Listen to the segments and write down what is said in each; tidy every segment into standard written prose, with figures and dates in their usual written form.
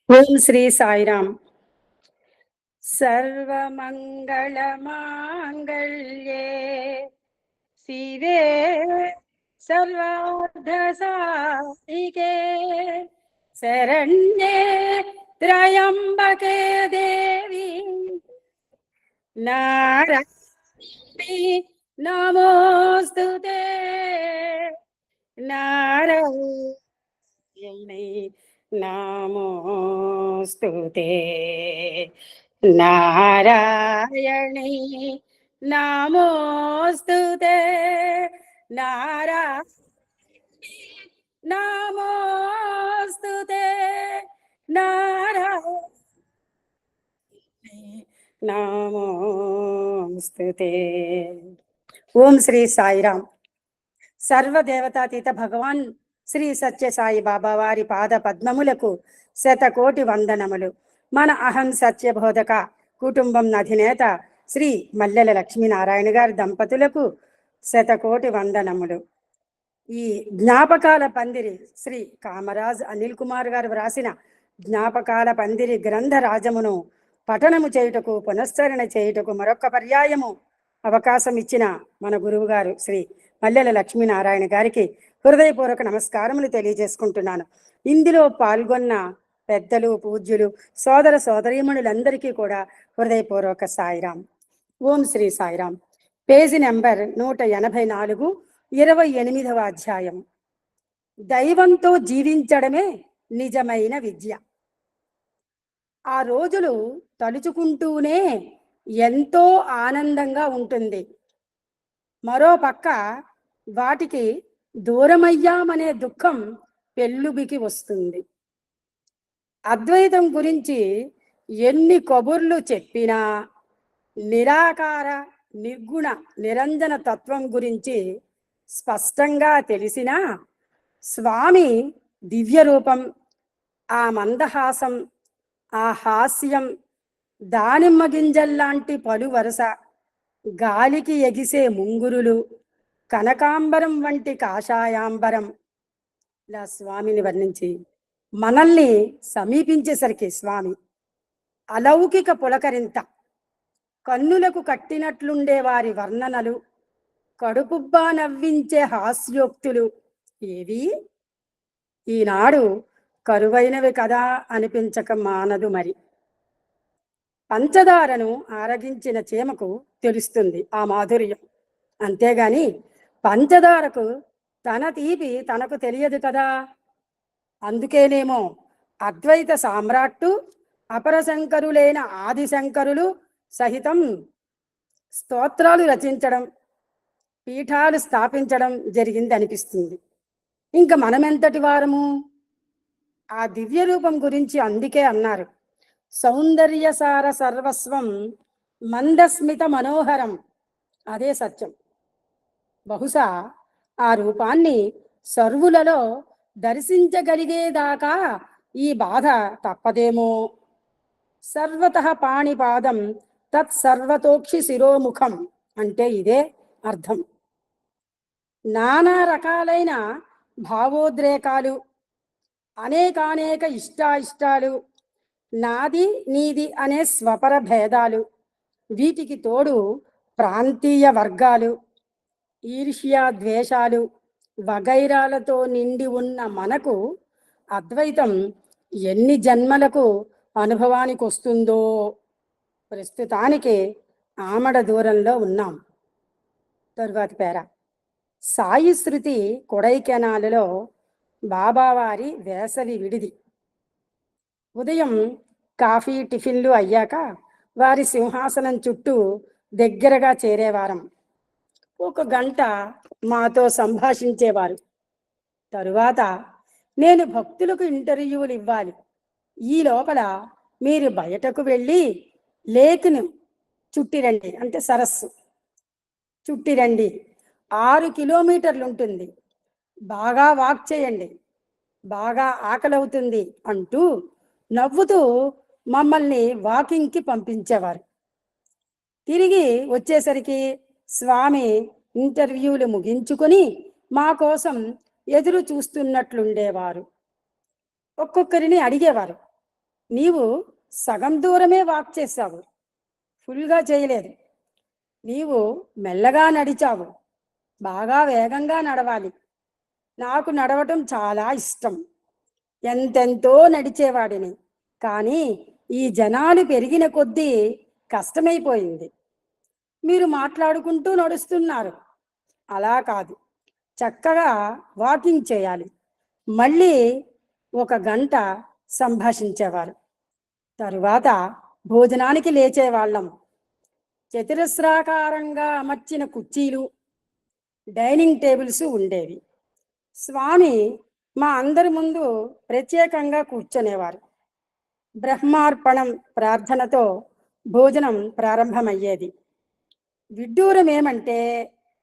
ఓం శ్రీ సాయిరామ్. సర్వమంగళమాంగళ్యే శివే సర్వార్థసాధికే శరణ్యే త్రయంబకే దేవి నారాయణి నమోస్తుతే నారాయణి నమోస్తుతే నారాయణి నమోస్తుతే నారాయణి నమోస్తుతే నారాయణి నమోస్తుతే. ఓం శ్రీ సాయిరామ్. సర్వదేవతాతీత భగవాన్ శ్రీ సత్యసాయి బాబా వారి పాద పద్మములకు శతకోటి వందనములు. మన అహం సత్యబోధక కుటుంబం అధినేత శ్రీ మల్లెల లక్ష్మీనారాయణ గారి దంపతులకు శతకోటి వందనములు. ఈ జ్ఞాపకాల పందిరి శ్రీ కామరాజ్ అనిల్ కుమార్ గారు వ్రాసిన జ్ఞాపకాల పందిరి గ్రంథ రాజమును పఠనము చేయుటకు పునశ్చరణ చేయుటకు మరొక పర్యాయము అవకాశం ఇచ్చిన మన గురువు గారు శ్రీ మల్లెల లక్ష్మీనారాయణ గారికి హృదయపూర్వక నమస్కారములు తెలియజేసుకుంటున్నాను. ఇందులో పాల్గొన్న పెద్దలు, పూజ్యులు, సోదర సోదరీమణులందరికీ కూడా హృదయపూర్వక సాయిరాం. ఓం శ్రీ సాయిరాం. పేజీ నెంబర్ 184, 28వ అధ్యాయం. దైవంతో జీవించడమే నిజమైన విద్య. ఆ రోజులు తలుచుకుంటూనే ఎంతో ఆనందంగా ఉంటుంది. మరో పక్క వాటికి దూరమయ్యామనే దుఃఖం పెళ్ళుబికి వస్తుంది. అద్వైతం గురించి ఎన్ని కబుర్లు చెప్పినా, నిరాకార నిర్గుణ నిరంజన తత్వం గురించి స్పష్టంగా తెలిసినా, స్వామి దివ్య రూపం, ఆ మందహాసం, ఆ హాస్యం, దానిమ్మ గింజల్లాంటి పలు వరుస, గాలికి ఎగిసే ముంగురులు, కనకాంబరం వంటి కాషాయాంబరం, ఇలా స్వామిని వర్ణించి మనల్ని సమీపించేసరికి స్వామి అలౌకిక పులకరింత, కన్నులకు కట్టినట్లుండే వారి వర్ణనలు, కడుపుబ్బా నవ్వించే హాస్యోక్తులు ఏవి ఈనాడు కరువైనవి కదా అనిపించక మానదు. మరి పంచదారను ఆరగించిన చీమకు తెలుస్తుంది ఆ మాధుర్యం, అంతేగాని పంచదారకు తన తీపి తనకు తెలియదు కదా. అందుకేనేమో అద్వైత సామ్రాట్టు అపరశంకరులైన ఆదిశంకరులు సహితం స్తోత్రాలు రచించడం, పీఠాలు స్థాపించడం జరిగింది అనిపిస్తుంది. ఇంకా మనమెంతటి వారము? ఆ దివ్య రూపం గురించి అందుకే అన్నారు, సౌందర్యసార సర్వస్వం మందస్మిత మనోహరం. అదే సత్యం. బహుశా ఆ రూపాన్ని సర్వులలో దర్శించగలిగేదాకా ఈ బాధ తప్పదేమో. సర్వతః పాణిపాదం తత్సర్వతోక్షి శిరోముఖం అంటే ఇదే అర్థం. నానా రకాలైన భావోద్రేకాలు, అనేకానేక ఇష్టాయిష్టాలు, నాది నీది అనే స్వపర భేదాలు, వీటికి తోడు ప్రాంతీయ వర్గాలు, ఈర్ష్య ద్వేషాలు వగైరాలతో నిండి ఉన్న మనకు అద్వైతం ఎన్ని జన్మలకు అనుభవానికి వస్తుందో. ప్రస్తుతానికి ఆమడ దూరంలో ఉన్నాం. తరువాతి పేర. సాయి శృతి కొడైకెనాలులో బాబావారి వేసవి విడిది. ఉదయం కాఫీ టిఫిన్లు అయ్యాక వారి సింహాసనం చుట్టూ దగ్గరగా చేరేవారం. 1 గంట మాతో సంభాషించేవారు. తరువాత నేను భక్తులకు ఇంటర్వ్యూలు ఇవ్వాలి, ఈ లోపల మీరు బయటకు వెళ్ళి లేక్ను చుట్టిరండి, అంటే సరస్సు చుట్టిరండి, 6 కిలోమీటర్లు ఉంటుంది, బాగా వాక్ చేయండి, బాగా ఆకలవుతుంది అంటూ నవ్వుతూ మమ్మల్ని వాకింగ్కి పంపించేవారు. తిరిగి వచ్చేసరికి స్వామి ఇంటర్వ్యూలు ముగించుకొని మా కోసం ఎదురు చూస్తున్నట్లుండేవారు. ఒక్కొక్కరిని అడిగేవారు, నీవు సగం దూరమే వాక్ చేశావు, ఫుల్గా చేయలేదు. నీవు మెల్లగా నడిచావు, బాగా వేగంగా నడవాలి. నాకు నడవటం చాలా ఇష్టం, ఎంతెంతో నడిచేవాడిని. కానీ ఈ జనాలు పెరిగిన కొద్దీ కష్టమైపోయింది. మీరు మాట్లాడుకుంటూ నడుస్తున్నారు, అలా కాదు, చక్కగా వాకింగ్ చేయాలి. మళ్ళీ 1 గంట సంభాషించేవారు. తరువాత భోజనానికి లేచేవాళ్ళం. చతురస్రాకారంగా అమర్చిన కుర్చీలు, డైనింగ్ టేబుల్స్ ఉండేవి. స్వామి మా అందరి ముందు ప్రత్యేకంగా కూర్చునేవారు. బ్రహ్మార్పణం ప్రార్థనతో భోజనం ప్రారంభమయ్యేది. విడ్డూరం ఏమంటే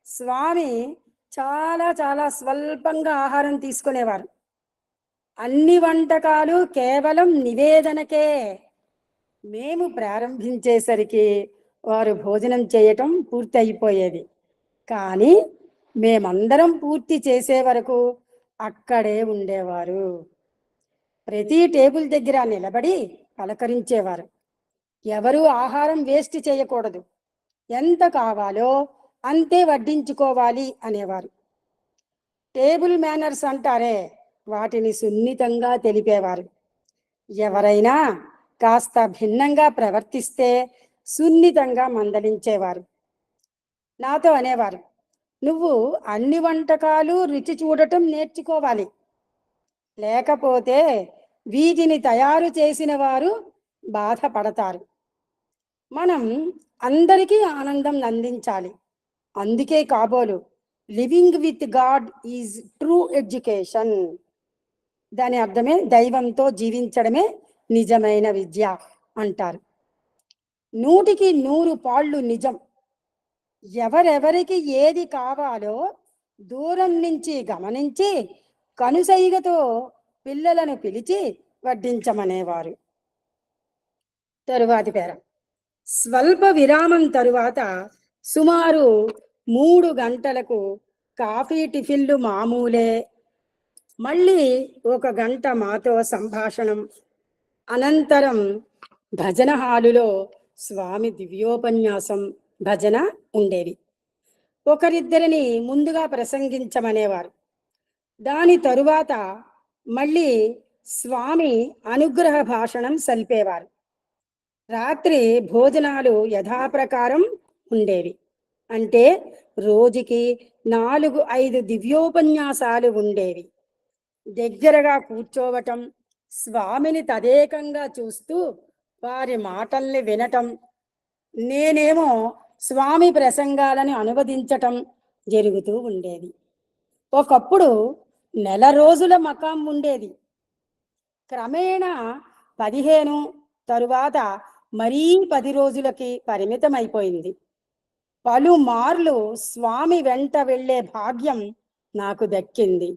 స్వామి చాలా చాలా స్వల్పంగా ఆహారం తీసుకునేవారు. అన్ని వంటకాలు కేవలం నివేదనకే. మేము ప్రారంభించేసరికి వారు భోజనం చేయటం పూర్తి అయిపోయేది. కానీ మేమందరం పూర్తి చేసే వరకు అక్కడే ఉండేవారు. ప్రతి టేబుల్ దగ్గర నిలబడి పలకరించేవారు. ఎవరు ఆహారం వేస్ట్ చేయకూడదు, ఎంత కావాలో అంతే వడ్డించుకోవాలి అనేవారు. టేబుల్ మేనర్స్ అంటారే, వాటిని సున్నితంగా తెలిపేవారు. ఎవరైనా కాస్త భిన్నంగా ప్రవర్తిస్తే సున్నితంగా మందలించేవారు. నాతో అనేవారు, నువ్వు అన్ని వంటకాలు రుచి చూడటం నేర్చుకోవాలి, లేకపోతే వీటిని తయారు చేసిన వారు బాధపడతారు. మనం అందరికీ ఆనందం అందించాలి. అందుకే కాబోలు living with God is true education. దాని అర్థమే దైవంతో జీవించడమే నిజమైన విద్య అంటారు. 100కి 100 పాళ్ళు నిజం. ఎవరెవరికి ఏది కావాలో దూరం నుంచి గమనించి కనుసైగతో పిల్లలను పిలిచి వడ్డించమనేవారు. తరువాతి పేర, స్వల్ప విరామం తరువాత సుమారు 3 గంటలకు కాఫీ టిఫిన్లు మామూలే. మళ్ళీ 1 గంట మాతో సంభాషణం. అనంతరం భజన హాలులో స్వామి దివ్యోపన్యాసం, భజన ఉండేవి. ఒకరిద్దరిని ముందుగా ప్రసంగించమనేవారు. దాని తరువాత మళ్ళీ స్వామి అనుగ్రహ భాషణం సల్పేవారు. రాత్రి భోజనాలు యథాప్రకారం ఉండేవి. అంటే రోజుకి 4-5 దివ్యోపన్యాసాలు ఉండేవి. దగ్గరగా కూర్చోవటం, స్వామిని తదేకంగా చూస్తూ వారి మాటల్ని వినటం, నేనేమో స్వామి ప్రసంగాలను అనువదించటం జరుగుతూ ఉండేది. ఒకప్పుడు 1 రోజుల మకాం ఉండేది. క్రమేణా 15, తరువాత మరీ 10 రోజులకి పరిమితమైపోయింది. పలుమార్లు స్వామి వెంట వెళ్ళే భాగ్యం నాకు దక్కింది.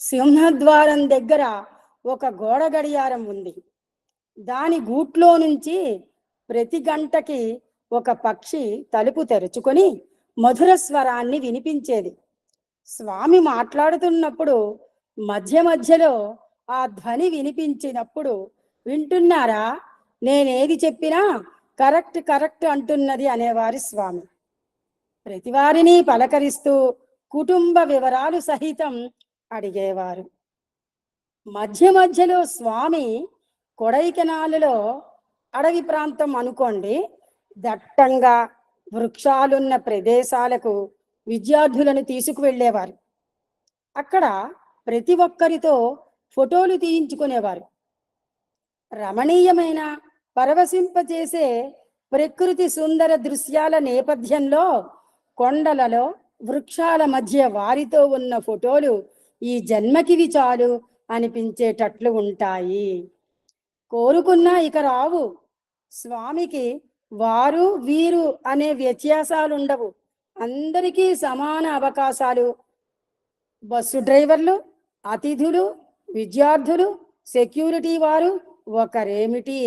సింహద్వారం దగ్గర ఒక గోడ గడియారం ఉంది. దాని గూట్లో నుంచి ప్రతి గంటకి ఒక పక్షి తలుపు తెరుచుకొని మధుర స్వరాన్ని వినిపించేది. స్వామి మాట్లాడుతున్నప్పుడు మధ్య మధ్యలో ఆ ధ్వని వినిపించినప్పుడు, వింటున్నారా, నేనేది చెప్పినా కరెక్ట్ కరెక్ట్ అంటున్నది అనేవారు స్వామి. ప్రతివారిని పలకరిస్తూ కుటుంబ వివరాలు సహితం అడిగేవారు. మధ్య మధ్యలో స్వామి కొడైకెనాలులో అడవి ప్రాంతం అనుకోండి, దట్టంగా వృక్షాలున్న ప్రదేశాలకు విద్యార్థులను తీసుకువెళ్ళేవారు. అక్కడ ప్రతి ఒక్కరితో ఫోటోలు తీయించుకునేవారు. రమణీయమైన, పరవశింపచేసే ప్రకృతి సుందర దృశ్యాల నేపథ్యంలో కొండలలో వృక్షాల మధ్య వారితో ఉన్న ఫోటోలు ఈ జన్మకివి చాలు అనిపించేటట్లు ఉంటాయి. కోరుకున్నా ఇక రావు. స్వామికి వారు వీరు అనే వ్యత్యాసాలు ఉండవు. అందరికీ సమాన అవకాశాలు. బస్సు డ్రైవర్లు, అతిథులు, విద్యార్థులు, సెక్యూరిటీ వారు ఒకరేమిటి,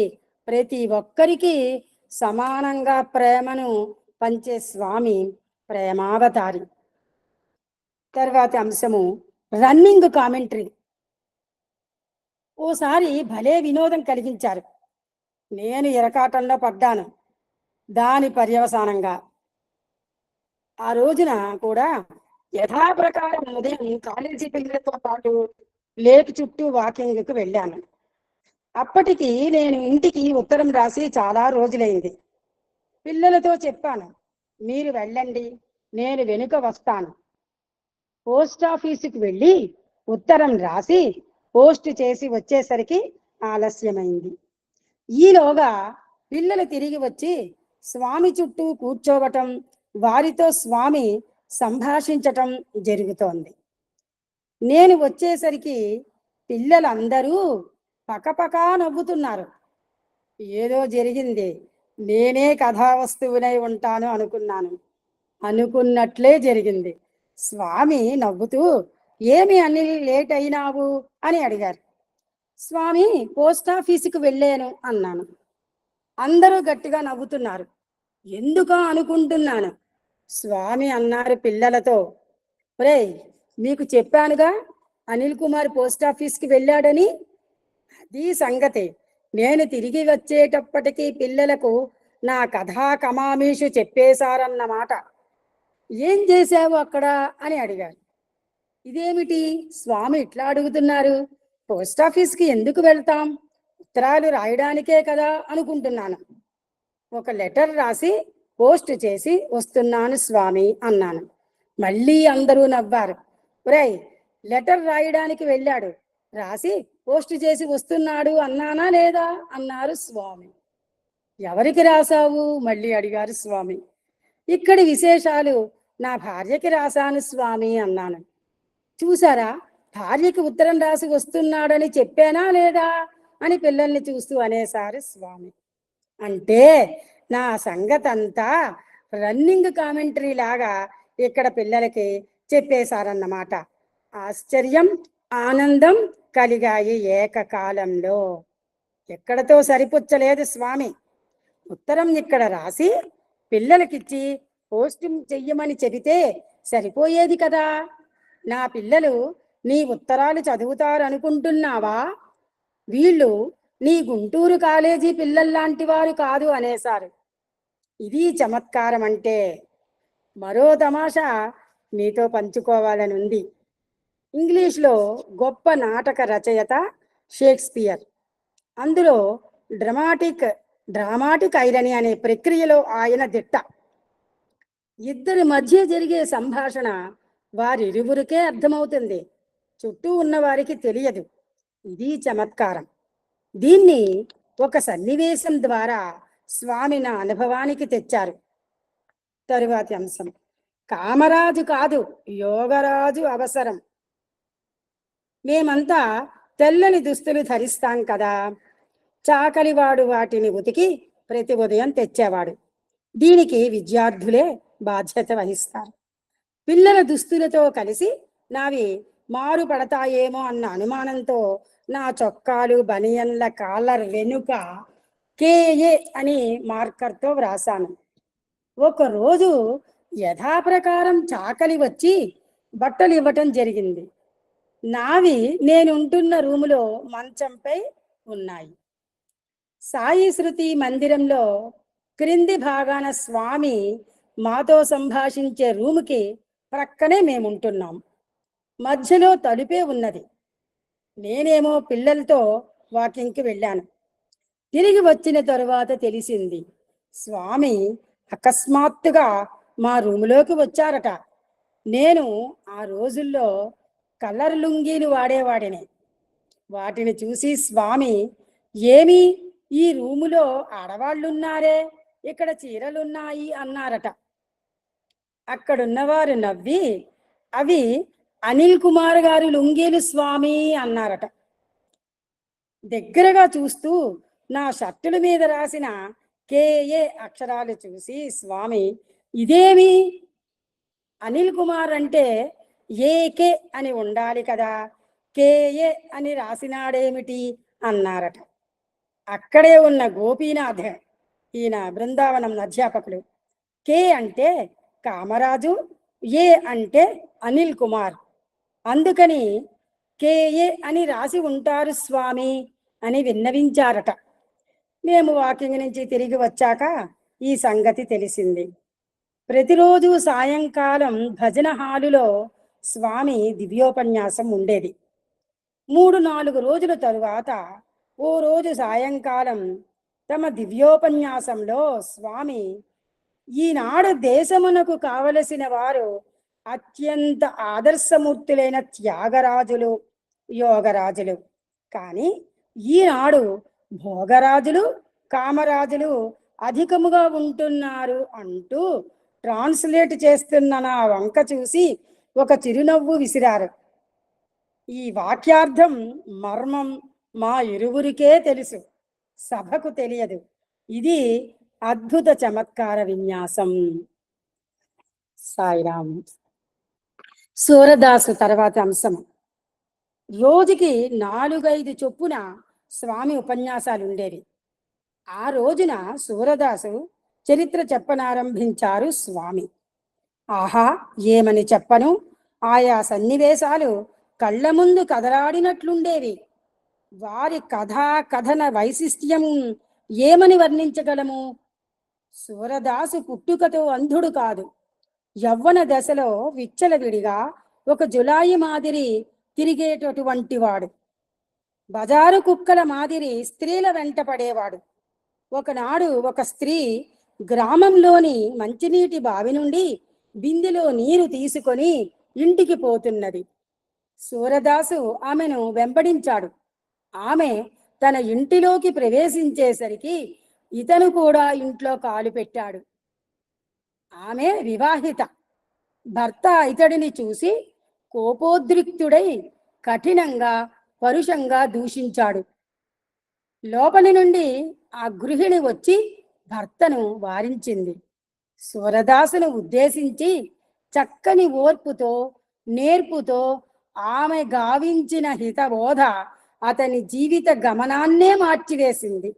ప్రతి ఒక్కరికి సమానంగా ప్రేమను పంచే స్వామి ప్రేమావతారి. తర్వాత అంశము రన్నింగ్ కామెంటరీ. ఓసారి భలే వినోదం కలిగించారు. నేను ఇరకాటంలో పడ్డాను. దాని పర్యవసానంగా ఆ రోజున కూడా యథాప్రకారం ఉదయం కాలేజీ పిల్లలతో పాటు లేక్ చుట్టూ వాకింగ్కు వెళ్ళాను. అప్పటికి నేను ఇంటికి ఉత్తరం రాసి చాలా రోజులైంది. పిల్లలతో చెప్పాను, మీరు వెళ్ళండి, నేను వెనుక వస్తాను. పోస్ట్ ఆఫీసుకి వెళ్ళి ఉత్తరం రాసి పోస్ట్ చేసి వచ్చేసరికి ఆలస్యమైంది. ఈలోగా పిల్లలు తిరిగి వచ్చి స్వామి చుట్టూ కూర్చోవటం, వారితో స్వామి సంభాషించటం జరుగుతోంది. నేను వచ్చేసరికి పిల్లలందరూ పకపకా నవ్వుతున్నారు. ఏదో జరిగింది, నేనే కథావస్తువునై ఉంటాను అనుకున్నాను. అనుకున్నట్లే జరిగింది. స్వామి నవ్వుతూ, ఏమి అని లేట్ అయినావు అని అడిగారు. స్వామి, పోస్ట్ ఆఫీసుకు వెళ్ళాను అన్నాను. అందరూ గట్టిగా నవ్వుతున్నారు. ఎందుకా అనుకుంటున్నాను. స్వామి అన్నారు పిల్లలతో, ఒరేయ్, మీకు చెప్పానుగా అనిల్ కుమార్ పోస్ట్ ఆఫీస్కి వెళ్ళాడని. అది సంగతి. నేను తిరిగి వచ్చేటప్పటికీ పిల్లలకు నా కథా కమామీషు చెప్పేశారన్నమాట. ఏం చేశావు అక్కడ అని అడిగారు. ఇదేమిటి స్వామి ఇట్లా అడుగుతున్నారు? పోస్ట్ ఆఫీస్కి ఎందుకు వెళ్తాం? ఉత్తరాలు రాయడానికే కదా అనుకుంటున్నాను. ఒక లెటర్ రాసి పోస్ట్ చేసి వస్తున్నాను స్వామి అన్నాను. మళ్ళీ అందరూ నవ్వారు. ఒరేయ్, లెటర్ రాయడానికి వెళ్ళాడు, రాసి పోస్ట్ చేసి వస్తున్నాడు అన్నానా లేదా అన్నారు స్వామి. ఎవరికి రాశావు మళ్ళీ అడిగారు స్వామి. ఇక్కడి విశేషాలు నా భార్యకి రాశాను స్వామి అన్నాను. చూసారా, భార్యకి ఉత్తరం రాసి వస్తున్నాడని చెప్పానా లేదా అని పిల్లల్ని చూస్తూ అనేసారు స్వామి. అంటే నా సంగతంతా రన్నింగ్ కామెంటరీ లాగా ఇక్కడ పిల్లలకి చెప్పేశారన్నమాట. ఆశ్చర్యం, ఆనందం కలిగాయి ఏకకాలంలో. ఎక్కడతో సరిపుచ్చలేదు స్వామి. ఉత్తరం ఇక్కడ రాసి పిల్లలకిచ్చి పోస్టింగ్ చెయ్యమని చెబితే సరిపోయేది కదా. నా పిల్లలు నీ ఉత్తరాలు చదువుతారనుకుంటున్నావా? వీళ్ళు నీ గుంటూరు కాలేజీ పిల్లల్లాంటి వారు కాదు అనేశారు. ఇది చమత్కారం అంటే. మరో తమాషా మీతో పంచుకోవాలని ఉంది. ఇంగ్లీష్లో గొప్ప నాటక రచయిత షేక్స్పియర్. అందులో డ్రామాటిక్ ఐరనీ అనే ప్రక్రియలో ఆయన దిట్ట. ఇద్దరి మధ్య జరిగే సంభాషణ వారిరువురికే అర్థమవుతుంది, చుట్టూ ఉన్న వారికి తెలియదు. ఇది చమత్కారం. దీన్ని ఒక సన్నివేశం ద్వారా స్వామి నా అనుభవానికి తెచ్చారు. తరువాతి అంశం, కామరాజు కాదు యోగరాజు అవసరం. మేమంతా తెల్లని దుస్తులు ధరిస్తాం కదా. చాకలివాడు వాటిని ఉతికి ప్రతి ఉదయం తెచ్చేవాడు. దీనికి విద్యార్థులే బాధ్యత వహిస్తారు. పిల్లల దుస్తులతో కలిసి నావి మారు పడతాయేమో అన్న అనుమానంతో నా చొక్కాలు బనియన్ల కాలర్ వెనుక కేఏ అని మార్కర్తో వ్రాసాను. ఒకరోజు యథాప్రకారం చాకలి వచ్చి బట్టలు ఇవ్వటం జరిగింది. నావి నేనుంటున్న రూములో మంచంపై ఉన్నాయి. సాయి శృతి మందిరంలో క్రింది భాగాన స్వామి మాతో సంభాషించే రూముకి ప్రక్కనే మేముంటున్నాం. మధ్యలో తలుపే ఉన్నది. నేనేమో పిల్లలతో వాకింగ్కి వెళ్ళాను. తిరిగి వచ్చిన తరువాత తెలిసింది, స్వామి అకస్మాత్తుగా మా రూములోకి వచ్చారట. నేను ఆ రోజుల్లో కలర్ లుంగీలు వాడేవాడిని. వాటిని చూసి స్వామి, ఏమి ఈ రూములో ఆడవాళ్ళున్నారే, ఇక్కడ చీరలున్నాయి అన్నారట. అక్కడున్నవారు నవ్వి, అవి అనిల్ కుమార్ గారి లుంగీలు స్వామి అన్నారట. దగ్గరగా చూస్తూ నా షర్టుల మీద రాసిన కేఏ అక్షరాలు చూసి స్వామి, ఇదేమి, అనిల్ కుమార్ అంటే ఏకే అని ఉండాలి కదా, కేఏ అని రాసినాడేమిటి అన్నారట. అక్కడే ఉన్న గోపీనాథ్, ఈయన బృందావనం అధ్యాపకుడు, కే అంటే కామరాజు, ఏ అంటే అనిల్ కుమార్. అందుకని కేఏ అని రాసి ఉంటారు స్వామి అని విన్నవించారట. మేము వాకింగ్ నుంచి తిరిగి వచ్చాక ఈ సంగతి తెలిసింది. ప్రతిరోజు సాయంకాలం భజన హాలులో స్వామి దివ్యోపన్యాసం ఉండేది. 3-4 రోజుల తరువాత ఓ రోజు సాయంకాలం తమ దివ్యోపన్యాసంలో స్వామి, ఈనాడు దేశమునకు కావలసిన వారు అత్యంత ఆదర్శమూర్తులైన త్యాగరాజులు, యోగరాజులు, కానీ ఈనాడు భోగరాజులు, కామరాజులు అధికముగా ఉంటున్నారు అంటూ ట్రాన్స్లేట్ చేస్తున్న నా వంక చూసి ఒక చిరునవ్వు విసిరారు. ఈ వాక్యార్థం మర్మం మా ఇరువురికే తెలుసు, సభకు తెలియదు. ఇది అద్భుత చమత్కార విన్యాసం. సాయిరామ్. సూరదాసు తర్వాత అంశం. రోజుకి 4-5 చొప్పున స్వామి ఉపన్యాసాలు ఉండేవి. ఆ రోజున సూరదాసు చరిత్ర చెప్పనారంభించారు స్వామి. ఆహా, ఏమని చెప్పను! ఆయా సన్నివేశాలు కళ్ళ ముందు కదలాడినట్లుండేవి. వారి కథన వైశిష్ట్యం ఏమని వర్ణించగలము? సూరదాసు పుట్టుకతో అంధుడు కాదు. యవ్వన దశలో విచ్చలవిడిగా ఒక జులాయి మాదిరి తిరిగేటటువంటి వాడు. బజారు కుక్కల మాదిరి స్త్రీల వెంట పడేవాడు. ఒకనాడు ఒక స్త్రీ గ్రామంలోని మంచినీటి బావి నుండి బిందెలో నీరు తీసుకొని ఇంటికి పోతున్నది. సూరదాసు ఆమెను వెంబడించాడు. ఆమె తన ఇంటిలోకి ప్రవేశించేసరికి ఇతను కూడా ఇంట్లో కాలు పెట్టాడు. ఆమె వివాహిత. భర్త ఇతడిని చూసి కోపోద్రిక్తుడై కఠినంగా, పరుషంగా దూషించాడు. లోపలి నుండి ఆ గృహిణి వచ్చి భర్తను వారించింది. సూరదాసును ఉద్దేశించి చక్కని ఓర్పుతో, నేర్పుతో ఆమె గావించిన హితబోధ అతని జీవిత గమనాన్నే మార్చివేసింది.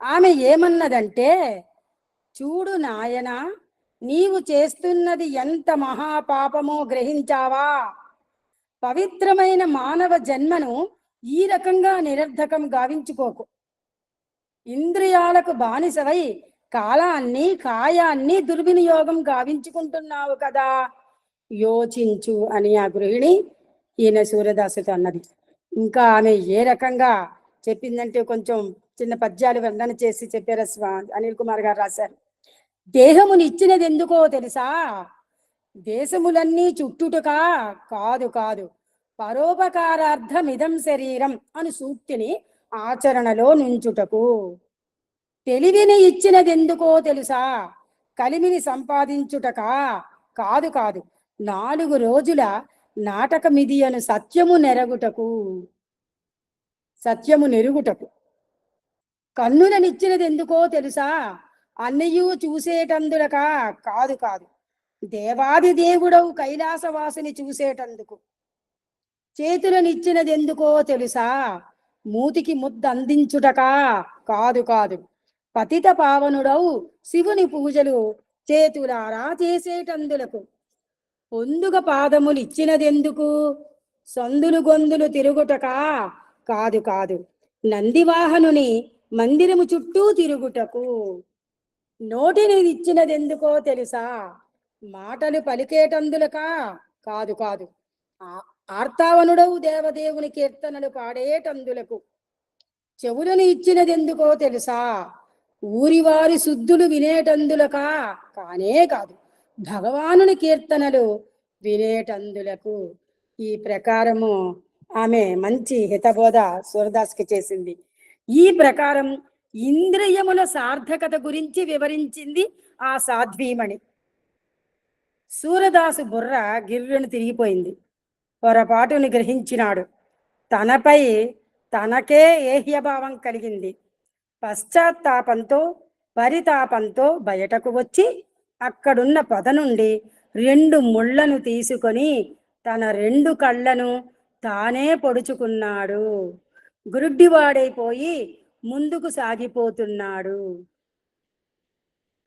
ఆమె ఏమన్నదంటే, చూడు నాయనా, నీవు చేస్తున్నది ఎంత మహాపాపమో గ్రహించావా? పవిత్రమైన మానవ జన్మను ఈ రకంగా నిరర్ధకం గావించుకోకు. ఇంద్రియాలకు బానిసవై కాలాన్ని, కాయాన్ని దుర్వినియోగం గావించుకుంటున్నావు కదా, యోచించు అని ఆ గృహిణి ఈయన సూర్యదాసుతో అన్నది. ఇంకా ఆమె ఏ రకంగా చెప్పిందంటే కొంచెం చిన్న పద్యాలు వర్ణన చేసి చెప్పారు. అనిల్ కుమార్ గారు రాశారు. దేహమునిచ్చినది ఎందుకో తెలుసా? దేశములన్నీ చుట్టుటకా కాదు కాదు, పరోపకారార్థమిదం శరీరం అని సూక్తిని ఆచరణలో నుంచుటకు. తెలివిని ఇచ్చినది ఎందుకో తెలుసా? కలిమిని సంపాదించుటకా కాదు కాదు, 4 రోజుల నాటకమిది అను సత్యము నెరుగుటకు. కన్నులనిచ్చినది ఎందుకో తెలుసా? అన్నయూ చూసేటందులకా కాదు కాదు, దేవాది దేవుడవు కైలాసవాసిని చూసేటందుకు. చేతులనిచ్చినది ఎందుకో తెలుసా? మూతికి ముద్ద అందించుటకా కాదు కాదు, పతిత పావనుడవు శివుని పూజలు చేతులారా చేసేటందులకు. పొందుగ పాదములు ఇచ్చినదెందుకు? సందులు గొందులు తిరుగుటకా కాదు కాదు, నందివాహనుని మందిరము చుట్టూ తిరుగుటకు. నోటిని ఇచ్చినదెందుకో తెలుసా? మాటలు పలికేటందులకా కాదు కాదు, ఆర్తావనుడవు దేవదేవుని కీర్తనలు పాడేటందులకు. చెవులను ఇచ్చినదెందుకో తెలుసా? ఊరివారి శుద్ధులు వినేటందులకా కానే కాదు, భగవానుని కీర్తనలు వినేటందులకు. ఈ ప్రకారము ఆమె మంచి హితబోధ సూరదాస్కి చేసింది. ఈ ప్రకారం ఇంద్రియముల సార్థకత గురించి వివరించింది ఆ సాధ్వీమణి. సూరదాసు బుర్ర గిర్రెను తిరిగిపోయింది. పొరపాటుని గ్రహించినాడు. తనపై తనకే ఏహ్యభావం కలిగింది. పశ్చాత్తాపంతో, పరితాపంతో బయటకు వచ్చి అక్కడున్న పొద నుండి 2 ముళ్లను తీసుకొని తన 2 కళ్ళను తానే పొడుచుకున్నాడు. గురుడ్డివాడైపోయి ముందుకు సాగిపోతున్నాడు.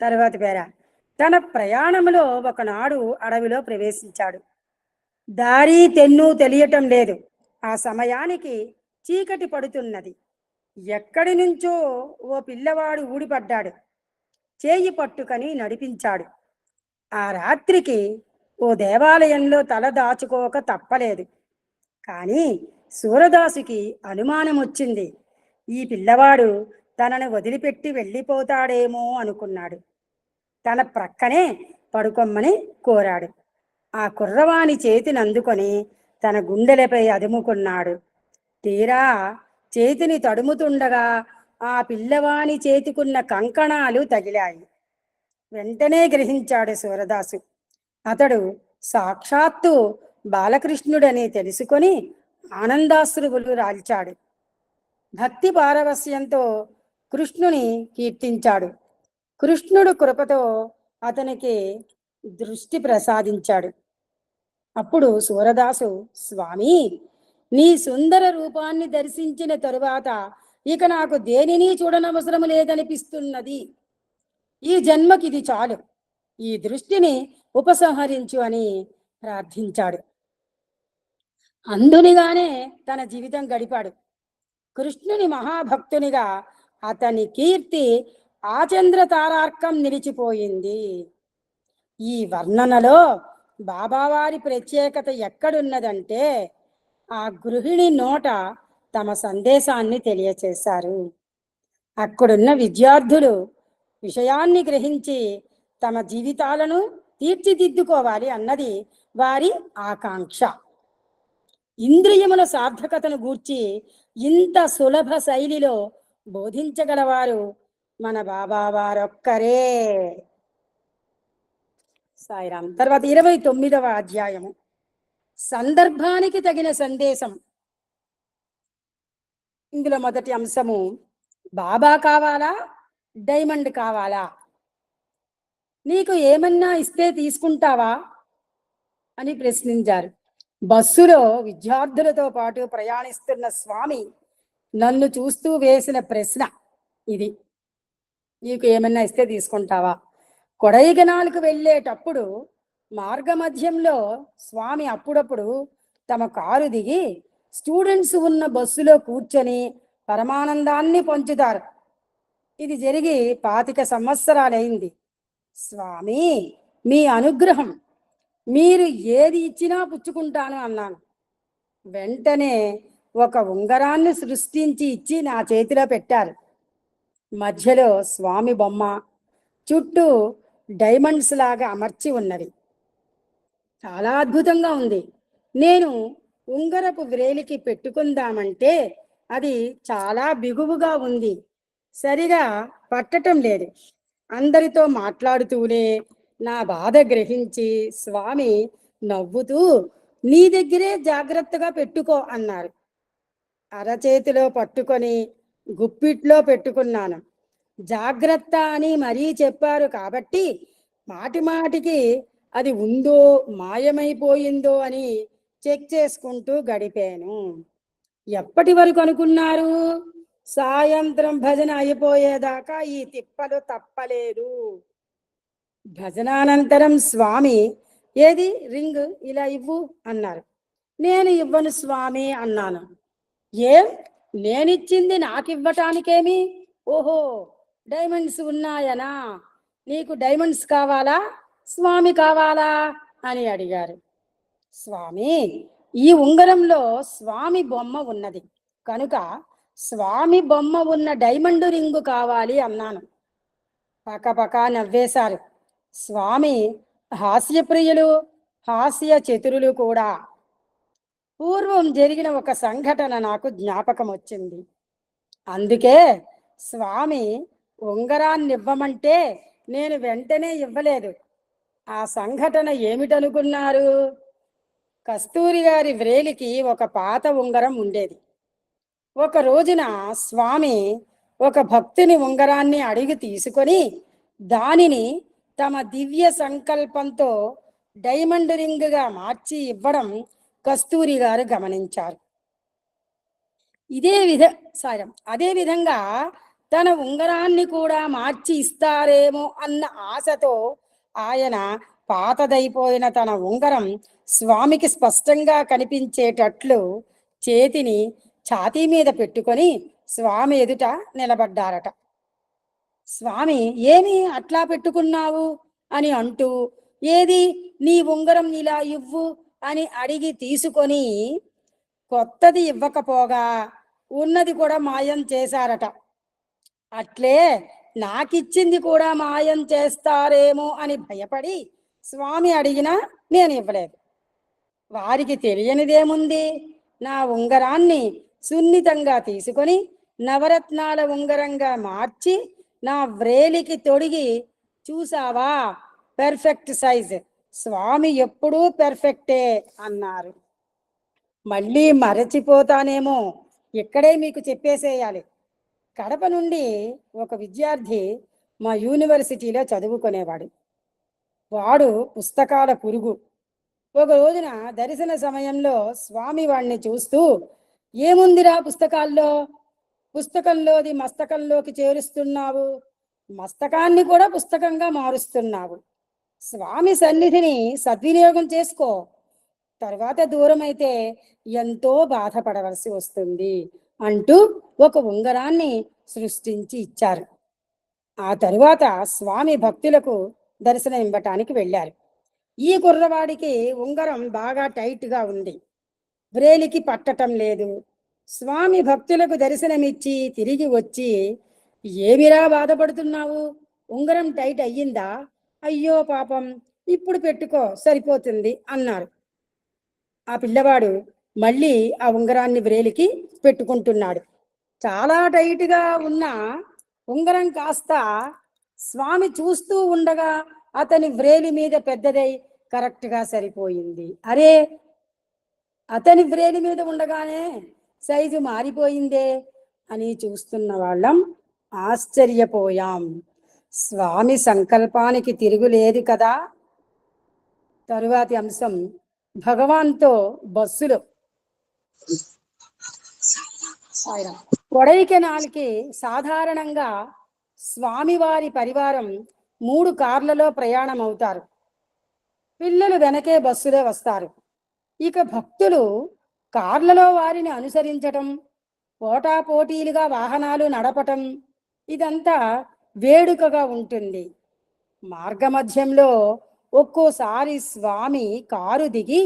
తర్వాత పేర. తన ప్రయాణంలో ఒకనాడు అడవిలో ప్రవేశించాడు. దారి తెన్ను తెలియటం లేదు. ఆ సమయానికి చీకటి పడుతున్నది. ఎక్కడి నుంచో ఓ పిల్లవాడు ఊడిపడ్డాడు. చేయి పట్టుకొని నడిపించాడు. ఆ రాత్రికి ఓ దేవాలయంలో తల దాచుకోక తప్పలేదు. కానీ సూరదాసుకి అనుమానం వచ్చింది. ఈ పిల్లవాడు తనను వదిలిపెట్టి వెళ్ళిపోతాడేమో అనుకున్నాడు. తన ప్రక్కనే పడుకొమ్మని కోరాడు. ఆ కుర్రవాని చేతిని అందుకొని తన గుండెలపై అదుముకున్నాడు. తీరా చేతిని తడుముతుండగా ఆ పిల్లవాని చేతికున్న కంకణాలు తగిలాయి. వెంటనే గ్రహించాడు సూరదాసు. అతడు సాక్షాత్తు బాలకృష్ణుడని తెలుసుకొని ఆనందాశ్రువులు రాల్చాడు. భక్తి పారవస్యంతో కృష్ణుని కీర్తించాడు. కృష్ణుడు కృపతో అతనికి దృష్టి ప్రసాదించాడు. అప్పుడు సూరదాసు, స్వామి, నీ సుందర రూపాన్ని దర్శించిన తరువాత ఇక నాకు దేనిని చూడనవసరం లేదనిపిస్తున్నది. ఈ జన్మకిది చాలు. ఈ దృష్టిని ఉపసంహరించు అని ప్రార్థించాడు. అందునిగానే తన జీవితం గడిపాడు. కృష్ణుని మహాభక్తునిగా అతని కీర్తి ఆచంద్ర తారార్కం నిలిచిపోయింది. ఈ వర్ణనలో బాబావారి ప్రత్యేకత ఎక్కడున్నదంటే ఆ గృహిణి నోట తమ సందేశాన్ని తెలియచేశారు. అక్కడున్న విద్యార్థులు విషయాన్ని గ్రహించి తమ జీవితాలను తీర్చిదిద్దుకోవాలి అన్నది వారి ఆకాంక్ష. ఇంద్రియముల సార్థకతను గూర్చి ఇంత సులభ శైలిలో బోధించగలవారు మన బాబావారొక్కరే. సాయిరామ్. తర్వాత 29వ అధ్యాయము, సందర్భానికి తగిన సందేశం. ఇందులో మొదటి అంశము, బాబా కావాలా, డైమండ్ కావాలా? నీకు ఏమన్నా ఇస్తే తీసుకుంటావా అని ప్రశ్నించారు. బస్సులో విద్యార్థులతో పాటు ప్రయాణిస్తున్న స్వామి నన్ను చూస్తూ వేసిన ప్రశ్న ఇది. నీకు ఏమన్నా ఇస్తే తీసుకుంటావా? కొడైకెనాల్కు వెళ్ళేటప్పుడు మార్గమధ్యంలో స్వామి అప్పుడప్పుడు తమ కారు దిగి స్టూడెంట్స్ ఉన్న బస్సులో కూర్చొని పరమానందాన్ని పంచుతారు. ఇది జరిగి 25 సంవత్సరాలైంది. స్వామి, మీ అనుగ్రహం, మీరు ఏది ఇచ్చినా పుచ్చుకుంటాను అన్నాను. వెంటనే ఒక ఉంగరాన్ని సృష్టించి ఇచ్చి నా చేతిలో పెట్టారు. మధ్యలో స్వామి బొమ్మ, చుట్టూ డైమండ్స్ లాగా అమర్చి ఉన్నది. చాలా అద్భుతంగా ఉంది. నేను ఉంగరపు వ్రేలికి పెట్టుకుందామంటే అది చాలా బిగువుగా ఉంది, సరిగా పట్టటం లేదు. అందరితో మాట్లాడుతూనే నా బాధ గ్రహించి స్వామి నవ్వుతూ, నీ దగ్గరే జాగ్రత్తగా పెట్టుకో అన్నారు. అరచేతిలో పట్టుకొని గుప్పిట్లో పెట్టుకున్నాను. జాగ్రత్త అని మరీ చెప్పారు కాబట్టి మాటి మాటికి అది ఉందో మాయమైపోయిందో అని చెక్ చేసుకుంటూ గడిపాను. ఎప్పటి వరకు అనుకున్నారు? సాయంత్రం భజన అయిపోయేదాకా ఈ తిప్పలు తప్పలేదు. భజనానంతరం స్వామి, ఏది రింగ్ ఇలా ఇవ్వు అన్నారు. నేను ఇవ్వను స్వామి అన్నాను. ఏం, నేనిచ్చింది నాకివ్వటానికేమి? ఓహో, డైమండ్స్ ఉన్నాయనా? నీకు డైమండ్స్ కావాలా, స్వామి కావాలా అని అడిగారు. స్వామి, ఈ ఉంగరంలో స్వామి బొమ్మ ఉన్నది కనుక స్వామి బొమ్మ ఉన్న డైమండ్ రింగు కావాలి అన్నాను. పకపక నవ్వేశారు. స్వామి హాస్యప్రియులు, హాస్య చతురులు కూడా. పూర్వం జరిగిన ఒక సంఘటన నాకు జ్ఞాపకం వచ్చింది. అందుకే స్వామి ఉంగరాన్ని ఇవ్వమంటే నేను వెంటనే ఇవ్వలేదు. ఆ సంఘటన ఏమిటనుకున్నారు? కస్తూరి గారి వ్రేలికి ఒక పాత ఉంగరం ఉండేది. ఒక రోజున స్వామి ఒక భక్తుని ఉంగరాన్ని అడిగి తీసుకొని దానిని తమ దివ్య సంకల్పంతో డైమండ్ రింగ్గా మార్చి ఇవ్వడం కస్తూరి గారు గమనించారు. అదే విధంగా తన ఉంగరాన్ని కూడా మార్చి ఇస్తారేమో అన్న ఆశతో ఆయన పాతదైపోయిన తన ఉంగరం స్వామికి స్పష్టంగా కనిపించేటట్లు చేతిని ఛాతీ మీద పెట్టుకొని స్వామి ఎదుట నిలబడ్డారట. స్వామి ఏమి అట్లా పెట్టుకున్నావు అని అంటూ, ఏది నీ ఉంగరం ఇలా ఇవ్వు అని అడిగి తీసుకొని కొత్తది ఇవ్వకపోగా ఉన్నది కూడా మాయం చేశారట. అట్లే నాకిచ్చింది కూడా మాయం చేస్తారేమో అని భయపడి స్వామి అడిగినా నేను ఇవ్వలేదు. వారికి తెలియనిదేముంది, నా ఉంగరాన్ని సున్నితంగా తీసుకొని నవరత్నాల ఉంగరంగా మార్చి నా వ్రేలికి తొడిగి, చూసావా పెర్ఫెక్ట్ సైజ్, స్వామి ఎప్పుడూ పెర్ఫెక్టే అన్నారు. మళ్ళీ మరచిపోతానేమో, ఇక్కడే మీకు చెప్పేసేయాలి. కడప నుండి ఒక విద్యార్థి మా యూనివర్సిటీలో చదువుకునేవాడు. వాడు పుస్తకాల పురుగు. ఒక రోజున దర్శన సమయంలో స్వామి వాడిని చూస్తూ, ఏముందిరా పుస్తకాల్లో, పుస్తకంలోది మస్తకంలోకి చేరుస్తున్నావు, మస్తకాన్ని కూడా పుస్తకంగా మారుస్తున్నావు, స్వామి సన్నిధిని సద్వినియోగం చేసుకో, తర్వాత దూరం అయితే ఎంతో బాధపడవలసి వస్తుంది అంటూ ఒక ఉంగరాన్ని సృష్టించి ఇచ్చారు. ఆ తరువాత స్వామి భక్తులకు దర్శనం ఇవ్వటానికి వెళ్ళారు. ఈ కుర్రవాడికి ఉంగరం బాగా టైట్గా ఉంది, వ్రేలికి పట్టటం లేదు. స్వామి భక్తులకు దర్శనమిచ్చి తిరిగి వచ్చి, ఏమిరా బాధపడుతున్నావు, ఉంగరం టైట్ అయ్యిందా, అయ్యో పాపం, ఇప్పుడు పెట్టుకో సరిపోతుంది అన్నారు. ఆ పిల్లవాడు మళ్ళీ ఆ ఉంగరాన్ని వ్రేలికి పెట్టుకుంటున్నాడు. చాలా టైట్గా ఉన్న ఉంగరం కాస్త స్వామి చూస్తూ ఉండగా అతని వ్రేలి మీద పెద్దదై కరెక్ట్గా సరిపోయింది. అరే, అతని వ్రేలి మీద ఉండగానే సైజు మారిపోయిందే అని చూస్తున్న వాళ్ళం ఆశ్చర్యపోయాం. స్వామి సంకల్పానికి తిరుగులేదు కదా. తరువాతి అంశం, భగవాన్తో బస్సులో. కొడైకెనాల్కి సాధారణంగా స్వామివారి పరివారం 3 కార్లలో ప్రయాణం అవుతారు. పిల్లలు వెనకే బస్సులో వస్తారు. ఇక భక్తులు కార్లలో వారిని అనుసరించటం, పోటాపోటీలుగా వాహనాలు నడపటం, ఇదంతా వేడుకగా ఉంటుంది. మార్గమధ్యంలో ఒక్కోసారి స్వామి కారు దిగి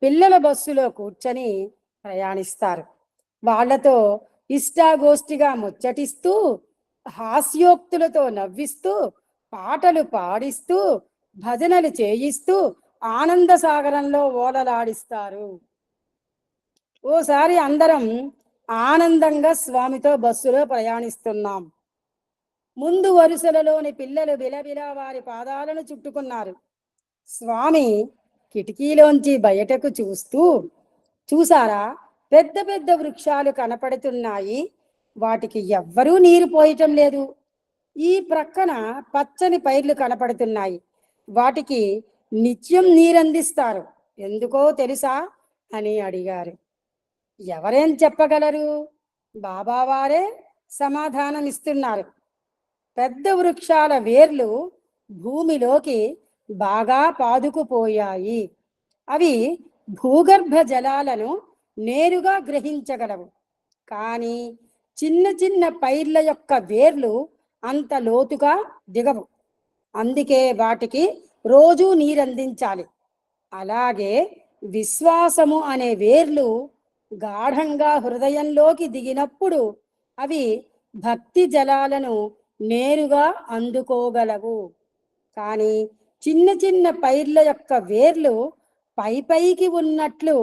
పిల్లల బస్సులో కూర్చొని ప్రయాణిస్తారు. వాళ్లతో ఇష్టాగోష్ఠిగా ముచ్చటిస్తూ, హాస్యోక్తులతో నవ్విస్తూ, పాటలు పాడిస్తూ, భజనలు చేయిస్తూ ఆనంద సాగరంలో ఓలలాడిస్తారు. ఓసారి అందరం ఆనందంగా స్వామితో బస్సులో ప్రయాణిస్తున్నాం. ముందు వరుసలలోని పిల్లలు బిలబిలా వారి పాదాలను చుట్టుకున్నారు. స్వామి కిటికీలోంచి బయటకు చూస్తూ, చూసారా, పెద్ద పెద్ద వృక్షాలు కనపడుతున్నాయి, వాటికి ఎవ్వరూ నీరు పోయటం లేదు. ఈ ప్రక్కన పచ్చని పైర్లు కనపడుతున్నాయి, వాటికి నిత్యం నీరందిస్తారు, ఎందుకో తెలుసా అని అడిగారు. ఎవరేం చెప్పగలరు, బాబావారే సమాధానం ఇస్తున్నారు. పెద్ద వృక్షాల వేర్లు భూమిలోకి బాగా పాదుకుపోయాయి. అవి భూగర్భ జలాలను నేరుగా గ్రహించగలవు. కానీ చిన్న చిన్న పైర్ల యొక్క వేర్లు అంత లోతుగా దిగవు. అందుకే వాటికి రోజూ నీరందించాలి. అలాగే విశ్వాసము అనే వేర్లు గాఢంగా హృదయంలోకి దిగినప్పుడు అవి భక్తి జలాలను నేరుగా అందుకోగలవు. కానీ చిన్న చిన్న పైర్ల యొక్క వేర్లు పైకి ఉన్నట్లు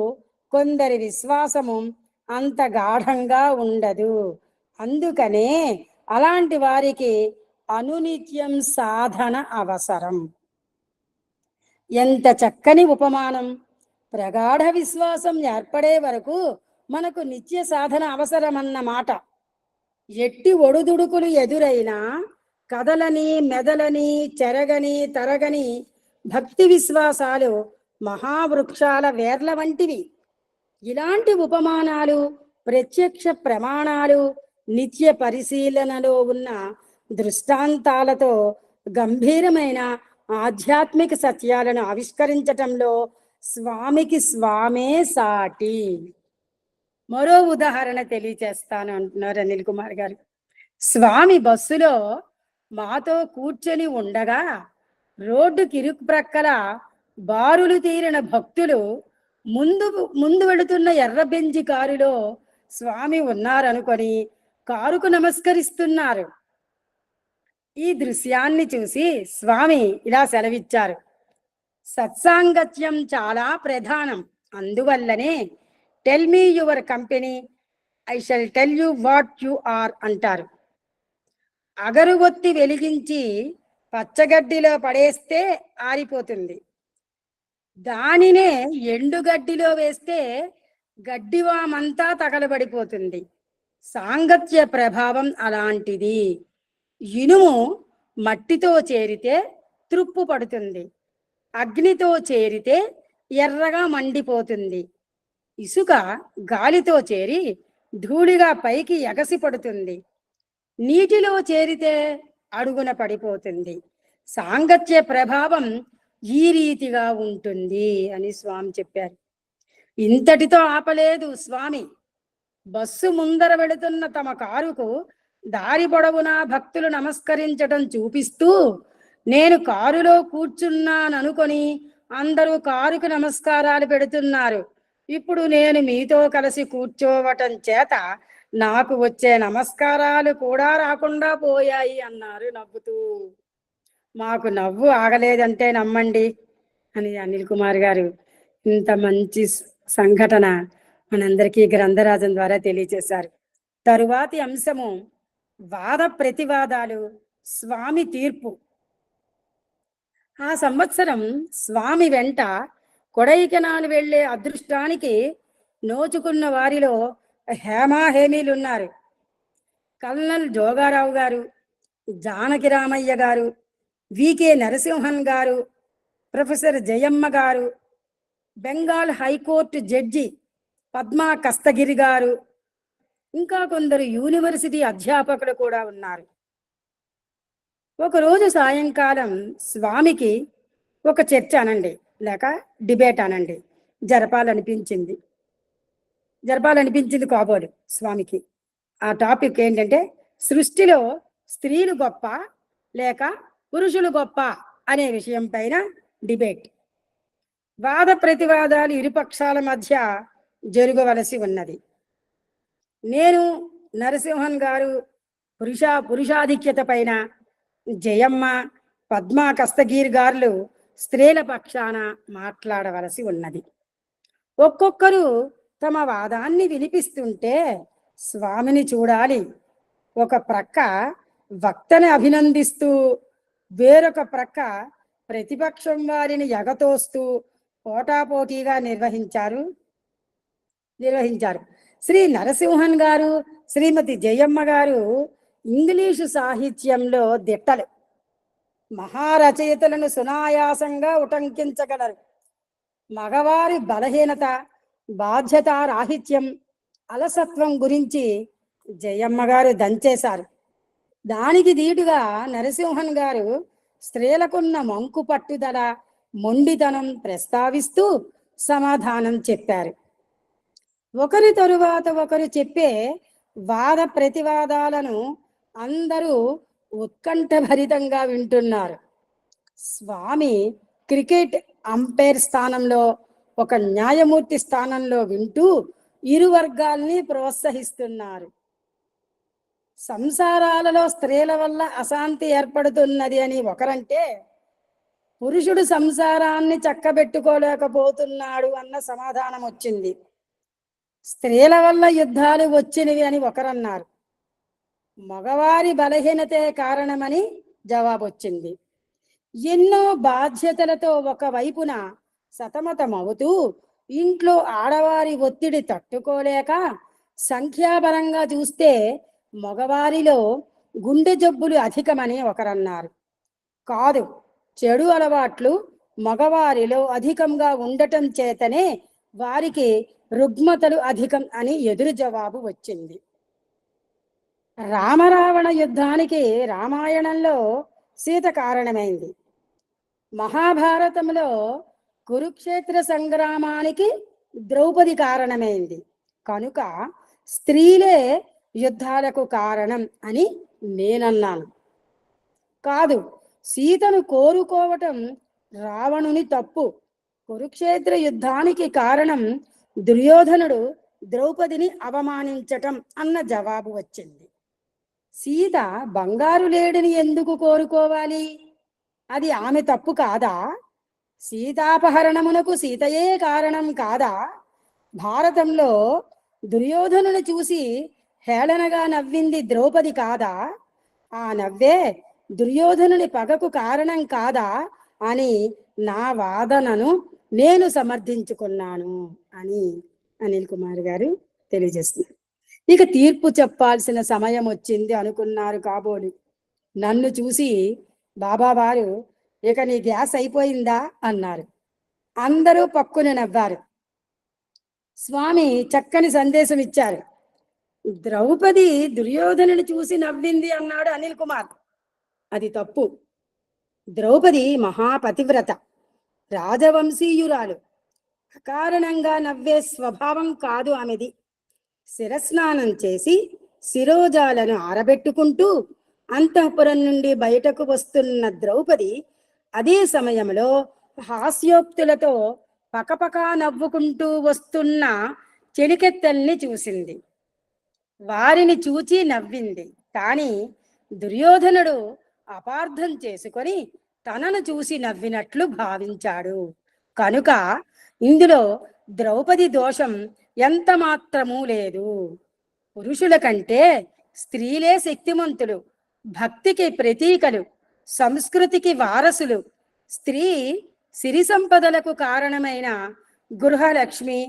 కొందరి విశ్వాసము అంత గాఢంగా ఉండదు. అందుకనే అలాంటి వారికి అనునిత్యం సాధన అవసరం. ఎంత చక్కని ఉపమానం! ప్రగాఢ విశ్వాసం ఏర్పడే వరకు మనకు నిత్య సాధన అవసరమన్నమాట. ఎట్టి ఒడుదుడుకులు ఎదురైనా కదలని, మెదలని, చెరగని, తరగని భక్తి విశ్వాసాలు మహావృక్షాల వేర్ల వంటివి. ఇలాంటి ఉపమానాలు, ప్రత్యక్ష ప్రమాణాలు నిత్య పరిశీలనలో ఉన్న దృష్టాంతాలతో గంభీరమైన ఆధ్యాత్మిక సత్యాలను ఆవిష్కరించటంలో స్వామికి స్వామే సాటి. మరో ఉదాహరణ తెలియచేస్తాను అంటున్నారు అనిల్ కుమార్ గారు. స్వామి బస్సులో మాతో కూర్చొని ఉండగా రోడ్డుకి ఇరుకు ప్రక్కల బారులు తీరిన భక్తులు ముందు ముందు వెళుతున్న ఎర్ర బెంజి కారులో స్వామి ఉన్నారనుకొని కారుకు నమస్కరిస్తున్నారు. ఈ దృశ్యాన్ని చూసి స్వామి ఇలా సెలవిచ్చారు: సత్సాంగత్యం చాలా ప్రధానం, అందువల్లనే tell me your company, I shall tell you what you are అంటారు. అగరువొత్తి వెలిగించి పచ్చగడ్డిలో పడేస్తే ఆరిపోతుంది, దానినే ఎండుగడ్డిలో వేస్తే గడ్డివామంతా తగలబడిపోతుంది. సాంగత్య ప్రభావం అలాంటిది. ఇనుము మట్టితో చేరితే త్రుప్పు పడుతుంది, అగ్నితో చేరితే ఎర్రగా మండిపోతుంది. ఇసుక గాలితో చేరి ధూళిగా పైకి ఎగసి పడుతుంది, నీటిలో చేరితే అడుగున పడిపోతుంది. సాంగత్య ప్రభావం ఈ రీతిగా ఉంటుంది అని స్వామి చెప్పారు. ఇంతటితో ఆపలేదు స్వామి. బస్సు ముందర వెళుతున్న తమ కారుకు దారి పొడవునా భక్తులు నమస్కరించడం చూపిస్తూ, నేను కారులో కూర్చున్నాననుకొని అందరూ కారుకు నమస్కారాలు పెడుతున్నారు. ఇప్పుడు నేను మీతో కలిసి కూర్చోవటం చేత నాకు వచ్చే నమస్కారాలు కూడా రాకుండా పోయాయి అన్నారు నవ్వుతూ. మాకు నవ్వు ఆగలేదంటే నమ్మండి అని అనిల్ కుమార్ గారు ఇంత మంచి సంఘటన మనందరికీ గ్రంథరాజం ద్వారా తెలియచేశారు. తరువాతి అంశము వాద ప్రతివాదాలు, స్వామి తీర్పు. ఆ సంవత్సరం స్వామి వెంట కొడైకెనాల్ వెళ్లే అదృష్టానికి నోచుకున్న వారిలో హేమాహేమీలున్నారు. కల్నల్ జోగారావు గారు, జానకి రామయ్య గారు, వికే నరసింహన్ గారు, ప్రొఫెసర్ జయమ్మ గారు, బెంగాల్ హైకోర్టు జడ్జి పద్మా కస్తగిరి గారు, ఇంకా కొందరు యూనివర్సిటీ అధ్యాపకులు కూడా ఉన్నారు. ఒకరోజు సాయంకాలం స్వామికి ఒక చర్చ అనండి లేక డిబేట్ అనండి జరపాలనిపించింది కాబోలు స్వామికి. ఆ టాపిక్ ఏంటంటే సృష్టిలో స్త్రీలు గొప్ప లేక పురుషులు గొప్ప అనే విషయం పైన డిబేట్. వాద ప్రతివాదాలు ఇరుపక్షాల మధ్య జరగవలసి ఉన్నది. నేను నరసింహన్ గారు పురుషాధిక్యత పైన, జయమ్మ పద్మా కస్తగీర్ గారు స్త్రీల పక్షాన మాట్లాడవలసి ఉన్నది. ఒక్కొక్కరు తమ వాదాన్ని వినిపిస్తుంటే స్వామిని చూడాలి. ఒక ప్రక్క వక్తని అభినందిస్తూ వేరొక ప్రక్క ప్రతిపక్షం వారిని ఎగతోస్తూ పోటాపోటీగా నిర్వహించారు. శ్రీ నరసింహన్ గారు, శ్రీమతి జయమ్మ గారు ఇంగ్లీషు సాహిత్యంలో దిట్టలు. మహారచయితలను సునాయాసంగా ఉటంకించగలరు. మగవారి బలహీనత, బాధ్యత రాహిత్యం, అలసత్వం గురించి జయమ్మ గారు దంచేశారు. దానికి దీటుగా నరసింహన్ గారు స్త్రీలకున్న మంకు పట్టుదల, మొండితనం ప్రస్తావిస్తూ సమాధానం చెప్పారు. ఒకరి తరువాత ఒకరు చెప్పే వాద ప్రతివాదాలను అందరూ ఉత్కంఠభరితంగా వింటున్నారు. స్వామి క్రికెట్ అంపైర్ స్థానంలో, ఒక న్యాయమూర్తి స్థానంలో వింటూ ఇరు వర్గాల్ని ప్రోత్సహిస్తున్నారు. సంసారాలలో స్త్రీల వల్ల అశాంతి ఏర్పడుతున్నది అని ఒకరంటే, పురుషుడు సంసారాన్ని చక్కబెట్టుకోలేకపోతున్నాడు అన్న సమాధానం వచ్చింది. స్త్రీల వల్ల యుద్ధాలు వచ్చినవి అని ఒకరన్నారు. మగవారి బలహీనతే కారణమని జవాబు వచ్చింది. ఎన్నో బాధ్యతలతో ఒకవైపున సతమతమవుతూ ఇంట్లో ఆడవారి ఒత్తిడి తట్టుకోలేక సంఖ్యాబలంగా చూస్తే మగవారిలో గుండె జబ్బులు అధికమని ఒకరన్నారు. కాదు, చెడు అలవాట్లు మగవారిలో అధికంగా ఉండటం చేతనే వారికి రుగ్మతలు అధికం అని ఎదురు జవాబు వచ్చింది. రామరావణ యుద్ధానికి రామాయణంలో సీత కారణమైంది. మహాభారతంలో కురుక్షేత్ర సంగ్రామానికి ద్రౌపది కారణమైంది. కనుక స్త్రీలే యుద్ధాలకు కారణం అని నేనన్నాను. కాదు, సీతను కోరుకోవటం రావణుని తప్పు. కురుక్షేత్ర యుద్ధానికి కారణం దుర్యోధనుడు ద్రౌపదిని అవమానించటం అన్న జవాబు వచ్చింది. సీత బంగారు లేడిని ఎందుకు కోరుకోవాలి? అది ఆమె తప్పు కాదా? సీతాపహరణమునకు సీతయే కారణం కాదా? భారతంలో దుర్యోధనుని చూసి హేళనగా నవ్వింది ద్రౌపది కాదా? ఆ నవ్వే దుర్యోధనుని పగకు కారణం కాదా అని నా వాదనను నేను సమర్థించుకున్నాను అని అనిల్ కుమార్ గారు తెలియజేస్తున్నారు. ఇక తీర్పు చెప్పాల్సిన సమయం వచ్చింది అనుకున్నారు కాబోలు. నన్ను చూసి బాబావారు, ఇక నీ గ్యాస్ అయిపోయిందా అన్నారు. అందరూ పక్కున నవ్వారు. స్వామి చక్కని సందేశం ఇచ్చారు. ద్రౌపది దుర్యోధనుని చూసి నవ్వింది అన్నాడు అనిల్ కుమార్. అది తప్పు. ద్రౌపది మహాపతివ్రత, రాజవంశీయురాలు. అకారణంగా నవ్వే స్వభావం కాదు ఆమెది. శిరస్నానం చేసి శిరోజాలను ఆరబెట్టుకుంటూ అంతఃపురం నుండి బయటకు వస్తున్న ద్రౌపది అదే సమయంలో హాస్యోక్తులతో పకపకా నవ్వుకుంటూ వస్తున్న చెలికెత్తల్ని చూసింది. వారిని చూచి నవ్వింది. కానీ దుర్యోధనుడు అపార్థం చేసుకొని తనను చూసి నవ్వినట్లు భావించాడు. కనుక ఇందులో ద్రౌపది దోషం ఎంత మాత్రమూ లేదు. పురుషుల కంటే స్త్రీలే శక్తిమంతులు, భక్తికి ప్రతీకలు, సంస్కృతికి వారసులు. స్త్రీ సిరి సంపదలకు కారణమైన గృహలక్ష్మి,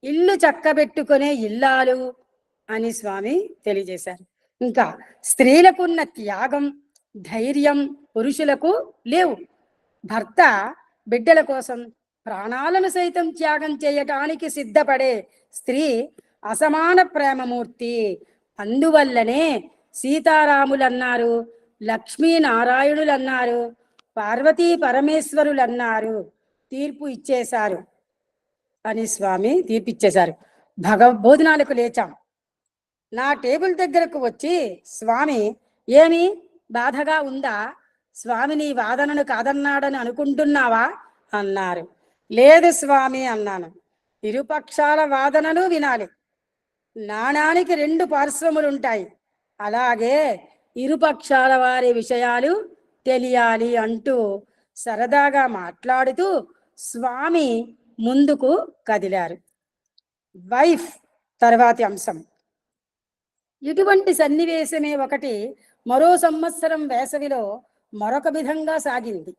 ఇల్లు చక్కబెట్టుకునే ఇల్లాలు అని స్వామి తెలియజేశారు. ఇంకా స్త్రీలకున్న త్యాగం, ధైర్యం పురుషులకు లేవు. భర్త బిడ్డల కోసం ప్రాణాలను సైతం త్యాగం చేయటానికి సిద్ధపడే స్త్రీ అసమాన ప్రేమమూర్తి. అందువల్లనే సీతారాములు అన్నారు, లక్ష్మీనారాయణులు అన్నారు, పార్వతీ పరమేశ్వరులు అన్నారు, తీర్పు ఇచ్చేశారు అని స్వామి తీర్పిచ్చేశారు. భోజనాలకు లేచాం. నా టేబుల్ దగ్గరకు వచ్చి స్వామి, ఏమి బాధగా ఉందా? స్వామి నీ వాదనను కాదన్నాడని అనుకుంటున్నావా అన్నారు. లేదు స్వామి అన్నాను. ఇరుపక్షాల వాదనలు వినాలి. నాణానికి రెండు పార్శ్వములుంటాయి, అలాగే ఇరుపక్షాల వారి విషయాలు తెలియాలి అంటూ సరదాగా మాట్లాడుతూ స్వామి ముందుకు కదిలారు. వైఫ్ తర్వాతి అంశం. ఇటువంటి సన్నివేశమే ఒకటి మరో సంవత్సరం వేసవిలో మరొక విధంగా సాగింది.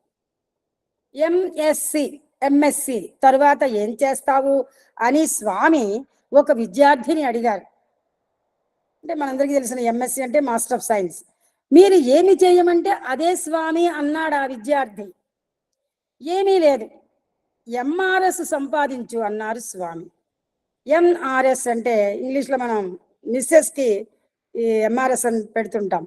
ఎంఎస్సి తరువాత ఏం చేస్తావు అని స్వామి ఒక విద్యార్థిని అడిగారు. అంటే మనందరికీ తెలిసిన ఎంఎస్సి అంటే మాస్టర్ ఆఫ్ సైన్స్. మీరు ఏమి చేయమంటే అదే స్వామి అన్నాడు ఆ విద్యార్థి. ఏమీ లేదు, ఎంఆర్ఎస్ సంపాదించు అన్నారు స్వామి. ఎంఆర్ఎస్ అంటే ఇంగ్లీష్లో మనం మిస్సెస్కి ఈ ఎంఆర్ఎస్ అని పెడుతుంటాం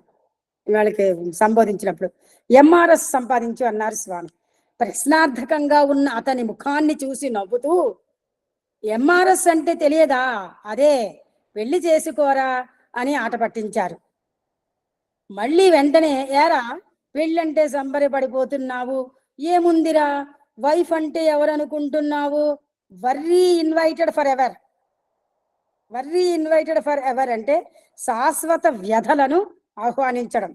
వాళ్ళకి సంబోధించినప్పుడు. ఎంఆర్ఎస్ సంపాదించు అన్నారు స్వామి. ప్రశ్నార్థకంగా ఉన్న అతని ముఖాన్ని చూసి నవ్వుతూ, ఎంఆర్ఎస్ అంటే తెలియదా? అదే, పెళ్లి చేసుకోరా అని ఆట పట్టించారు. మళ్ళీ వెంటనే, ఏరా పెళ్ళంటే సంబరపడిపోతున్నావు, ఏముందిరా, వైఫ్ అంటే ఎవరనుకుంటున్నావు, worry invited for ever. Worry invited for ever అంటే శాశ్వత వ్యధలను ఆహ్వానించడం,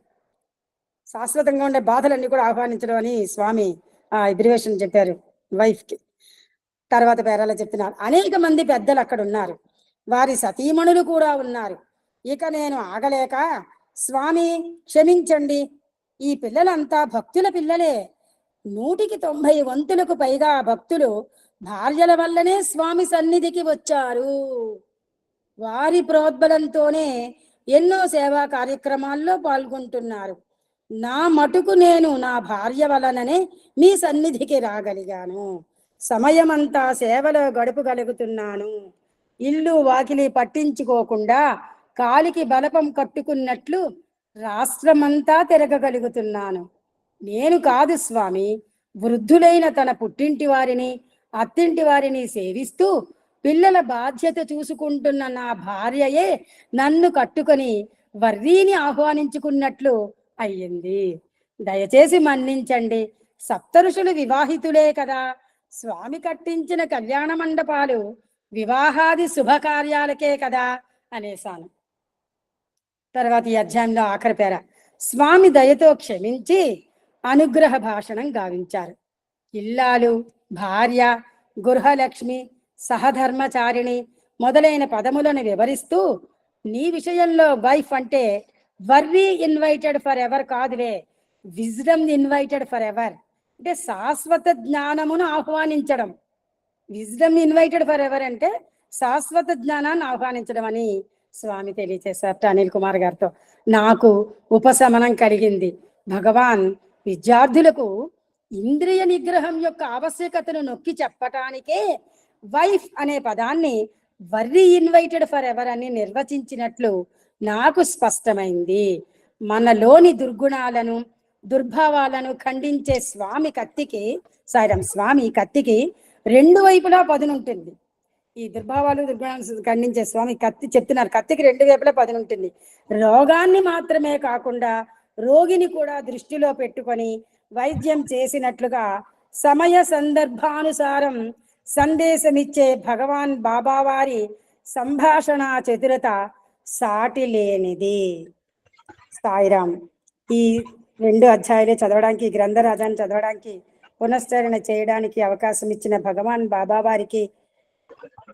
శాశ్వతంగా ఉండే బాధలన్నీ కూడా ఆహ్వానించడం అని స్వామి అబ్రివేషన్ చెప్పారు వైఫ్కి. తర్వాత పేరాలో చెప్తున్నారు. అనేక మంది పెద్దలు అక్కడ ఉన్నారు, వారి సతీమణులు కూడా ఉన్నారు. ఇక నేను ఆగలేక, స్వామి క్షమించండి, ఈ పిల్లలంతా భక్తుల పిల్లలే. 190 వంతులకు పైగా భక్తులు భార్యల వల్లనే స్వామి సన్నిధికి వచ్చారు. వారి ప్రోద్బలంతోనే ఎన్నో సేవా కార్యక్రమాల్లో పాల్గొంటున్నారు. నా మటుకు నేను నా భార్య వలననే మీ సన్నిధికి రాగలిగాను. సమయమంతా సేవలో గడపగలుగుతున్నాను. ఇల్లు వాకిలి పట్టించుకోకుండా కాలికి బలపం కట్టుకున్నట్లు రాష్ట్రమంతా తిరగగలుగుతున్నాను. నేను కాదు స్వామి, వృద్ధులైన తన పుట్టింటి వారిని, అత్తింటి వారిని సేవిస్తూ పిల్లల బాధ్యత చూసుకుంటున్న నా భార్యయే నన్ను కట్టుకొని వర్రీని ఆహ్వానించుకున్నట్లు అయ్యింది. దయచేసి మన్నించండి. సప్తఋషులు వివాహితులే కదా. స్వామి కట్టించిన కళ్యాణ మండపాలు వివాహాది శుభకార్యాలకే కదా అనేసాను. తర్వాత ఈ అధ్యాయంలో ఆఖరి పేర స్వామి దయతో క్షమించి అనుగ్రహ భాషణం గావించారు. ఇల్లాలు, భార్య, గృహలక్ష్మి, సహధర్మచారిణి మొదలైన పదములను వివరిస్తూ నీ విషయంలో వైఫ్ అంటే వర్రీ ఇన్వైటెడ్ ఫర్ ఎవర్ కాదువే, విజ్డమ్ ఇన్వైటెడ్ ఫర్ ఎవర్ అంటే శాశ్వత జ్ఞానమును ఆహ్వానించడం. విజ్డమ్ ఇన్వైటెడ్ ఫర్ ఎవర్ అంటే శాశ్వత జ్ఞానాన్ని ఆహ్వానించడం అని స్వామి తెలియచేశారట అనిల్ కుమార్ గారితో. నాకు ఉపశమనం కలిగింది. భగవాన్ విద్యార్థులకు ఇంద్రియ నిగ్రహం యొక్క ఆవశ్యకతను నొక్కి చెప్పటానికే వైఫ్ అనే పదాన్ని వర్రీ ఇన్వైటెడ్ ఫర్ ఎవర్ అని నిర్వచించినట్లు నాకు స్పష్టమైంది. మనలోని దుర్గుణాలను, దుర్భావాలను ఖండించే స్వామి కత్తికి రెండు వైపులా పదునుంటుంది. ఈ దుర్భావాలు, దుర్గుణాలను ఖండించే స్వామి కత్తి చెప్తున్నారు. కత్తికి రెండు వైపులా పదునుంటుంది. రోగాన్ని మాత్రమే కాకుండా రోగిని కూడా దృష్టిలో పెట్టుకొని వైద్యం చేసినట్లుగా సమయ సందర్భానుసారం సందేశమిచ్చే భగవాన్ బాబావారి సంభాషణ చతురత సాటి లేనిది. సాయిరామ్. ఈ రెండు అధ్యాయాలే చదవడానికి, గ్రంథరాజాన్ని చదవడానికి, పునశ్చరణ చేయడానికి అవకాశం ఇచ్చిన భగవాన్ బాబా వారికి,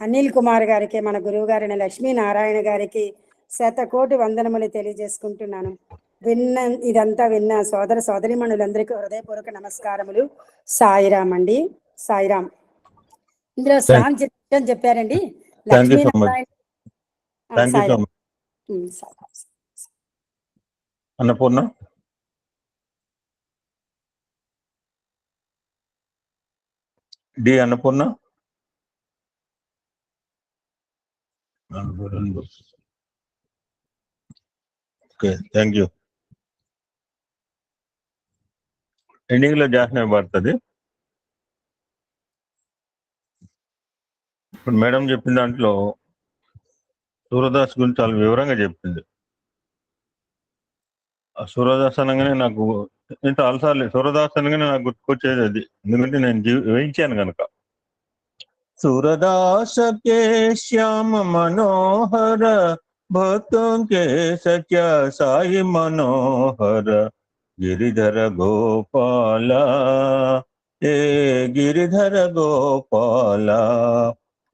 అనిల్ కుమార్ గారికి, మన గురువు గారైన లక్ష్మీనారాయణ గారికి శతకోటి వందనములు తెలియజేసుకుంటున్నాను. ఇదంతా విన్న సోదర సోదరిమణులందరికీ హృదయపూర్వక నమస్కారములు. సాయిరామ్ అండి. సాయిరామ్. ఇందులో స్నానం చెప్పారండి Lakshminarayana. Annapurna. D Annapurna. Okay, thank you. Ending లో జాహ్నవి పడుతుంది. ఇప్పుడు మేడం చెప్పిన దాంట్లో సూరదాస్ గురించి చాలా వివరంగా చెప్పింది. ఆ సూరదాస్ అనగానే నాకు చాలాసార్లు సూరదాస్ అనగానే నాకు గుర్తుకొచ్చేది అది, ఎందుకంటే నేను వేయించాను కనుక. सूरदास के श्याम मनोहर भक्तों के सच्चा साई मनोहर गिरिधर गोपाला हे गिरिधर गोपाला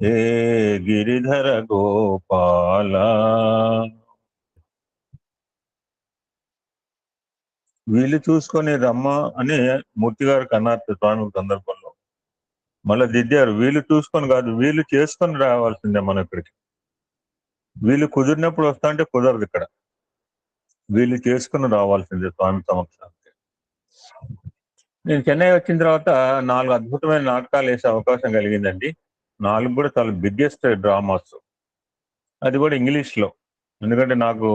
हे गिरिधर गोपाला. వీళ్ళు చూసుకొని రమ్మ అని మూర్తి గారు కన్నారు స్వామి సందర్భంలో. మళ్ళీ దిద్దారు, వీళ్ళు చూసుకొని కాదు, వీళ్ళు చేసుకొని రావాల్సిందే మనం ఇక్కడికి. వీళ్ళు కుదిరినప్పుడు వస్తా అంటే కుదరదు ఇక్కడ, వీళ్ళు చేసుకుని రావాల్సిందే స్వామి సమక్షానికి. నేను చెన్నై వచ్చిన తర్వాత 4 అద్భుతమైన నాటకాలు వేసే అవకాశం కలిగిందండి. 4 కూడా చాలా బిగ్గెస్ట్ డ్రామాస్. అది కూడా ఇంగ్లీష్లో, ఎందుకంటే నాకు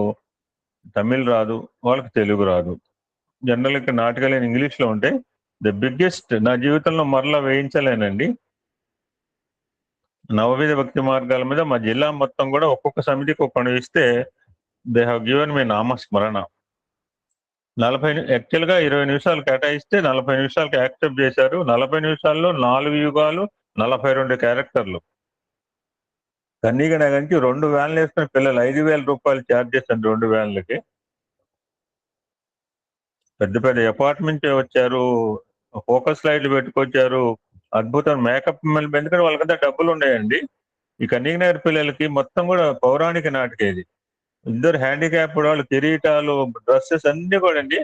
తమిళ్ రాదు, వాళ్ళకి తెలుగు రాదు. జనరల్గా నాటకాలు ఇంగ్లీష్లో ఉంటే ద బిగ్గెస్ట్. నా జీవితంలో మరలా వేయించలేనండి. నవవిధ భక్తి మార్గాల మీద మా జిల్లా మొత్తం కూడా ఒక్కొక్క సమితికి ఒక్కడు ఇస్తే దే హ్యావ్ గివెన్ మీ నామస్మరణ. 40 యాక్చువల్గా 20 నిమిషాలు కేటాయిస్తే 40 నిమిషాలకి యాక్సెప్ట్ చేశారు. 40 నిమిషాల్లో 4 యుగాలు, 42 క్యారెక్టర్లు. కన్నీగా నగంచి 2 వ్యాన్లు వేసుకుని పిల్లలు 5,000 రూపాయలు ఛార్జ్ చేశారు. 2 వ్యాన్లకి పెద్ద పెద్ద అపార్ట్మెంట్ వచ్చారు, ఫోకస్ లైట్లు పెట్టుకొచ్చారు, అద్భుతం మేకప్. ఎందుకంటే వాళ్ళకంతా డబ్బులు ఉన్నాయండి. ఈ కన్నీనగర్ పిల్లలకి మొత్తం కూడా పౌరాణిక నాటకేది. 2 హ్యాండిక్యాప్ వాళ్ళు, కిరీటాలు, డ్రెస్సెస్ అన్ని కూడా అండి.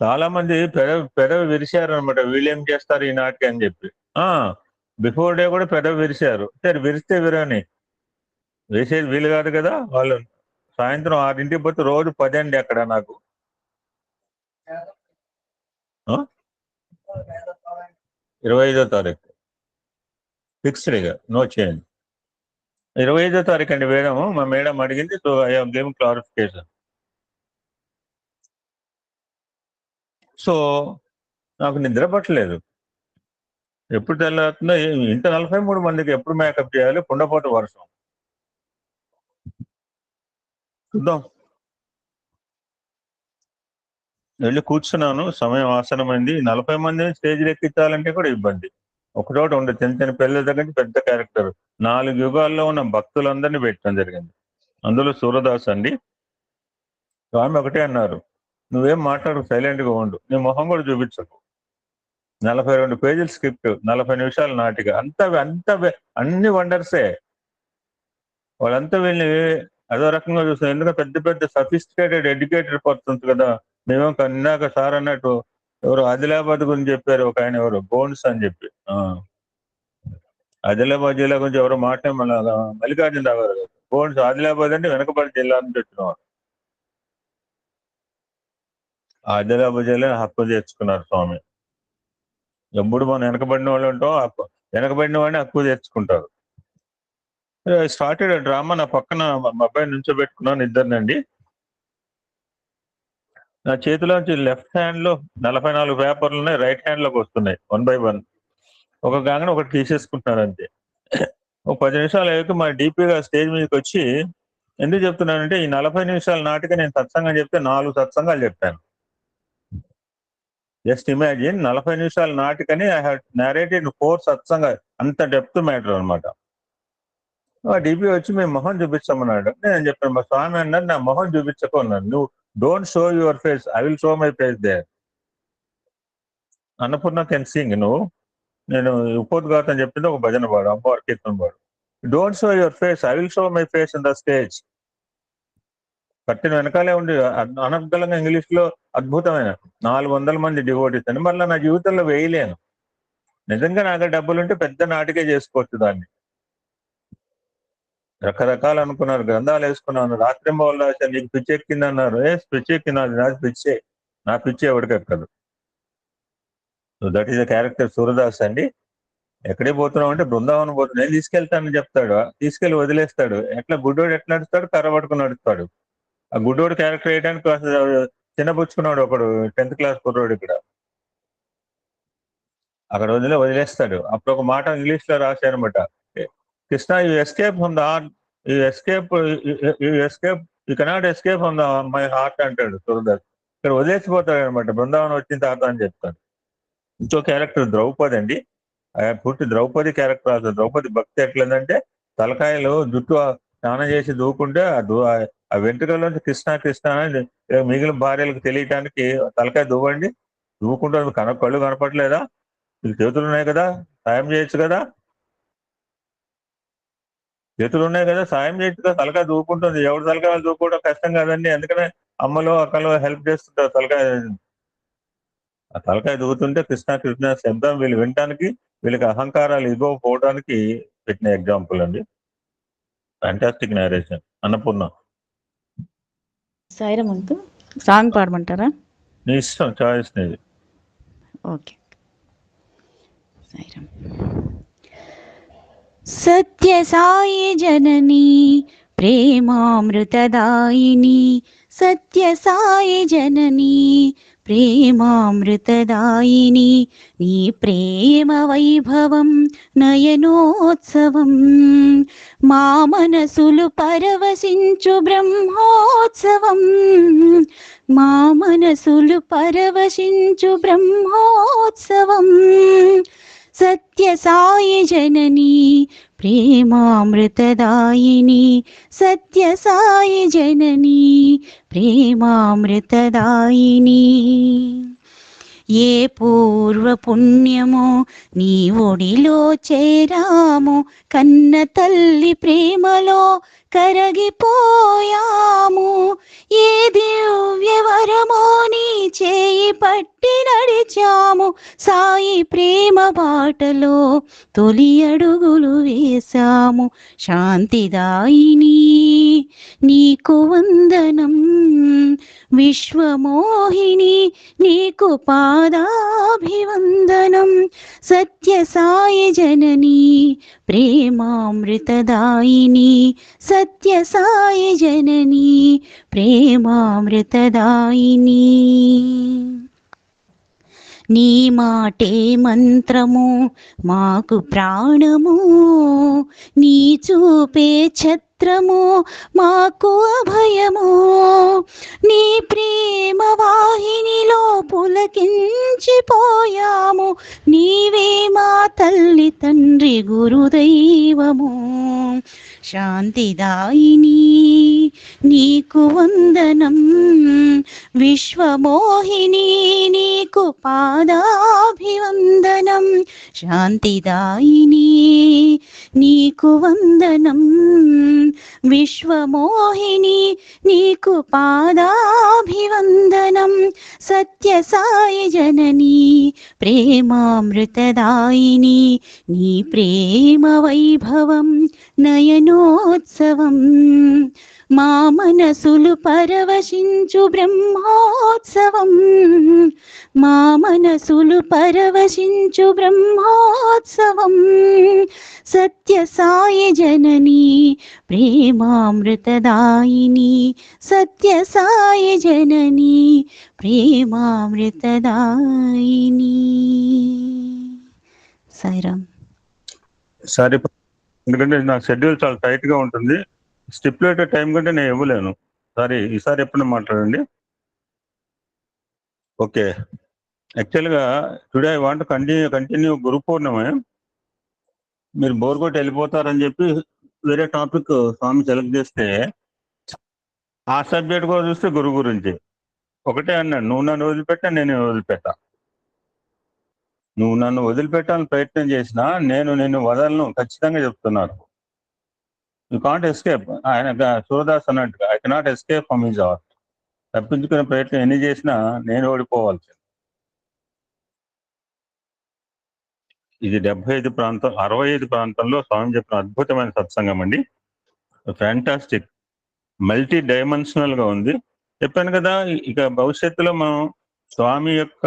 చాలా మంది పెదవి విరిశారు అనమాట, వీళ్ళేం చేస్తారు ఈ నాటకం అని చెప్పి. బిఫోర్ డే కూడా పెదవి విరిశారు. సరే విరిస్తే విరని, వేసేది వీలు కాదు కదా. వాళ్ళు సాయంత్రం 6 పోతే రోజు 10 అండి అక్కడ. నాకు 25వ తారీఖు ఫిక్స్డ్గా, నో చేంజ్. 25వ తారీఖు అండి వేయడము. మా మేడం అడిగింది, so I have given clarification. So నాకు నిద్ర పట్టలేదు. ఎప్పుడు తెల్లారుతుందో ఇంత 43 మందికి ఎప్పుడు మేకప్ చేయాలి? కుండపోత వర్షం. చూద్దాం. వెళ్ళి కూర్చున్నాను. సమయం ఆసనమైంది. 40 మందిని స్టేజ్‌లో ఎక్కించాలంటే కూడా ఇబ్బంది. ఒకచోట ఉండదు. చిన్న చిన్న పిల్లల దగ్గర నుంచి పెద్ద క్యారెక్టర్. 4 యుగాల్లో ఉన్న భక్తులందరినీ పెట్టడం జరిగింది. అందులో సూరదాస్ అండి. స్వామి ఒకటే అన్నారు, "నువ్వేం మాట్లాడకు, సైలెంట్‌గా ఉండు. నీ మొహం కూడా చూపించకు. 42 పేజీల స్క్రిప్ట్, 40 నిమిషాల నాటిక. అన్ని వండర్సే. వాళ్ళంతా వీళ్ళని అదో రకంగా చూస్తారు. ఎందుకంటే పెద్ద పెద్ద సఫిస్టికేటెడ్ ఎడ్యుకేటెడ్ పర్సన్స్ కదా. మేమేమో ఇందాక సార్ అన్నట్టు ఎవరు ఆదిలాబాద్ గురించి చెప్పారు ఒక ఆయన, ఎవరు బోన్స్ అని చెప్పి. ఆదిలాబాద్ జిల్లా గురించి ఎవరో మల్లికార్జునరావు గారు. బోన్స్ ఆదిలాబాద్ అంటే వెనకబడి జిల్లా నుంచి వచ్చినవారు. ఆదిలాబాద్ జిల్లా హక్కు తెచ్చుకున్నారు స్వామి. ఎప్పుడు మనం వెనకబడిన వాళ్ళు ఉంటాం, వెనకబడిన వాడిని హక్కు తెచ్చుకుంటారు. Started drama. నా పక్కన మా అబ్బాయిని నుంచోబెట్టుకున్నాను, ఇద్దరినండి. నా చేతిలోంచి లెఫ్ట్ హ్యాండ్ లో 44 పేపర్లు ఉన్నాయి, రైట్ హ్యాండ్ లోకి వస్తున్నాయి 1 by 1. ఒక గాంగన ఒకటి తీసేసుకుంటున్నారు అంతే. ఒక 10 నిమిషాలు అయ్యాక మా డీపీ గారు స్టేజ్ మీదకి వచ్చి, ఎందుకు చెప్తున్నానంటే ఈ 40 నిమిషాల నాటిక నేను సత్సంగం చెప్తే 4 సత్సంగాలు చెప్పాను. జస్ట్ ఇమాజిన్, 40 నిమిషాల నాటికని ఐ హావ్ నారేటెడ్ 4 సత్సంగా. అంత డెప్త్ మ్యాటర్ అనమాట. డీపీ వచ్చి మేము మొహం చూపించమన్నాడు. నేను చెప్పాను, మా స్వామి అన్నారు, నా మొహం చూపించకు అన్నాను. నువ్వు don't show your face, I will show my face there. Annapurna can sing. నేను ఉపోద్ఘాతం చెప్పింది ఒక భజన పాడు, అమ్మవారి కీర్తన పాడు. Don't show your face, I will show my face in the stage. కట్టిన వెనకాలే ఉండి అనర్గళంగా ఇంగ్లీష్ లో అద్భుతమైన 400 మంది డివోటీస్ అని. మళ్ళీ నా జీవితంలో వేయలేను. నిజంగా నాకు డబ్బులుంటే పెద్ద నాటికే చేసుకోవచ్చు దాన్ని. రకరకాలు అనుకున్నారు, గ్రంథాలు వేసుకున్నాను, రాత్రింబవళ్ళు రాశాను. నీకు పిచ్చి ఎక్కింది అన్నారు. పిచ్చి ఎక్కింది, నాది పిచ్చే. నా పిచ్చి ఎవరికి ఎక్కదు. So that is the character Surdas అండి. ఎక్కడికి పోతున్నావు అంటే బృందావనం పోతున్నా, నేను తీసుకెళ్తానని చెప్తాడు, తీసుకెళ్లి వదిలేస్తాడు. గుడ్డోడు ఎట్లా నడుస్తాడు, కర్ర పట్టుకుని నడుస్తాడు. ఆ గుడ్డోడు క్యారెక్టర్ వేయడానికి చిన్నపుచ్చుకున్నాడు ఒకడు 10th క్లాస్ కుర్రోడు ఇక్కడ. అక్కడ వదిలేస్తాడు. అప్పుడు ఒక మాట ఇంగ్లీష్ లో రాశారనమాట, Krishna you escape from the heart, you cannot escape from the my heart అంటాడు సూరదాస్. ఇక్కడ వదిలేసిపోతాడు అనమాట, బృందావనం వచ్చిన తర్వాత అని చెప్తాడు. ఇంకో క్యారెక్టర్ ద్రౌపది అండి. పూర్తి ద్రౌపది క్యారెక్టర్ రాదు. ద్రౌపది భక్తి ఎట్లేదంటే, తలకాయలు జుట్టు స్నానం చేసి దూకుంటే ఆ వెంట్రుకల్లోంచి కృష్ణ కృష్ణ అని మిగిలిన భార్యలకు తెలియటానికి తలకాయ దువ్వండి, దూకుంటే కళ్ళు కనపడలేదా, మీకు చేతులు ఉన్నాయి కదా, సాయం చేయొచ్చు కదా, చేతులు ఉన్నాయి కదా, సాయం చేయొచ్చు కదా. తలకాయ దూకుంటుంది. ఎవరు తలకాయ దూకోవడం కష్టం కాదండి. అందుకనే అమ్మలో అక్కలో హెల్ప్ చేస్తుంటారు తలకాయ. ఆ తలకాయ దూకుతుంటే కృష్ణ కృష్ణ శబ్దం వీళ్ళు వినటానికి, వీళ్ళకి అహంకారాలు ఇగో పోవడానికి పెట్టిన ఎగ్జాంపుల్ అండి. Fantastic narration. Annapurna, Sairam uncle, song పాడమంటారా? నీ ఇష్టం, చాయిస్ నీది. ఓకే. సాయిరామ్. సత్య సాయి జననీ ప్రేమామృతదాయిని, సత్య సాయి జననీ ప్రేమామృతదాయిని, నీ ప్రేమ వైభవం నయనోత్సవం, మా మనసులు పరవశించు బ్రహ్మోత్సవం, మా మనసులు పరవశించు బ్రహ్మోత్సవం, సత్య సాయి జననీ ప్రేమామృతదాయిని, సత్య సాయి జననీ ప్రేమామృతదాయిని. ఏ పూర్వ పుణ్యమో నీ ఒడిలో చేరాము, కన్న తల్లి ప్రేమలో కరగిపోయాము, ఏ దివ్యవరమో నీ చేయి పట్టి నడిచాము, సాయి ప్రేమ బాటలో తొలి అడుగులు వేశాము. శాంతిదాయిని నీకు వందనం, విశ్వమోహిని నీకు పాదాభివందనం, సత్య సాయి జననీ ప్రేమామృతదాయిని, సత్య సాయి జననీ ప్రేమామృతదాయిని. నీ మాటే మంత్రము మాకు ప్రాణము, నీ చూపే ఛత్రము మాకు అభయము, నీ ప్రేమ వాహినిలో పులకించిపోయాము, నీవే మా తల్లి తండ్రి గురుదైవము. శాంతిదాయిని నీకు వందనం, విశ్వమోహిని నీకు పాదాభివందనం. శాంతిదాయిని నీకు వందనం, విశ్వమోహిని నీకు పాదాభివందనం. సత్యసాయి జననీ ప్రేమామృతదాయిని నీ ప్రేమ వైభవం నయనోత్సవం. మా మనసులు పరవశించు బ్రహ్మోత్సవం, మా మనసులు పరవశించు బ్రహ్మోత్సవం. సత్యసాయి జననీ ప్రేమామృతదాయిని, సత్యసాయి జననీ ప్రేమామృతదాయిని. సాయిరామ్. సరే, ఎందుకంటే నా షెడ్యూల్ చాలా టైట్ గా ఉంటుంది. స్టిపులేటెడ్ టైం కంటే నేను ఇవ్వలేను. సరే, ఈసారి ఎప్పుడు మాట్లాడండి. ఓకే, యాక్చువల్గా today I want continue Guru Purnima. మీరు బోర్ కొట్టి వెళ్ళిపోతారని చెప్పి వేరే టాపిక్ స్వామి సెలెక్ట్ చేస్తే ఆ సబ్జెక్ట్ కూడా చూస్తే గురువు గురించి ఒకటే అన్నాడు, నువ్వు నన్ను వదిలిపెట్టా, నేను వదిలిపెట్టా. నువ్వు నన్ను వదిలిపెట్టాలని ప్రయత్నం చేసినా నేను నిన్ను వదలను ఖచ్చితంగా చెప్తున్నాను. You can't escape. ఆయన సూరదాస్ అన్నట్టుగా I cannot escape from his heart. తప్పించుకునే ప్రయత్నం ఎన్ని చేసినా నేను ఓడిపోవాల్సింది. ఇది 75 ప్రాంతం 65 ప్రాంతంలో స్వామి చెప్పిన అద్భుతమైన సత్సంగం అండి. ఫ్యాంటాస్టిక్, మల్టీ డైమెన్షనల్ గా ఉంది. చెప్పాను కదా, ఇక భవిష్యత్తులో మనం స్వామి యొక్క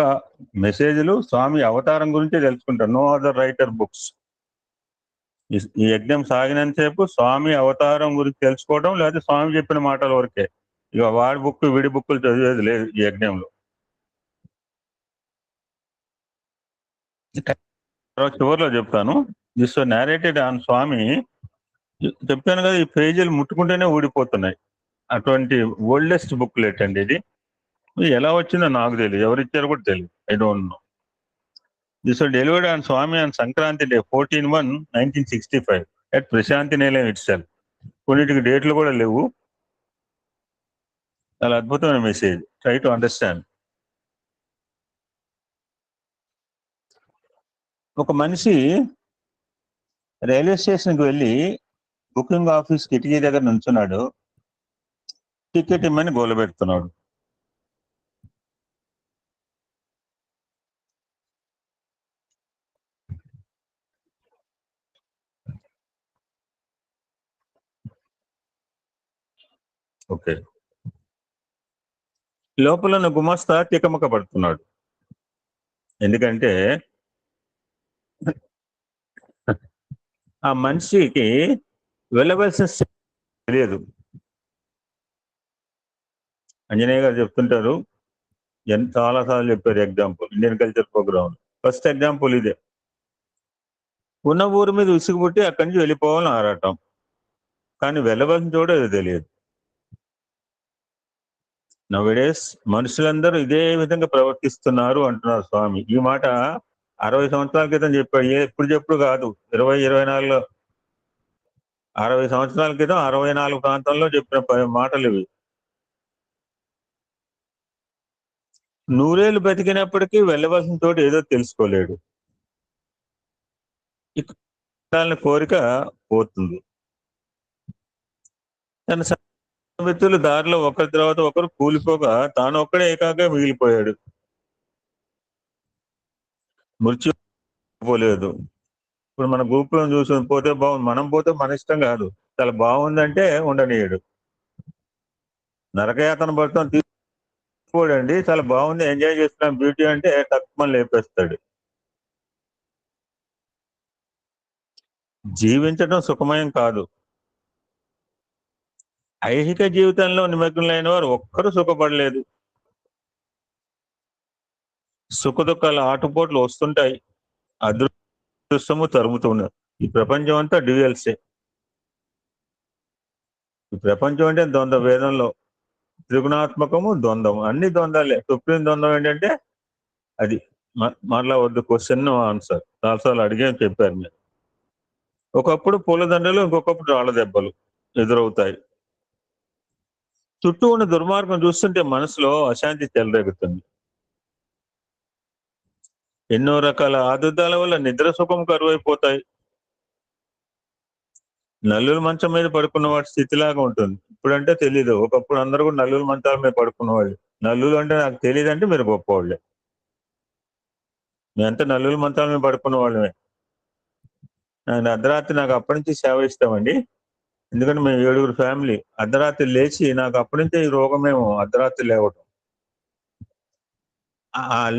మెసేజ్లు, స్వామి అవతారం గురించి తెలుసుకుంటాం. No other writer books. ఈ యజ్ఞం సాగినంతసేపు స్వామి అవతారం గురించి తెలుసుకోవడం, లేదా స్వామి చెప్పిన మాటల వరకే. ఇక వాడి బుక్ విడి బుక్కులు చదివేది లేదు ఈ యజ్ఞంలో. చివరిలో చెప్తాను. దిస్ నేరేటెడ్ ఆన్ స్వామి. చెప్పాను కదా, ఈ పేజీలు ముట్టుకుంటేనే ఊడిపోతున్నాయి. అటువంటి ఓల్డెస్ట్ బుక్లెట్ అండి ఇది. ఎలా వచ్చిందో నాకు తెలియదు, ఎవరిచ్చారో కూడా తెలియదు. I don't know. This delivered on Swami on Sankranti day 14/1/1965 at Prasanthi Nilayam it self. కొన్నిటికి డేట్లు కూడా లేవు. చాలా అద్భుతమైన మెసేజ్. Try to understand. ఒక మనిషి రైల్వే స్టేషన్కి వెళ్ళి బుకింగ్ ఆఫీస్ కిటికీ దగ్గర నుంచున్నాడు. టికెట్ ఇమ్మని గోల పెడుతున్నాడు. ఓకే, లోపల ఉన్న గుమస్తా తికమక పడుతున్నాడు. ఎందుకంటే ఆ మనిషికి వెళ్ళవలసిన తెలియదు. అంజనేయ గారు చెప్తుంటారు, చాలాసార్లు చెప్పారు example Indian culture programme. First example ఇదే. ఉన్న ఊరి మీద విసుగుపుట్టి అక్కడి నుంచి వెళ్ళిపోవాలని ఆరాటం, కానీ వెళ్ళవలసిన చోటు అది తెలియదు. నౌడేస్ మనుషులందరూ ఇదే విధంగా ప్రవర్తిస్తున్నారు అంటున్నారు స్వామి. ఈ మాట 60 సంవత్సరాల క్రితం చెప్పాడు. ఎప్పుడు కాదు, 2024లో 60 సంవత్సరాల క్రితం 64 ప్రాంతంలో చెప్పిన మాటలు ఇవి. 100 ఏళ్ళు బతికినప్పటికీ వెళ్ళవలసిన చోటు ఏదో తెలుసుకోలేడు. ఇక కోరిక పోతుంది. తన మిత్రులు దారిలో ఒకరి తర్వాత ఒకరు కూలిపోగా తాను ఒక్కడే ఏకాగా మిగిలిపోయాడు. మృత్యు పోలేదు. ఇప్పుడు మన గ్రూప్లో చూసి పోతే బాగుంది, మనం పోతే మన ఇష్టం కాదు. చాలా బాగుందంటే ఉండనీయడు. నరకయాతన పడతాం తీసుకోడండి. చాలా బాగుంది, ఎంజాయ్ చేస్తున్నాం, బ్యూటీ అంటే తక్కువ లేపేస్తాడు. జీవించడం సుఖమయం కాదు. ఐహిక జీవితంలో నిమగ్నులైన వారు ఒక్కరూ సుఖపడలేదు. సుఖదుఖాల ఆటుపోట్లు వస్తుంటాయి, అదృష్టము తరుముతున్నది. ఈ ప్రపంచం అంతా డ్యూయల్సే. ఈ ప్రపంచం అంటే ద్వంద్వ వేదంలో త్రిగుణాత్మకము, ద్వంద్వం, అన్ని ద్వంద్వాలే. సుప్రీం ద్వంద్వం ఏంటంటే అది. మరలా వద్దు, క్వశ్చన్ ఆన్సర్ చాలాసార్లు అడిగే చెప్పారు మీరు. ఒకప్పుడు పూలదండలు, ఇంకొకప్పుడు రాళ్ళ దెబ్బలు ఎదురవుతాయి. చుట్టూ ఉన్న దుర్మార్గం చూస్తుంటే మనసులో అశాంతి చెలరేగుతుంది. ఎన్నో రకాల ఆదుర్దాల వల్ల నిద్ర సుఖం కరువైపోతాయి. నల్లుల మంచం మీద పడుకున్న వాటి స్థితిలాగా ఉంటుంది. ఇప్పుడంటే తెలీదు, ఒకప్పుడు అందరూ కూడా నల్లుల మంచాల మీద పడుకున్న వాళ్ళు. నల్లులు అంటే నాకు తెలియదు అంటే మీరు గొప్పవాళ్ళే. మేమంతా నల్లుల మంచాల మీద పడుకున్న వాళ్ళమే. నేను అర్ధరాత్రి, నాకు అప్పటి నుంచి సేవ ఇస్తామండి. ఎందుకంటే మేము 7 ఫ్యామిలీ. అర్ధరాత్రి లేచి, నాకు అప్పటి నుంచే ఈ రోగమేమో అర్ధరాత్రి లేవటం.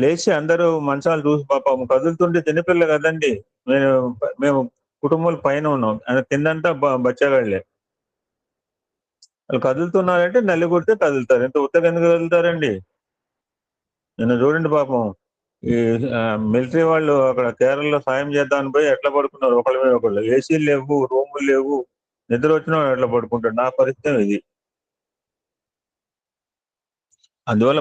లేచి అందరూ మంచాలు చూసి పాపం కదులుతుంటే, చిన్నపిల్ల కదండి, మేము కుటుంబాలు పైన ఉన్నాం, కిందంతా బచ్చగాళ్ళే. వాళ్ళు కదులుతున్నారంటే నల్లి కొడితే కదులుతారు. ఇంత ఉత్తగా ఎందుకు కదులుతారండి? నిన్న చూడండి పాపం, ఈ మిలిటరీ వాళ్ళు అక్కడ కేరళలో సాయం చేద్దామని పోయి ఎట్లా పడుకున్నారు ఒకళ్ళ మీద ఒకళ్ళు. ఏసీలు లేవు, రూములు లేవు, నిద్ర వచ్చిన వాడు ఎట్లా పడుకుంటాడు. నా పరిస్థితి ఇది. అందువల్ల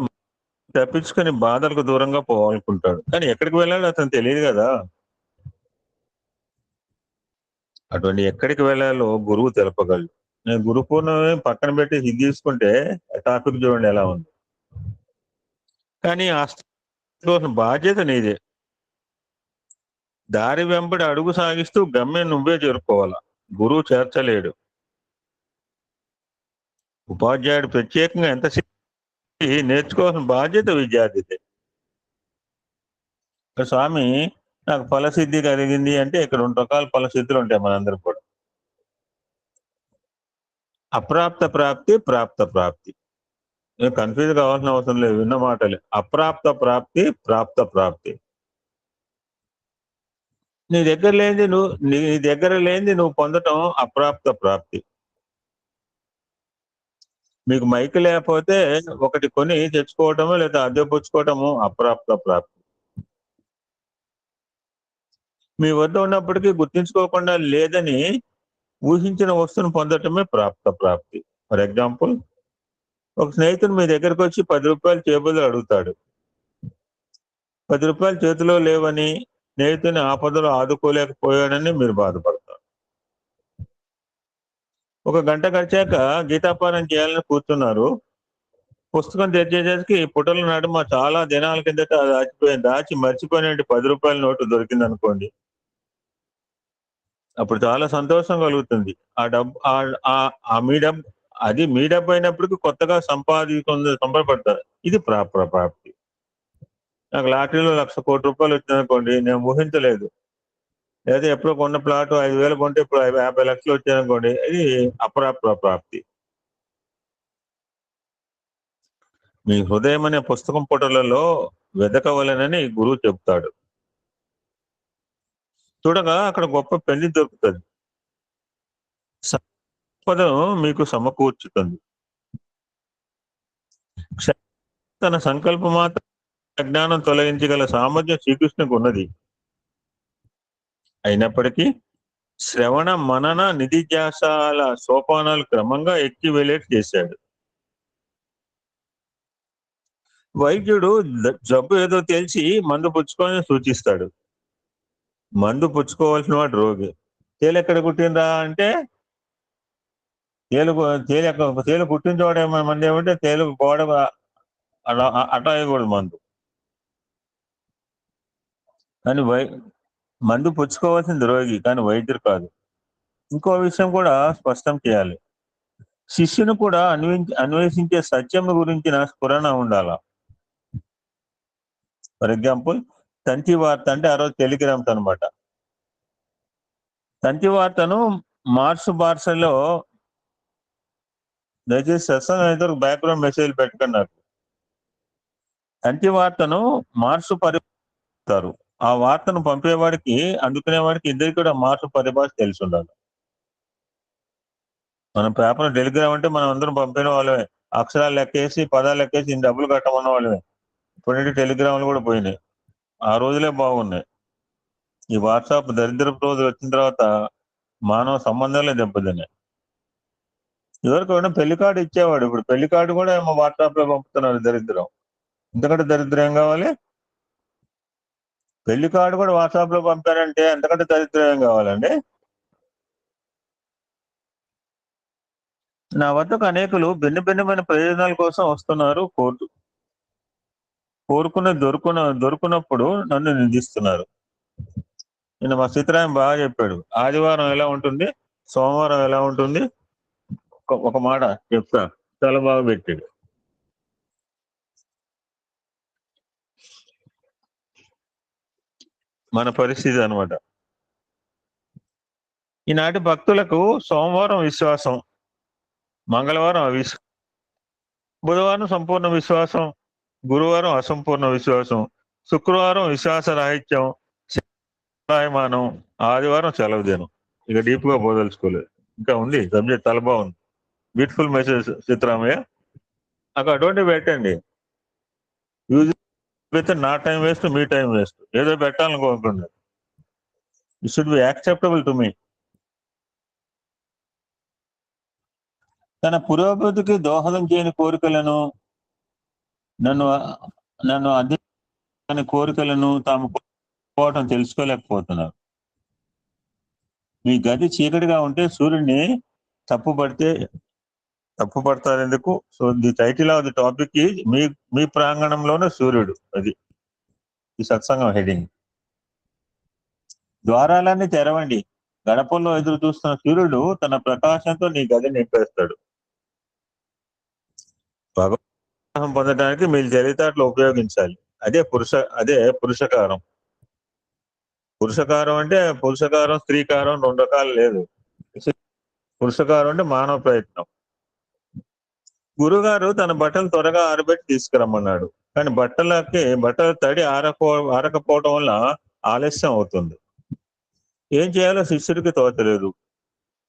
తప్పించుకొని బాధలకు దూరంగా పోవాలనుకుంటాడు, కానీ ఎక్కడికి వెళ్ళాలో అతను తెలియదు కదా. అటువంటి ఎక్కడికి వెళ్ళాలో గురువు తెలపగలడు. నేను గురు పూర్ణమే పక్కన పెట్టి ఇది తీసుకుంటే టాపిక్ చూడండి ఎలా ఉంది. కానీ ఆ కోసం బాధ్యత నీదే. దారి వెంబడి అడుగు సాగిస్తూ గమ్యం నువ్వే చేరుకోవాలా. గురువు చేర్చలేడు. ఉపాధ్యాయుడు ప్రత్యేకంగా ఎంత నేర్చుకోవాల్సిన బాధ్యత విద్యార్థిదే. స్వామి నాకు ఫలసిద్ధి కలిగింది అంటే ఇక్కడ 2 రకాల ఫలసిద్ధులు ఉంటాయి మనందరం కూడా. అప్రాప్త ప్రాప్తి, ప్రాప్త ప్రాప్తి. కన్ఫ్యూజ్ కావాల్సిన అవసరం లేదు, విన్న మాటలే. అప్రాప్త ప్రాప్తి, ప్రాప్త ప్రాప్తి. నీ దగ్గర లేనిది నువ్వు పొందటం అప్రాప్త ప్రాప్తి. మీకు మైక్ లేకపోతే ఒకటి కొని తెచ్చుకోవటము లేదా అద్దె పుచ్చుకోవటము అప్రాప్త ప్రాప్తి. మీ వద్ద ఉన్నప్పటికీ గుర్తించుకోకుండా లేదని ఊహించిన వస్తువును పొందటమే ప్రాప్త ప్రాప్తి. ఫర్ ఎగ్జాంపుల్, ఒక స్నేహితుడు మీ దగ్గరకు వచ్చి 10 రూపాయలు చేబులు అడుగుతాడు. 10 రూపాయలు చేతిలో లేవని, స్నేహితుని ఆపదలో ఆదుకోలేకపోయాడని మీరు బాధపడతారు. ఒక గంట గడిచాక గీతాపారాయణ చేయాలని కూర్చున్నారు. పుస్తకం తెచ్చేసరికి పుటల నడుమ చాలా దినాల కిందట దాచి మర్చిపోయిన 10 రూపాయల నోటు దొరికింది అనుకోండి. అప్పుడు చాలా సంతోషం కలుగుతుంది. ఆ డబ్బు అది మీ డబ్బు అయినప్పటికీ కొత్తగా సంపదపడతారు. ఇది ప్రాప్తి. నాకు లాటరీలో 1,00,000 కోట్ల రూపాయలు వచ్చిందనుకోండి, నేను ఊహించలేదు. లేదా ఎప్పుడో కొన్న ప్లాట్ 5,000 కొంటే ఇప్పుడు 50 లక్షలు వచ్చాయనుకోండి, ఇది అప్రాప్త ప్రాప్తి. మీ హృదయం అనే పుస్తకం పుటలలో వెదకవలనని గురువు చెప్తాడు. చూడగా అక్కడ గొప్ప పెళ్లి దొరుకుతుంది. సంపదను మీకు సమకూర్చుతుంది. తన సంకల్పం మాత్రం అజ్ఞానం తొలగించగల సామర్థ్యం శ్రీకృష్ణుకు ఉన్నది. అయినప్పటికీ శ్రవణ మనన నిధిధ్యాసాల సోపానాలు క్రమంగా ఎక్కి వెళ్ళేట్టు చేశాడు. వైద్యుడు జబ్బు ఏదో తెలిసి మందు పుచ్చుకొని సూచిస్తాడు. మందు పుచ్చుకోవాల్సిన వాడు రోగి. తేలెక్కడ కుట్టిందా అంటే తేలు కుట్టించోడ మంది ఏమంటే తేలు గోడ అటా వేయకూడదు మందు. కానీ మందు పుచ్చుకోవాల్సింది రోగి, కానీ వైద్యుడు కాదు. ఇంకో విషయం కూడా స్పష్టం చేయాలి. శిష్యును కూడా అన్వేషించే సత్యం గురించిన స్ఫురణ ఉండాల. ఫర్ ఎగ్జాంపుల్, తంతి వార్త అంటే ఆ రోజు టెలిగ్రామ్స్ అనమాట. తంతి వార్తను భాషలో దయచేసి సత్సంగం బ్యాక్గ్రౌండ్ మెసేజ్ పెట్టుకున్నారు. తంతి వార్తను పరిస్తారు. ఆ వార్తను పంపేవాడికి, అందుకునేవాడికి ఇద్దరికి కూడా పరిభాష తెలిసి ఉండాలి. మనం పేపర్ టెలిగ్రామ్ అంటే మనం అందరం పంపిన వాళ్ళమే. అక్షరాలు లెక్కేసి, పదాలు లెక్కేసి డబ్బులు కట్టమన్న వాళ్ళమే. ఇప్పుడంటే టెలిగ్రాములు కూడా పోయినాయి. ఆ రోజులే బాగున్నాయి. ఈ వాట్సాప్ దరిద్రపు రోజులు వచ్చిన తర్వాత మానవ సంబంధాలే దెబ్బతిన్నాయి. ఎవరికైనా పెళ్లి కార్డు ఇచ్చేవాడు, ఇప్పుడు పెళ్లి కార్డు కూడా ఏమో వాట్సాప్ లో పంపుతున్నారు. దరిద్రం. ఎంతకంటే దరిద్రం ఏం కావాలి? పెళ్లి కార్డు కూడా వాట్సాప్ లో పంపారంటే ఎంతకంటే దరిద్రం ఏం కావాలండి? నా వద్దకు అనేకులు భిన్నమైన ప్రయోజనాల కోసం వస్తున్నారు. దొరుకున్నప్పుడు నన్ను నిందిస్తున్నారు. నిన్న మా సీతారాం బాగా చెప్పాడు. ఆదివారం ఎలా ఉంటుంది, సోమవారం ఎలా ఉంటుంది, ఒక మాట చెప్తా, చాలా బాగా పెట్టాడు. మన పరిస్థితి అనమాట. ఈనాటి భక్తులకు సోమవారం విశ్వాసం, మంగళవారం అవిశ్వాసం, బుధవారం సంపూర్ణ విశ్వాసం, గురువారం అసంపూర్ణ విశ్వాసం, శుక్రవారం విశ్వాస రాహిత్యం, శనివారం ఆదివారం సెలవు దినం. ఇక డీప్ గా పోదలుచుకోలేదు. ఇంకా ఉంది సబ్జెక్ట్, చాలా బాగుంది. Beautiful message Siddaramaiah. అక్కడ అటువంటి పెట్టండి. యూజ్ అయితే నా టైం వేస్ట్, మీ టైం వేస్ట్. ఏదో పెట్టాలనుకోకుండా it should be acceptable to me. తన పురోగతికి దోహదం చేయని కోరికలను, నన్ను అదే కోరికలను తాము పోవటం తెలుసుకోలేకపోతున్నారు. మీ గది చీకటిగా ఉంటే సూర్యుడిని తప్పుపడతారు ఎందుకు? So the title of the topic is మీ ప్రాంగణంలోనే సూర్యుడు. అది ఈ సత్సంగం హెడింగ్. ద్వారాలన్నీ తెరవండి. గడపల్లో ఎదురు చూస్తున్న సూర్యుడు తన ప్రకాశంతో నీ గది నింపేస్తాడు. భగవాన్ పొందడానికి మీరు తెలివితేటలు ఉపయోగించాలి. అదే పురుషకారం. పురుషకారం అంటే పురుషకారం, స్త్రీకారం 2 రకాలు లేదు. పురుషకారం అంటే మానవ ప్రయత్నం. గురుగారు తన బట్టలు త్వరగా ఆరబెట్టి తీసుకురమ్మన్నాడు. కానీ బట్టల తడి ఆరకపోవడం వల్ల ఆలస్యం అవుతుంది. ఏం చేయాలో శిష్యుడికి తోచలేదు.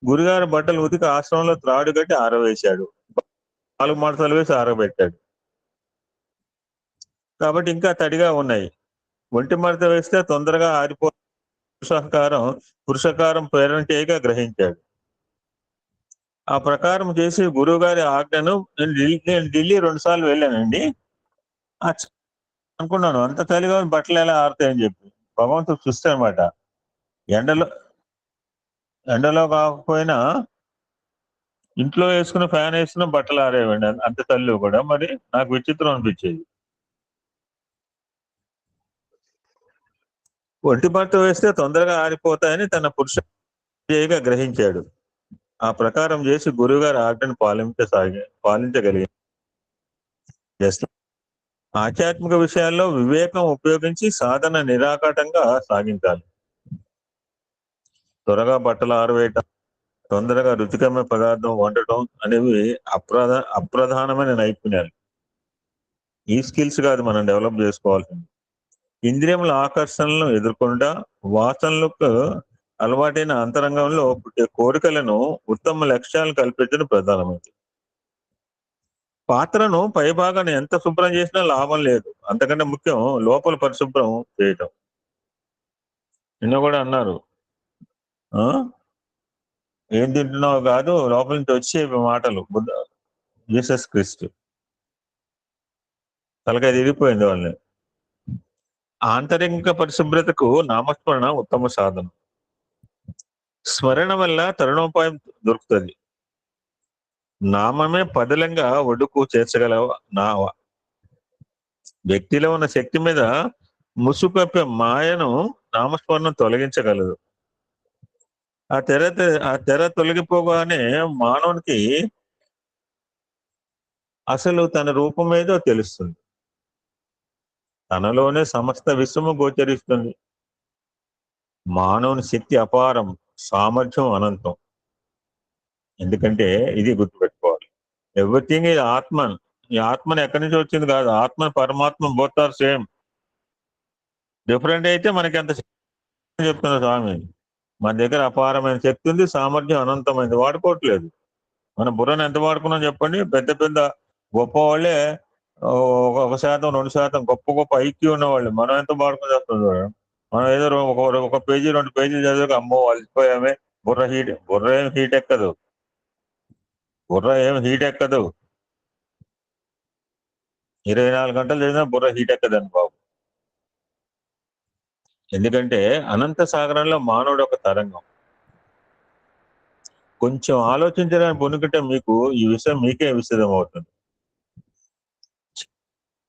గురుగారు బట్టలు ఉతికి ఆశ్రమంలో త్రాడు కట్టి ఆరవేశాడు. 4 మడతలు వేసి ఆరబెట్టాడు. కాబట్టి ఇంకా తడిగా ఉన్నాయి. ఒంటి మడత వేస్తే తొందరగా పురుషకారం ప్రేరణ చేయగా గ్రహించాడు. ఆ ప్రకారం చేసి గురువు గారి ఆజ్ఞను, నేను ఢిల్లీ 2 సార్లు వెళ్ళానండి. అనుకున్నాను అంత చలిగా బట్టలు ఎలా ఆరుతాయని చెప్పి. భగవంతుడు చూస్తే అనమాట. ఎండలో కాకపోయినా ఇంట్లో వేసుకున్న ఫ్యాన్ వేసుకున్న బట్టలు ఆరేవండి అంత చల్లి కూడా. మరి నాకు విచిత్రం అనిపించేది. ఒంటి బట్ట వేస్తే తొందరగా ఆరిపోతాయని తన పురుషగా గ్రహించాడు. ఆ ప్రకారం చేసి గురువుగారి ఆజ్ఞను పాలించగలిగాడు. ఆధ్యాత్మిక విషయాల్లో వివేకం ఉపయోగించి సాధన నిరాఘాటంగా సాగించాలి. త్వరగా బట్టలు ఆరవేయటం, తొందరగా రుచికరమైన పదార్థం వండటం అనేవి అప్రధానమైన నైపుణ్యాలు. ఈ స్కిల్స్ కాదు మనం డెవలప్ చేసుకోవాల్సింది. ఇంద్రియముల ఆకర్షణలను ఎదుర్కొంటా వాసనలకు అలవాటైన అంతరంగంలో పుట్టే కోరికలను ఉత్తమ లక్ష్యాలు కల్పించడం ప్రధానమైంది. పాత్రను పైభాగాన్ని ఎంత శుభ్రం చేసినా లాభం లేదు. అంతకంటే ముఖ్యం లోపల పరిశుభ్రం చేయటం. నిన్న కూడా అన్నారు, ఏం తింటున్నావు కాదు, లోపల నుంచి వచ్చే మాటలు. జీసస్ క్రీస్తు తలకాయ తిరిగిపోయింది వాళ్ళని. ఆంతరిక పరిశుభ్రతకు నామస్మరణ ఉత్తమ సాధనం. స్మరణ వల్ల తరుణోపాయం దొరుకుతుంది. నామమే పదిలంగా ఒడ్డుకు చేర్చగల వ్యక్తిలో ఉన్న శక్తి మీద ముసుకప్పే మాయను నామస్మరణ తొలగించగలదు. ఆ తెర తొలగిపోగానే మానవునికి అసలు తన రూపమేదో తెలుస్తుంది. తనలోనే సమస్త విశ్వము గోచరిస్తుంది. మానవుని శక్తి అపారం, సామర్థ్యం అనంతం. ఎందుకంటే ఇది గుర్తుపెట్టుకోవాలి, ఎవ్రీథింగ్ ఇది ఆత్మన్. ఈ ఆత్మని ఎక్కడి నుంచి వచ్చింది కాదు. ఆత్మ పరమాత్మ బోత్ ఆర్ సేమ్. డిఫరెంట్ అయితే మనకి ఎంత చెప్తున్నా స్వామి. మన దగ్గర అపారమైన శక్తి ఉంది, సామర్థ్యం అనంతమైంది, వాడుకోవట్లేదు. మన బుర్రను ఎంత వాడుకున్నాం చెప్పండి. పెద్ద గొప్ప వాళ్ళే ఒక శాతం 2% గొప్ప గొప్ప ఐక్యూ ఉన్నవాళ్ళు మనం ఎంత బాడుకొని చేస్తుంది. మనం ఏదో ఒక పేజీ 2 పేజీలు చదివాక అమ్మో అలసిపోయామే, బుర్ర ఏం హీట్ ఎక్కదు. బుర్ర ఏం హీట్ ఎక్కదు. 24 గంటలు చదివినా బుర్ర హీట్ ఎక్కదండి బాబు. ఎందుకంటే అనంత సాగరంలో మానవుడు ఒక తరంగం. కొంచెం ఆలోచించడానికి పొనుకుంటే మీకు ఈ విషయం మీకే విషదం అవుతుంది.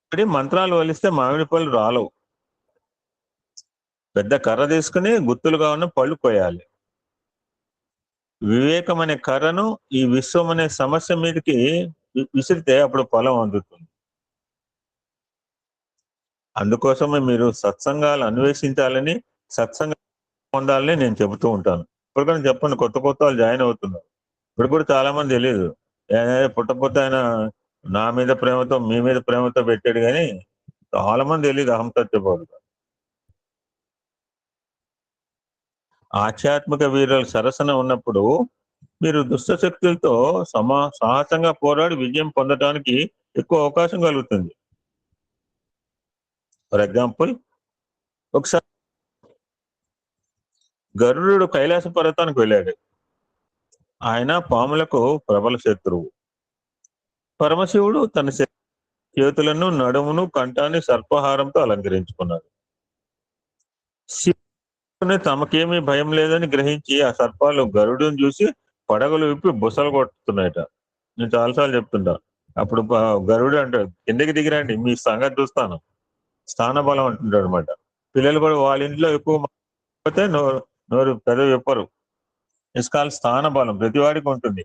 ఇక్కడ మంత్రాలు వలిస్తే మామిడి పళ్ళు రాలవు. పెద్ద కర్ర తీసుకుని గుత్తులుగా ఉన్న పళ్ళు కోయాలి. వివేకం అనే కర్రను ఈ విశ్వం అనే సమస్య మీదకి విసిరితే అప్పుడు ఫలం అందుతుంది. అందుకోసమే మీరు సత్సంగాలు అన్వేషించాలని, సత్సంగం పొందాలని నేను చెబుతూ ఉంటాను. ఇప్పుడు కానీ చెప్పండి, కొత్త వాళ్ళు జాయిన్ అవుతున్నారు. ఇప్పుడు కూడా చాలా మంది తెలియదు. పుట్టపోతే ఆయన నా మీద ప్రేమతో మీ మీద ప్రేమతో పెట్టాడు కానీ చాలా మంది తెలియదు అహంతత్వబోధ. ఆధ్యాత్మిక వీరుల సరసన ఉన్నప్పుడు మీరు దుష్ట శక్తులతో సాహసంగా పోరాడి విజయం పొందడానికి ఎక్కువ అవకాశం కలుగుతుంది. ఫర్ ఎగ్జాంపుల్, ఒకసారి గరుడు కైలాస పర్వతానికి వెళ్ళాడు. ఆయన పాములకు ప్రబల శత్రువు. పరమశివుడు తన చేతులను, నడుమును, కంఠాన్ని సర్పహారంతో అలంకరించుకున్నాడు. శివుని తమకేమీ భయం లేదని గ్రహించి ఆ సర్పాలు గరుడుని చూసి పడగలు విప్పి బుసలు కొట్టుతున్నాయట. నేను చాలాసార్లు చెప్తుంటా. అప్పుడు గరుడు అంటాడు, కిందకి దిగిరండి మీ సంగతి చూస్తాను. స్థాన బలం అంటుంటాడు అనమాట. పిల్లలు కూడా వాళ్ళ ఇంట్లో ఎక్కువ పోతే నోరు పెదవి చెప్పరు. ఇస్కాల్ స్థాన బలం ప్రతివాడికి ఉంటుంది.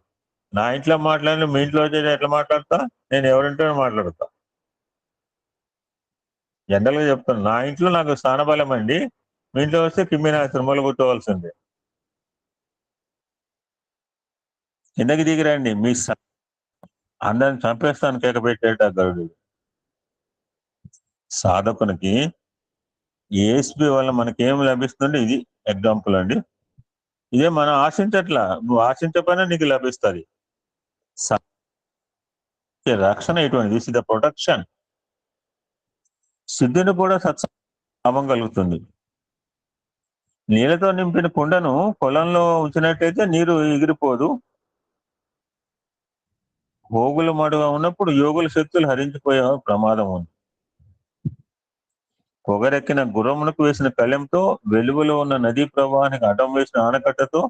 నా ఇంట్లో మాట్లాడిన మీ ఇంట్లో వచ్చి ఎట్లా మాట్లాడతా? నేను ఎవరింటో మాట్లాడతా. జనరల్ గా చెప్తాను, నా ఇంట్లో నాకు స్థాన బలం అండి, మీ ఇంట్లో వస్తే కిమ్మినాశ్రమాలు కూర్చోవలసిందే. కిందకి దిగిరండి మీ అందరిని చంపేస్తాను కేక పెట్టేట గరుడు. సాధకునికి ఏఎస్పి వల్ల మనకేం లభిస్తుంది? ఇది ఎగ్జాంపుల్ అండి. ఇదే మనం ఆశించట్లా, నువ్వు ఆశించకపోయినా నీకు లభిస్తుంది. రక్షణ ఇటువంటి దిస్ ఇస్ ద ప్రొటెక్షన్. సిద్ధుని కూడా లాభం కలుగుతుంది. నీళ్ళతో నింపిన కుండను పొలంలో ఉంచినట్టయితే నీరు ఎగిరిపోదు. భోగుల మడుగా ఉన్నప్పుడు యోగుల శక్తులు హరించిపోయే ప్రమాదం ఉంది. పొగరెక్కిన గుర్రమునకు వేసిన కళ్యంతో, వెలుగులో ఉన్న నదీ ప్రవాహానికి అడ్డం వేసిన ఆనకట్టతో,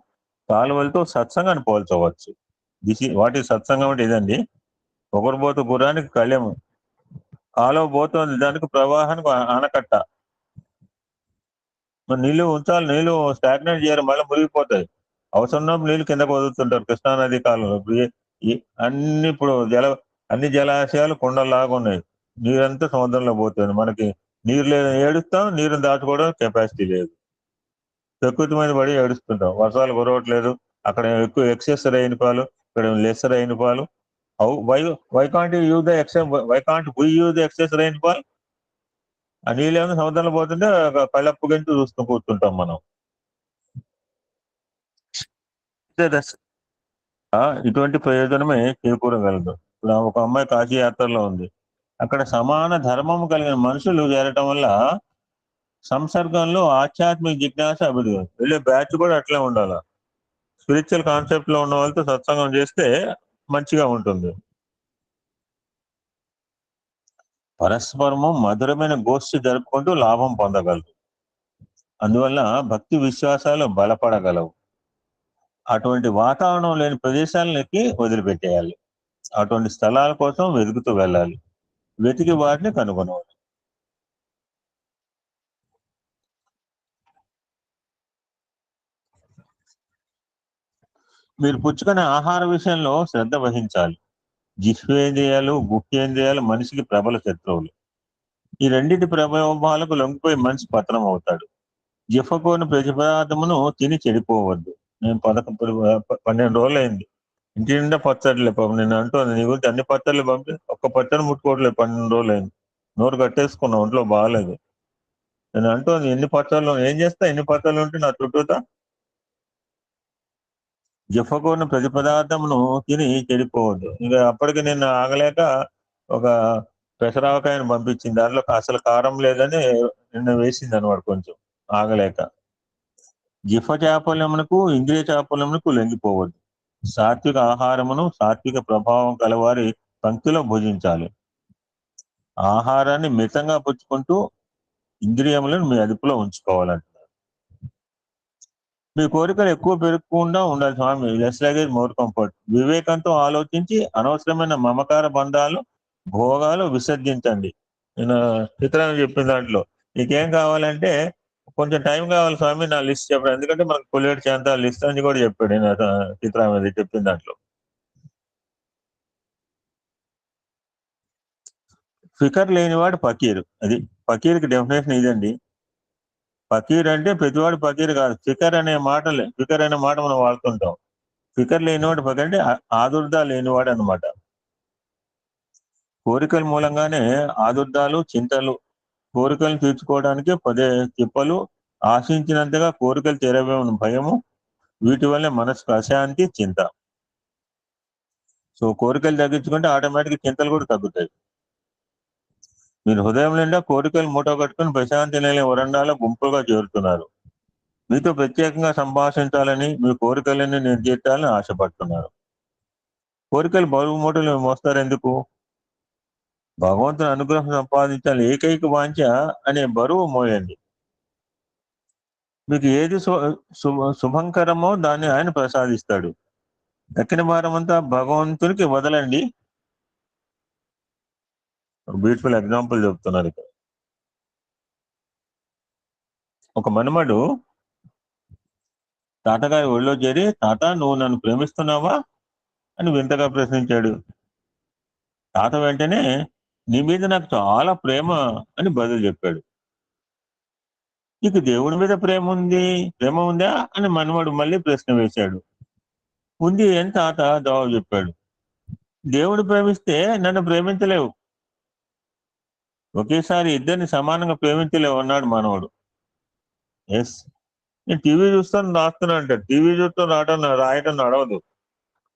కాలువలతో సత్సంగాన్ని పోల్చవచ్చు. వాటి సత్సంగం అంటే ఇదండి. పొగరబోతు గుర్రానికి కళ్యము, కాలువ పోతుంది దానికి ప్రవాహానికి ఆనకట్ట. నీళ్లు ఉంచాలి, నీళ్లు స్టాగ్నేట్ చేయరు, మళ్ళీ మురిగిపోతాయి. అవసరం ఉన్నప్పుడు నీళ్లు కిందకు వదులుతుంటారు. కృష్ణానది కాలంలో ఇప్పుడు అన్ని జలాశయాలు కొండలాగా ఉన్నాయి. నీరంతా సముద్రంలో పోతుంది. మనకి నీరు లేదు, ఏడుస్తాం, నీరుని దాచుకోవడం కెపాసిటీ లేదు. ప్రకృతి మీద పడి ఏడుస్తుంటాం. వర్షాలు కురవట్లేదు, అక్కడ ఎక్కువ ఎక్సెస్ రైన్ఫాల్, ఇక్కడ less rainfall. Why can't we use the excess rainfall? ఆ నీళ్ళేమో సముద్రంలో పోతుంటే కళ్ళప్పు గంటూ చూస్తూ కూర్చుంటాం మనం. ఇటువంటి ప్రయోజనమే చేకూరగలదు. ఇప్పుడు ఒక అమ్మాయి కాశీ యాత్రలో ఉంది. అక్కడ సమాన ధర్మం కలిగిన మనుషులు చేరటం వల్ల సంసర్గంలో ఆధ్యాత్మిక జిజ్ఞాస అభివృద్ధి. వెళ్ళే బ్యాచ్ కూడా అట్లే ఉండాలి. స్పిరిచువల్ కాన్సెప్ట్ లో ఉన్న వాళ్ళతో సత్సంగం చేస్తే మంచిగా ఉంటుంది. పరస్పరము మధురమైన గోష్ఠి జరుపుకుంటూ లాభం పొందగలరు. అందువల్ల భక్తి విశ్వాసాలు బలపడగలవు. అటువంటి వాతావరణం లేని ప్రదేశాలకి వదిలిపెట్టేయాలి. అటువంటి స్థలాల కోసం వెతుకుతూ వెళ్ళాలి. వెతికి వాటిని కనుగొనవాలి. మీరు పుచ్చుకునే ఆహార విషయంలో శ్రద్ధ వహించాలి. జిహ్వేంద్రియాలు, గుహ్యేంద్రియాలు మనిషికి ప్రబల శత్రువులు. ఈ రెండింటి ప్రభావాలకు లొంగిపోయి మనిషి పతనం అవుతాడు. జిహ్వకోని ప్రతిపదార్థమును తిని చెడిపోవద్దు. నేను 12 రోజులు అయింది, ఇంటి నిండా పచ్చడిలే. నేను అంటుంది నీ గురించి అన్ని పచ్చళ్ళు పంపి ఒక్క పచ్చడి ముట్టుకోవట్లేదు. 12 రోజులు అయింది. నోరు కట్టేసుకున్నా, ఒంట్లో బాగాలేదు. నేను అంటుంది ఎన్ని పచ్చళ్ళు, ఏం చేస్తా, ఎన్ని పచ్చళ్ళు ఉంటే నా చుట్టూతా. జిహ్వకోని ప్రతి పదార్థమును తిని చెడిపోవద్దు. ఇంకా అప్పటికి నేను ఆగలేక ఒక పెసరావకాయని పంపించింది. దాంట్లో అసలు కారం లేదని నిన్న వేసింది అనమాట, కొంచెం ఆగలేక. జిఫ చాపల్యమునకు ఇంద్రియ చాపల్యమునకు లొంగిపోవద్దు. సాత్విక ఆహారమును సాత్విక ప్రభావం కలవారి పంక్తిలో భుజించాలి. ఆహారాన్ని మితంగా పుచ్చుకుంటూ ఇంద్రియములను మీ అదుపులో ఉంచుకోవాలంటున్నారు. మీ కోరికలు ఎక్కువ పెరగకుండా ఉండాలి స్వామి. Less luggage more comfort. వివేకంతో ఆలోచించి అనవసరమైన మమకార బంధాలు భోగాలు విసర్జించండి. నేను చిత్రాన్ని చెప్పిన దాంట్లో నీకేం కావాలంటే కొంచెం టైం కావాలి స్వామి, నా లిస్ట్ చెప్పాడు. ఎందుకంటే మనకు పులిహేడు చేంత లిస్ట్ అని కూడా చెప్పాడు నేను చిత్రం మీద చెప్పిన దాంట్లో. ఫికర్ లేనివాడు ఫకీర్. అది ఫకీర్కి డెఫినేషన్ ఇదండి. ఫకీర్ అంటే ప్రతివాడు ఫకీర్ కాదు. ఫికర్ అనే మాట మనం వాడుతుంటాం. ఫికర్ లేనివాడు ఫకీర్ అంటే ఆదుర్దా లేనివాడు అనమాట. కోరికల మూలంగానే ఆదుర్దాలు, చింతలు. కోరికలు తీర్చుకోవడానికి పదే తిప్పలు, ఆశించినంతగా కోరికలు తీరవేమని భయము, వీటి వల్ల మనసుకు అశాంతి, చింత. సో కోరికలు తగ్గించుకుంటే ఆటోమేటిక్ చింతలు కూడా తగ్గుతాయి. మీరు హృదయం నిండా కోరికలు మూట కట్టుకుని ప్రశాంతి లేని వరండాలో గుంపులుగా చేరుతున్నారు. మీతో ప్రత్యేకంగా సంభాషించాలని, మీ కోరికలన్నీ నేను తీర్చాలని ఆశపడుతున్నారు. కోరికలు బరువు మూటలు మోస్తారు ఎందుకు? భగవంతుని అనుగ్రహం సంపాదించాలి ఏకైక వాంఛ అనే బరువు మోయండి. మీకు ఏది శుభంకరమో దాన్ని ఆయన ప్రసాదిస్తాడు. దక్కిన భారం అంతా భగవంతునికి వదలండి. బ్యూటిఫుల్ ఎగ్జాంపుల్ చెప్తున్నారు ఇక్కడ. ఒక మనుమడు తాతగారి ఒళ్ళో చేరి, తాత నువ్వు నన్ను ప్రేమిస్తున్నావా అని వింతగా ప్రశ్నించాడు. తాత వెంటనే నీ మీద నాకు చాలా ప్రేమ అని బదులు చెప్పాడు. నీకు దేవుడి మీద ప్రేమ ఉందా అని మనవడు మళ్ళీ ప్రశ్న వేశాడు. ఉంది అని తాత జవాబు చెప్పాడు. దేవుడు ప్రేమిస్తే నన్ను ప్రేమించలేవు, ఒకేసారి ఇద్దరిని సమానంగా ప్రేమించలేవు అన్నాడు మనవడు. ఎస్, నేను టీవీ చూస్తాను రాస్తున్నా అంటాడు. టీవీ చూస్తూ రాయటం నడవదు.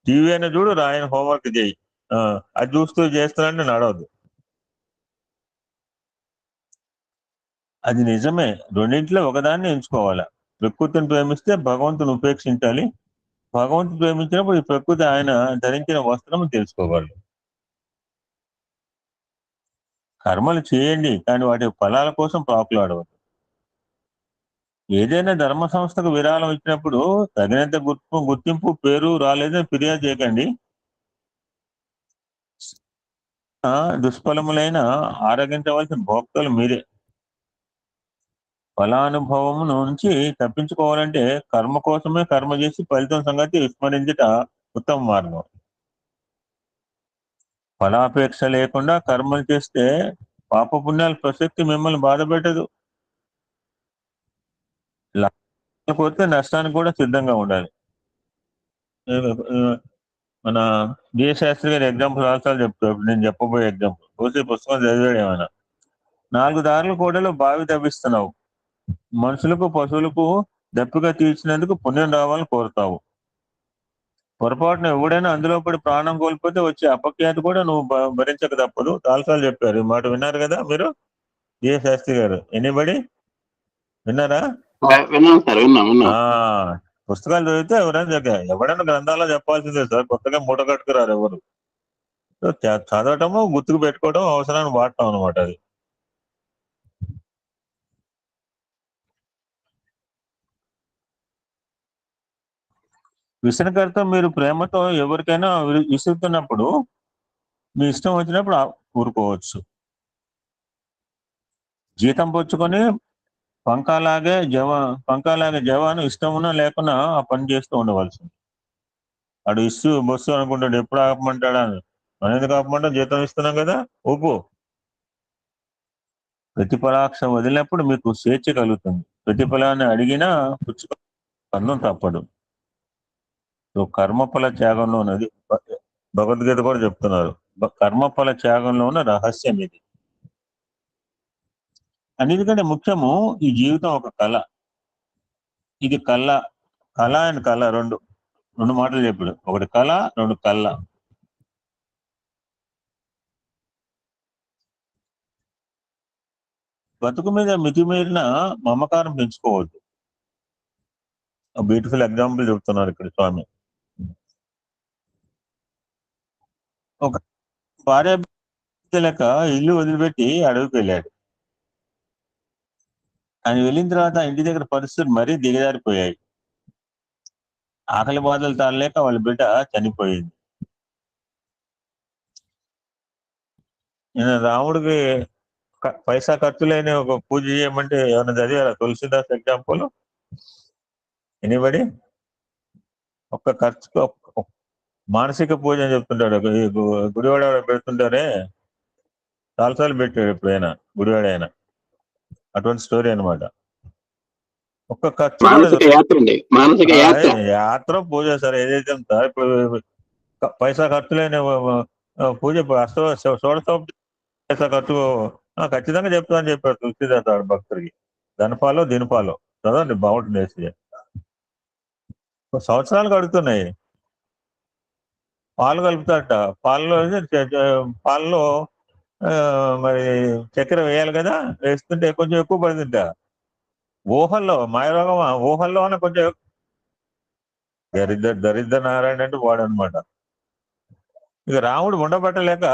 టీవీ అయినా చూడు, రాయని హోంవర్క్ చేయి. అది చూస్తూ చేస్తానంటే నడవదు. అది నిజమే. రెండింటిలో ఒకదాన్ని ఎంచుకోవాలా. ప్రకృతిని ప్రేమిస్తే భగవంతుని ఉపేక్షించాలి. భగవంతుని ప్రేమించినప్పుడు ఈ ప్రకృతి ఆయన ధరించిన వస్త్రం తెలుసుకోగలడు. కర్మలు చేయండి, కానీ వాటి ఫలాల కోసం ప్రాకులాడవద్దు. ఏదైనా ధర్మ సంస్థకు విరాళం ఇచ్చినప్పుడు తగినంత గుర్తింపు పేరు రాలేదని ఫిర్యాదు చేయకండి. దుష్ఫలములైన ఆరగించవలసిన భోక్తలు మీరే. ఫలానుభవం నుంచి తప్పించుకోవాలంటే కర్మ కోసమే కర్మ చేసి ఫలితం సంగతి విస్మరించట ఉత్తమ మార్గం. ఫలాపేక్ష లేకుండా కర్మలు చేస్తే పాపపుణ్యాల ప్రసక్తి మిమ్మల్ని బాధ పెట్టదు. పోతే నష్టానికి కూడా సిద్ధంగా ఉండాలి. మన బిఏ శాస్త్రి గారి ఎగ్జాంపుల్ రాష్ట్రాలు చెప్తారు. నేను చెప్పబోయే ఎగ్జాంపుల్ చూసి పుస్తకం చదివాడు ఏమైనా. 4 దారుల కూడలు బావి తవ్విస్తున్నావు. మనుషులకు పశువులకు దప్పిగా తీర్చినందుకు పుణ్యం రావాలని కోరుతావు. పొరపాటున ఎవడైనా అందులో పడి ప్రాణం కోల్పోతే వచ్చే అపఖ్యాతి కూడా నువ్వు భరించక తప్పదు. చాలాసార్లు చెప్పారు ఈ మాట. విన్నారు కదా మీరు? బిఏ శాస్త్రి గారు. ఎనీబడి విన్నారా? పుస్తకాలు చదివితే ఎవరైనా గ్రంథాల్లో చెప్పాల్సిందే సార్. కొత్తగా మూట కట్టుకురారు ఎవరు. చదవటము, గుర్తుకు పెట్టుకోవడం, అవసరాన్ని వాడటం అనమాట అది. విసనకర్త మీరు ప్రేమతో ఎవరికైనా విసురుతున్నప్పుడు మీ ఇష్టం వచ్చినప్పుడు ఊరుకోవచ్చు. జీతం పుచ్చుకొని పంకాలాగే జవాను ఇష్టం ఉన్నా లేకున్నా ఆ పని చేస్తూ ఉండవలసింది. వాడు బస్సు అనుకుంటాడు, ఎప్పుడు ఆపమంటాడా అని. మనం ఎందుకు ఆపమంటాం? జీతం ఇస్తున్నాం కదా, ఊపు. ప్రతిఫలాక్ష వదిలినప్పుడు మీకు స్వేచ్ఛ కలుగుతుంది. ప్రతిఫలాన్ని అడిగినా పుచ్చుకో కన్ను తప్పడు. కర్మఫల త్యాగంలో ఉన్నది భగవద్గీత కూడా చెప్తున్నారు. కర్మఫల త్యాగంలో ఉన్న రహస్యం ఇది. అన్నిటికంటే ముఖ్యము ఈ జీవితం ఒక కళ. ఇది కళ అండ్ కళ రెండు మాటలు చెప్పాడు. ఒకటి కళ, రెండు కళ్ళ. బతుకు మీద మితిమీరిన మమకారం పెంచుకోవద్దు. బ్యూటిఫుల్ ఎగ్జాంపుల్ చెప్తున్నారు ఇక్కడ స్వామి. ఒక భార్య లేక ఇల్లు వదిలిపెట్టి అడవికి వెళ్ళాడు. ఆయన వెళ్ళిన తర్వాత ఇంటి దగ్గర పరిస్థితులు మరీ దిగజారిపోయాయి. ఆకలి బాధలు తాళలేక వాళ్ళ బిడ్డ చనిపోయింది. నేను రాముడికి పైసా ఖర్చు లేని ఒక పూజ చేయమంటే ఏమైనా చదివారా? Tulsidas example anybody? ఒక్క ఖర్చు మానసిక పూజ అని చెప్తుంటాడు. గుడివాడ పెడుతుంటారే, చాలాసార్లు పెట్టాడు ఎప్పుడైనా గుడివాడ అయినా. అటువంటి స్టోరీ అనమాట. ఒక్క ఖర్చు యాత్ర పూజ సార్ ఏదైతే ఉందో. ఇప్పుడు పైసా ఖర్చు లేని పూజ పైసా ఖర్చు ఖచ్చితంగా చెప్తా అని చెప్పారు తులసిదాస్ భక్తుడికి. ధనపాలో దినపాలో చదవండి, బాగుంటుంది. వేసి సంవత్సరాలు గడుతున్నాయి. పాలు కలుపుతారట. పాలలో మరి చక్కెర వేయాలి కదా, వేస్తుంటే కొంచెం ఎక్కువ పడుతుంట. ఊహల్లో మాయరోగం, ఊహల్లోనే కొంచెం దరిద్ర నారాయణ అంటే వాడు అనమాట. ఇక రాముడు ఉండబట్టలేక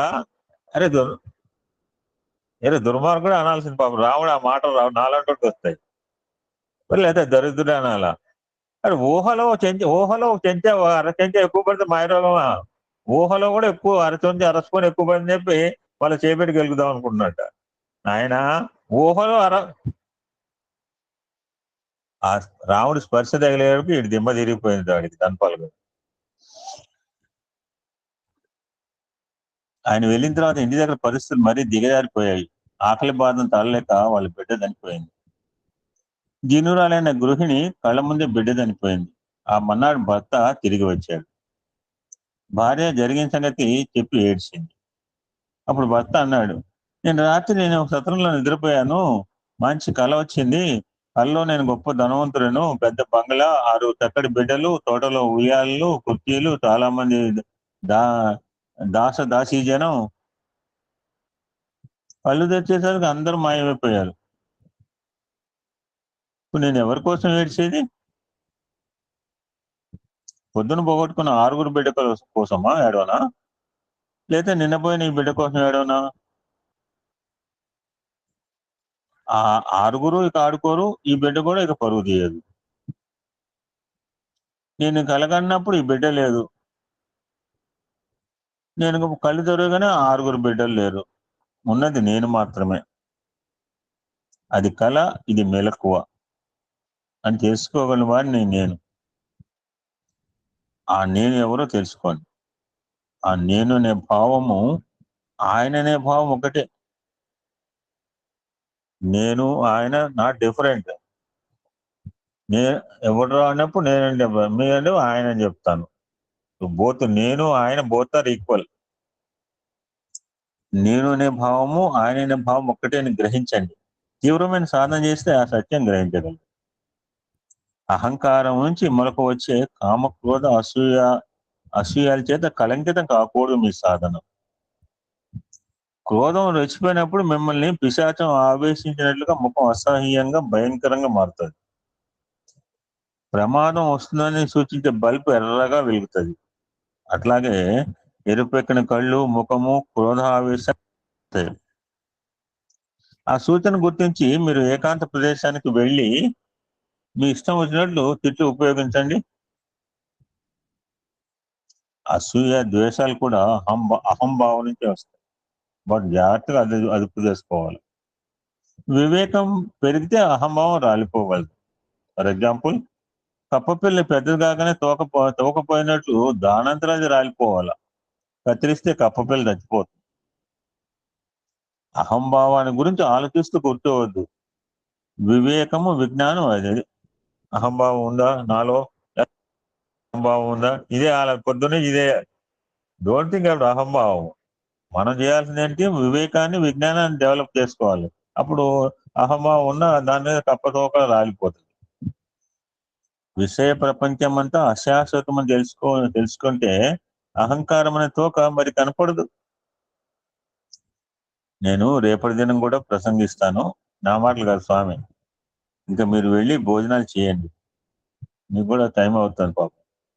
అరే దుర్మార్గుడు అనాల్సింది పాపం. రాముడు ఆ మాటలు నాలంటూ వస్తాయి. లేదా దరిద్రుడు అనాలా? అరే ఊహలో అరచెంచా ఎక్కువ పడితే మాయరోగమా? ఊహలో కూడా ఎక్కువ అరచుకొని ఎక్కువ పడింది చెప్పి వాళ్ళ చేపెట్టి గెలుగుదాం అనుకుంటున్నట్ట. ఆయన ఊహలో ఆ రాముడి స్పర్శ తగిలేకి ఇటు దిమ్మ తిరిగిపోయింది వాడికి ధనపాలు. ఆయన వెళ్ళిన తర్వాత ఇంటి దగ్గర పరిస్థితులు మరీ దిగజారిపోయాయి. ఆకలి బాధను తడలేక వాళ్ళ బిడ్డ చనిపోయింది. దీనురాలైన గృహిణి కళ్ళ ముందే బిడ్డ చనిపోయింది. ఆ మన్నాడు భర్త తిరిగి వచ్చాడు. భార్య జరిగిన సంగతి చెప్పి ఏడ్చింది. అప్పుడు భర్త అన్నాడు, నేను సత్రంలో నిద్రపోయాను, మంచి కళ వచ్చింది. కళ్ళలో నేను గొప్ప ధనవంతులను, పెద్ద బంగ్లా, 6 చక్కటి బిడ్డలు, తోటలో ఉయ్యాళ్ళు, కుర్చీలు, చాలా మంది దాసీ జనం. కళ్ళు తెచ్చేసరికి అందరూ మాయమైపోయారు. ఇప్పుడు నేను ఎవరి కోసం ఏడ్చేది? పొద్దున పోగొట్టుకున్న 6 బిడ్డ కోసమా ఏడవనా? లేదా నిన్నపోయిన ఈ బిడ్డ కోసం ఏడవనా? ఆ 6 ఇక ఆడుకోరు, ఈ బిడ్డ కూడా ఇక పరుగు తీయదు. నేను కలగన్నప్పుడు ఈ బిడ్డ లేదు, నేను కళ్ళు తెరవగానే 6 బిడ్డలు లేరు, ఉన్నది నేను మాత్రమే. అది కళ, ఇది మెలకువ అని తెలుసుకోగలను వాడిని నేను. ఆ నేను ఎవరో తెలుసుకోండి. ఆ నేను అనే భావము, ఆయన అనే భావం ఒకటే. నేను ఆయన నాట్ డిఫరెంట్. ఎవరు అన్నప్పుడు నేనండి, మీరంటే ఆయన అని చెప్తాను. బోత్ నేను ఆయన బోత్ ఆర్ ఈక్వల్. నేను అనే భావము ఆయన అనే భావం ఒక్కటే అని గ్రహించండి. తీవ్రమైన సాధన చేస్తే ఆ సత్యం గ్రహించగలరు. అహంకారం నుంచి మొలకు వచ్చే కామ, క్రోధ, అసూయాల చేత కలంకితం కాకూడదు మీ సాధన. క్రోధం రెచ్చిపోయినప్పుడు మిమ్మల్ని పిశాచం ఆవేశించినట్లుగా ముఖం అసహ్యంగా భయంకరంగా మారుతుంది. ప్రమాదం వస్తుందని సూచించే బల్బు ఎర్రగా వెలుగుతుంది. అట్లాగే ఎరుపెక్కిన కళ్ళు, ముఖము, క్రోధావేశం. ఆ సూచన గుర్తించి మీరు ఏకాంత ప్రదేశానికి వెళ్ళి మీ ఇష్టం వచ్చినట్లు తిట్లు ఉపయోగించండి. అసూయ, ద్వేషాలు కూడా అహంభావం నుంచి వస్తాయి. బట్ జాగ్రత్తగా అదుపు చేసుకోవాలి. వివేకం పెరిగితే అహంభావం రాలిపోగలదు. ఫర్ ఎగ్జాంపుల్, కప్పపిల్లి పెద్దది కాగానే తోకపోయినట్లు దానంతరం రాలిపోవాలి. కత్తిరిస్తే కప్పపిల్లి చచ్చిపోతుంది. అహంభావాన్ని గురించి ఆలోచిస్తూ కూర్చోవద్దు. వివేకము, విజ్ఞానం అది. అహంభావం ఉందా నాలో, అహంభావం ఉందా, ఇదే పొద్దున్నే ఇదే. డోంట్ థింక్ అప్పుడు అహంభావం. మనం చేయాల్సింది ఏంటి? వివేకాన్ని, విజ్ఞానాన్ని డెవలప్ చేసుకోవాలి. అప్పుడు అహంభావం ఉన్న దాని మీద కప్పతోక రాలిపోతుంది. విషయ ప్రపంచం అంతా అశాశ్వతం అని తెలుసుకుంటే అహంకారం అనే తోక మరి కనపడదు. నేను రేపటి దినం కూడా ప్రసంగిస్తాను. నా మాటలు కాదు స్వామి. ఇంకా మీరు వెళ్ళి భోజనాలు చేయండి, మీకు కూడా టైం అవుతుంది.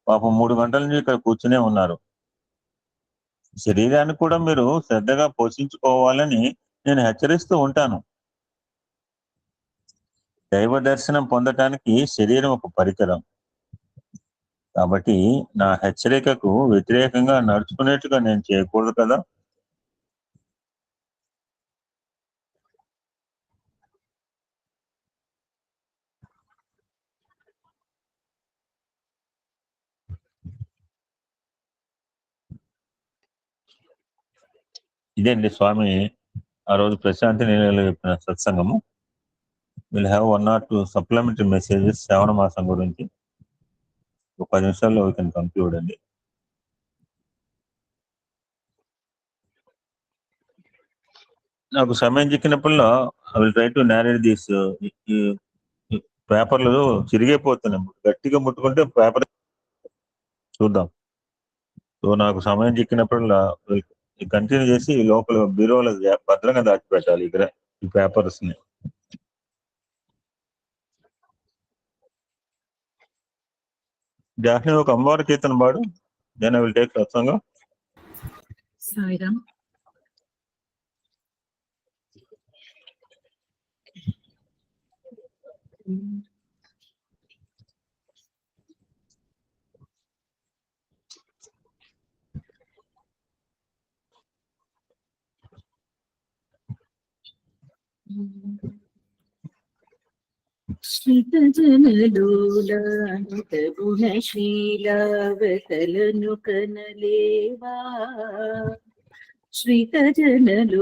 పాపం 3 గంటల నుంచి ఇక్కడ కూర్చునే ఉన్నారు. శరీరాన్ని కూడా మీరు శ్రద్ధగా పోషించుకోవాలని నేను హెచ్చరిస్తూ ఉంటాను. దైవ దర్శనం పొందటానికి శరీరం ఒక పరికరం. కాబట్టి నా హెచ్చరికకు వ్యతిరేకంగా నడుచుకునేట్టుగా నేను చేయకూడదు కదా. ఇదేంటి స్వామి ఆ రోజు ప్రశాంతి నిలయంలో చెప్పిన సత్సంగము. Will have 1 or 2 supplementary messages శ్రావణ మాసం గురించి. ఒక 10 నిమిషాల్లో వీ కెన్ కంక్లూడ్ అండి. నాకు సమయం చిక్కినప్పుడల్లా I will try to narrate this. పేపర్లు చిరిగిపోతున్నాయి, గట్టిగా ముట్టుకుంటే పేపర్ చూద్దాం. సో నాకు సమయం చిక్కినప్పుడల్లా కంటిన్యూ చేసి లోపల బీరోలో భద్రంగా దాచిపెట్టాలి ఈ పేపర్స్ ని. జాహ్నవి ఒక అమ్మవారి కీర్తన పాడు, దెన్ ఐ విల్ టేక్ సత్సంగం. సాయిరామ్. శ్రీతజనలోలానుత గుణశీలావతలను కనలేవా. శ్రీతజనలోలానుత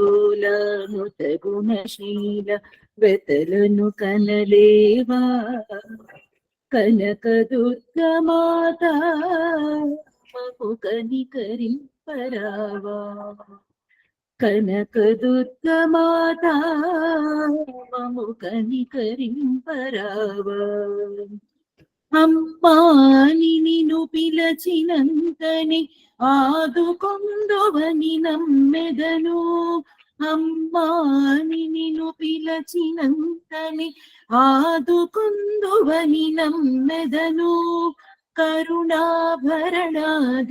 గుణశీలావతలను కనలేవా. కనక దుర్గమాత మము కనికరింపరావా. కనక దుర్గమాత మము కనికరింపరావా. అమ్మాని నిన్ను పిలచినంతని ఆదుకొందువని నమ్మెదను. అమ్మాని నిన్ను పిలచినంతని ఆదుకొందువని నమ్మెదను. కరుణాభరణ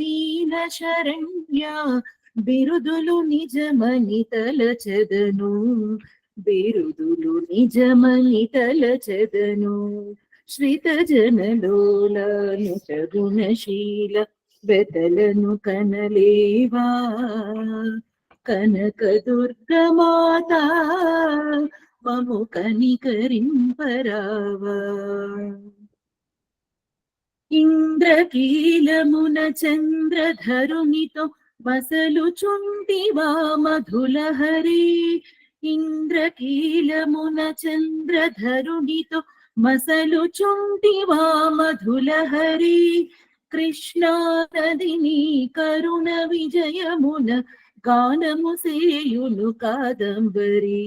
దీన శరణ్య బిరుదులు నిజమని తలచెదను. బిరుదులు నిజమని తలచెదను. శ్రీతజనలోలానుత గుణశీల వెతలను కనలేవా. కనక దుర్గమాత మము కనికరింపరావా. ఇంద్రకీలమున చంద్రధరునితో మసలుచుంటివా మధులహరి. ఇంద్రకీలమున చంద్రధరునితో మసలుచుంటివా మధులహరి. కృష్ణా నదిని కరుణ విజయమున గానము సేయును కాదంబరి.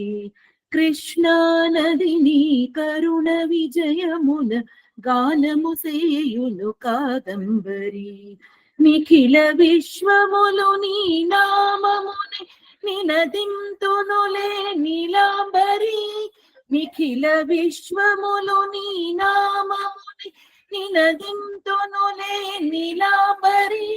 కృష్ణా నదిని కరుణ విజయమున గానము సేయును కాదంబరి. నిఖిల విశ్వములు నీ నామముని నినదింతునులే నీలాంబరి. నిఖిల విశ్వములు నీ నామముని నినదింతునులే నీలాంబరి.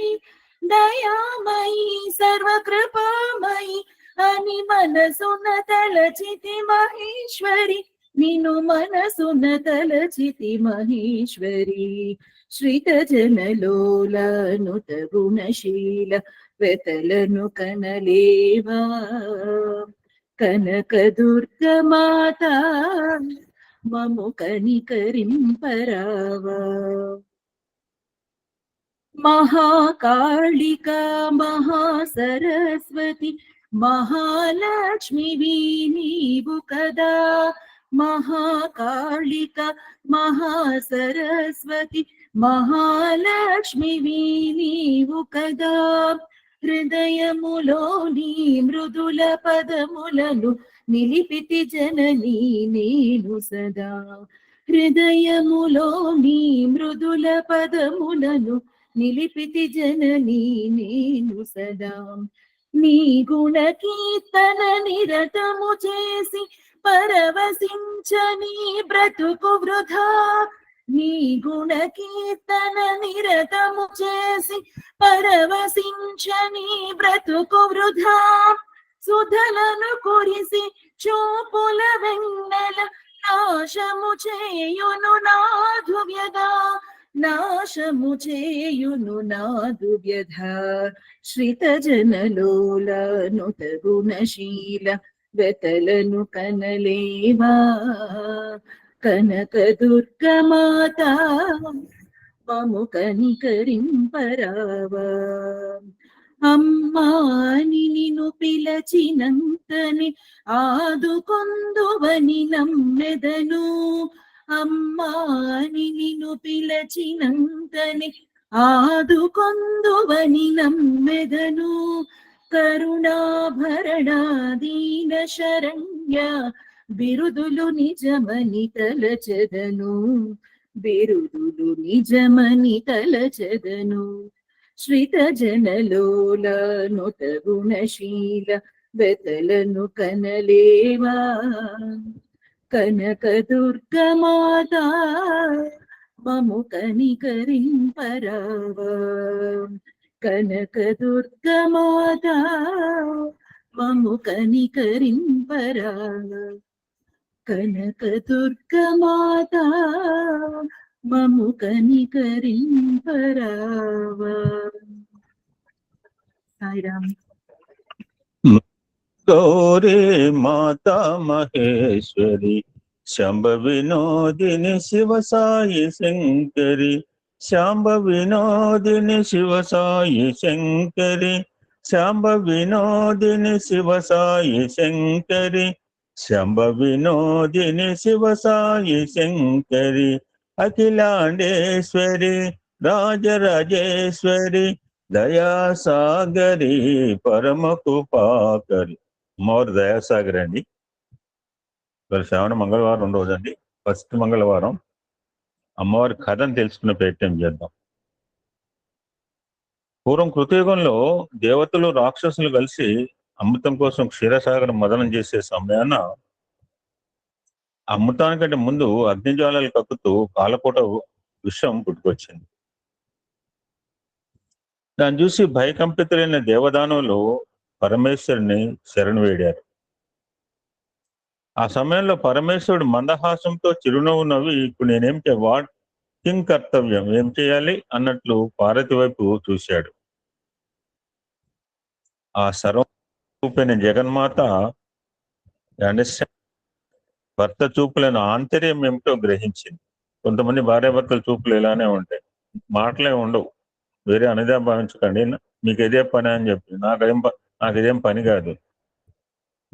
దయామయి సర్వకృపామయి అని మనసున తలచితి మహేశ్వరి. నిన్ను మనసున తలచితి మహేశ్వరి. శ్రీతజనలోలానుత గుణశీల వెతలను కనలేవా. కనక దుర్గమాత మము కనికరింపరావా. మహాకాళిక మహాసరస్వతి మహాలక్ష్మివి నీవు కదా. మహాకాళిక మహాసరస్వతి మహాలక్ష్మివి నీవు కదా. హృదయములోని మృదుల పదములను నిలిపితి జననీ నేను సదా. హృదయములోని మృదుల పదములను నిలిపితి జననీ నేను సదా. నీ గుణ కీర్తన నిరతము చేసి పరవశించని బ్రతుకు వృధా నీ గుణ కీర్తన నిరతము చేసి పరవశించని బ్రతుకు వృధా సుధలను కురిసి చూపుల వెన్నెల నాశము చేయును నాధు వ్యధ నాశము చేయును నాదు వ్యధ శ్రిత జనలోల నుత గుణశీల వెతలను కనలేవా కనక దుర్గమాత మము కనికరింపరావా అమ్మాని నిన్ను పిలచినంతని ఆదుకొందువని నమ్మెదను అమ్మాని నిన్ను పిలచినంతని ఆదుకొందువని నమ్మెదను కరుణాభరణ దీన శరణ్య బిరుదులు నిజమని తలచెదను బిరుదులు నిజమని తలచెదను శ్రిత జనలోల నుత గుణశీల వెతలను కనలేవా కనక దుర్గమాత మము కనికరింపరావా కనక దుర్గమాత మము కనికరింపరావా కనక దుర్గమాత మము కనికరింపరావా. సాయిరామ్. గౌరీ మాతా మహేశ్వరి శాంబ వినోదిని శివ సాయి శంకరి శాంబ వినోదిని శివ సాయి శంకరి శాంబ వినోదిని శివ సాయి శంకరి శాంబ వినోదిని శివ సాయి శంకరి అఖిలాండేశ్వరి రాజరాజేశ్వరి దయాసాగరి పరమ కృపాకరి. అమ్మవారు దయాసాగరి అండి. శ్రావణ మంగళవారం రోజండి, ఫస్ట్ మంగళవారం. అమ్మవారి కథను తెలుసుకునే ప్రయత్నం చేద్దాం. పూర్వం కృతయుగంలో దేవతలు రాక్షసులు కలిసి అమృతం కోసం క్షీరసాగరం మదనం చేసే సమయాన అమృతానికంటే ముందు అగ్నిజ్వాలలు కక్కుతూ కాలకోట విషం పుట్టుకొచ్చింది. దాన్ని చూసి భయకంపితులైన దేవదానులు పరమేశ్వరుని శరణు వేడారు. ఆ సమయంలో పరమేశ్వరుడు మందహాసంతో చిరునవ్వు నవ్వి, ఇప్పుడు నేనేం వాట్ కింగ్ కర్తవ్యం, ఏం చేయాలి అన్నట్లు పార్వతి వైపు చూశాడు. ఆ సర్వరూపైన జగన్మాత భర్త చూపులను ఆంతర్యం ఏమిటో గ్రహించింది. కొంతమంది భార్యాభర్తల చూపులు ఇలానే ఉంటాయి, మాటలే ఉండవు. వేరే అనిదా భావించకండి, మీకు ఇదే పని అని చెప్పి. నాకు ఇదేం పని కాదు.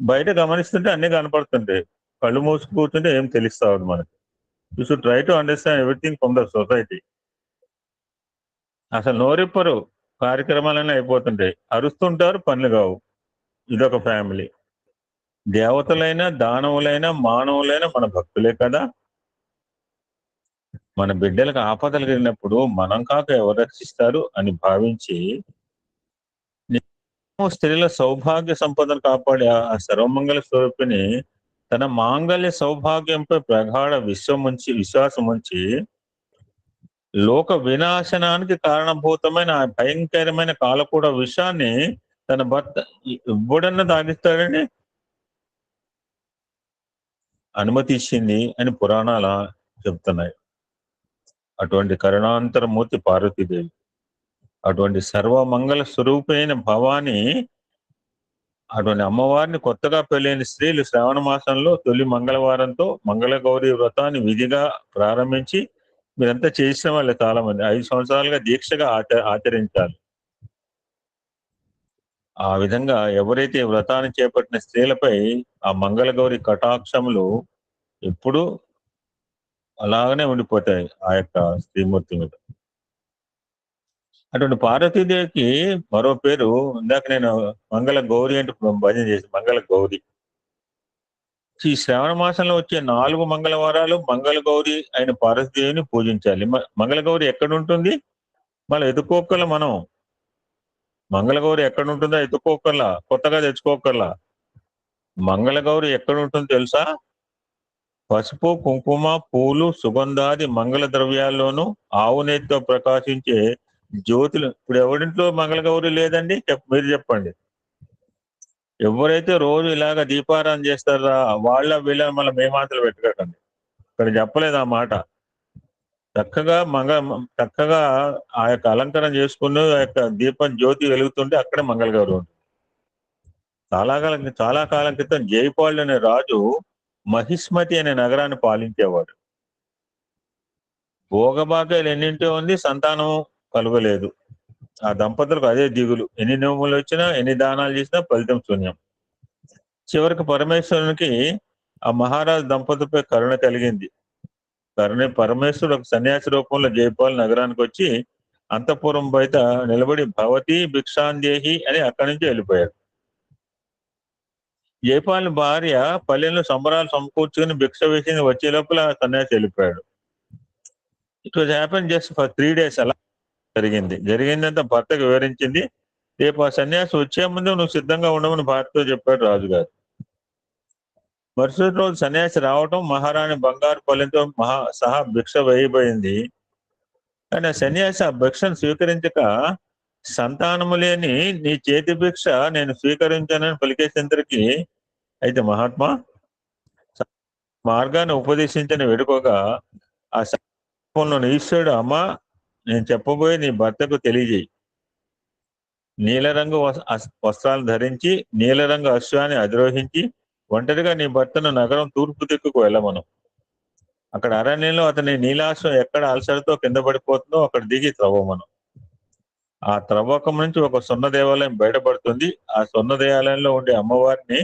బయట గమనిస్తుంటే అన్ని కనపడుతుంటాయి, కళ్ళు మూసి కూర్చుంటే ఏం తెలుస్తావు మనకి. You should try to understand everything from the society. అసలు నోరిప్పరు, కార్యక్రమాలన్నీ అయిపోతుంటాయి, అరుస్తుంటారు, పనులు కావు. ఇదొక ఫ్యామిలీ. దేవతలైనా దానవులైనా మానవులైనా మన భక్తులే కదా. మన బిడ్డలకు ఆపదలు కలిగినప్పుడు మనం కాక ఎవరు రక్షిస్తారు అని భావించి స్త్రీల సౌభాగ్య సంపదను కాపాడే ఆ సర్వమంగళ స్వరూపిణి తన మాంగళ్య సౌభాగ్యంపై ప్రగాఢ విశ్వాసం ఉంచి లోక వినాశనానికి కారణభూతమైన ఆ భయంకరమైన కాలకూడ విషయాన్ని తన భర్త ఎప్పుడన్నా తాగిస్తాడని అనుమతి ఇచ్చింది అని పురాణాల చెప్తున్నాయి. అటువంటి కరుణాంతరమూర్తి పార్వతీదేవి, అటువంటి సర్వమంగళ స్వరూపైన భవాని, అటువంటి అమ్మవారిని కొత్తగా పెళ్ళైన స్త్రీలు శ్రావణ మాసంలో తొలి మంగళవారంతో మంగళగౌరి వ్రతాన్ని విధిగా ప్రారంభించి, మీరంతా చేసిన వాళ్ళే చాలా మంది 5 సంవత్సరాలుగా దీక్షగా ఆచరించాలి. ఆ విధంగా ఎవరైతే వ్రతాన్ని చేపట్టిన స్త్రీలపై ఆ మంగళగౌరి కటాక్షములు ఎప్పుడు అలాగనే ఉండిపోతాయి ఆ యొక్క శ్రీమూర్తి మీద. అటువంటి పార్వతీదేవికి మరో పేరు, ఇందాక నేను మంగళ గౌరి అంటూ భజన చేసి మంగళ గౌరి. ఈ శ్రావణ మాసంలో వచ్చే 4 మంగళవారాలు మంగళ గౌరి అయిన పార్వతీదేవిని పూజించాలి. మంగళ గౌరి ఎక్కడ ఉంటుంది? మళ్ళీ ఎదుకోకల్లా మనం మంగళ గౌరి ఎక్కడ ఉంటుందో ఎత్తుకోకల్లా, కొత్తగా తెచ్చుకోకల్లా. మంగళగౌరి ఎక్కడ ఉంటుందో తెలుసా? పసుపు, కుంకుమ, పూలు, సుగంధాది మంగళ ద్రవ్యాల్లోనూ ఆవు నేతితో ప్రకాశించే జ్యోతులు. ఇప్పుడు ఎవరింట్లో మంగళగౌరి లేదండి? మీరు చెప్పండి. ఎవరైతే రోజు ఇలాగ దీపారాధన చేస్తారా వాళ్ళ వీళ్ళ మళ్ళీ మేమాతలు పెట్టుకోకండి. ఇక్కడ చెప్పలేదు ఆ మాట. చక్కగా ఆ యొక్క అలంకరణ చేసుకుని ఆ యొక్క దీపం జ్యోతి వెలుగుతుంటే అక్కడే మంగళగౌరి ఉంటుంది. చాలా కాలం క్రితం జైపాల్ అనే రాజు మహిస్మతి అనే నగరాన్ని పాలించేవాడు. భోగభాగ్యాలు ఎన్నింటో ఉంది, సంతానం కలుగలేదు. ఆ దంపతులకు అదే దిగులు. ఎన్ని నోములు వచ్చినా, ఎన్ని దానాలు చేసినా ఫలితం శూన్యం. చివరికి పరమేశ్వరునికి ఆ మహారాజు దంపతులపై కరుణ కలిగింది. పరమేశ్వరుడు ఒక సన్యాసి రూపంలో జైపాల్ నగరానికి వచ్చి అంతఃపురం బయట నిలబడి భవతి భిక్షాందేహి అని అక్కడి నుంచి వెళ్ళిపోయాడు. జైపాల్ భార్య పల్లెల్లో సంబరాలు సమకూర్చుకుని భిక్ష వేసి వచ్చే లోపల సన్యాసి వెళ్ళిపోయాడు. It was happen just for 3 days. అలా జరిగిందంతా భర్తకు వివరించింది. రేపు ఆ సన్యాసి వచ్చే ముందు నువ్వు సిద్ధంగా ఉండమని భార్యతో చెప్పాడు రాజుగారు. మరుసటి రోజు సన్యాసి రావటం, మహారాణి బంగారు పల్లెంతో సహా భిక్ష వేయబోయింది. కానీ ఆ సన్యాసి ఆ భిక్షను స్వీకరించక, సంతానము లేని నీ చేతి భిక్ష నేను స్వీకరించానని పలికేసేందరికి, అయితే మహాత్మా మార్గాన్ని ఉపదేశించని వేడుకోగా ఆ సందర్భంలో ఈశ్వరుడు, అమ్మా నేను చెప్పబోయే నీ భర్తకు తెలియజేయి. నీలరంగు వస్త్రాలు ధరించి నీలరంగు అశ్వాన్ని అధిరోహించి ఒంటరిగా నీ భర్తను నగరం తూర్పు దిక్కుకు వెళ్ళమను. అక్కడ అరణ్యంలో అతని నీలాశ్వం ఎక్కడ అలసటతో కింద పడిపోతుందో అక్కడ దిగి త్రవ్వమను. ఆ త్రవ్వకం నుంచి ఒక స్వర్ణ దేవాలయం బయటపడుతుంది. ఆ స్వర్ణ దేవాలయంలో ఉండే అమ్మవారిని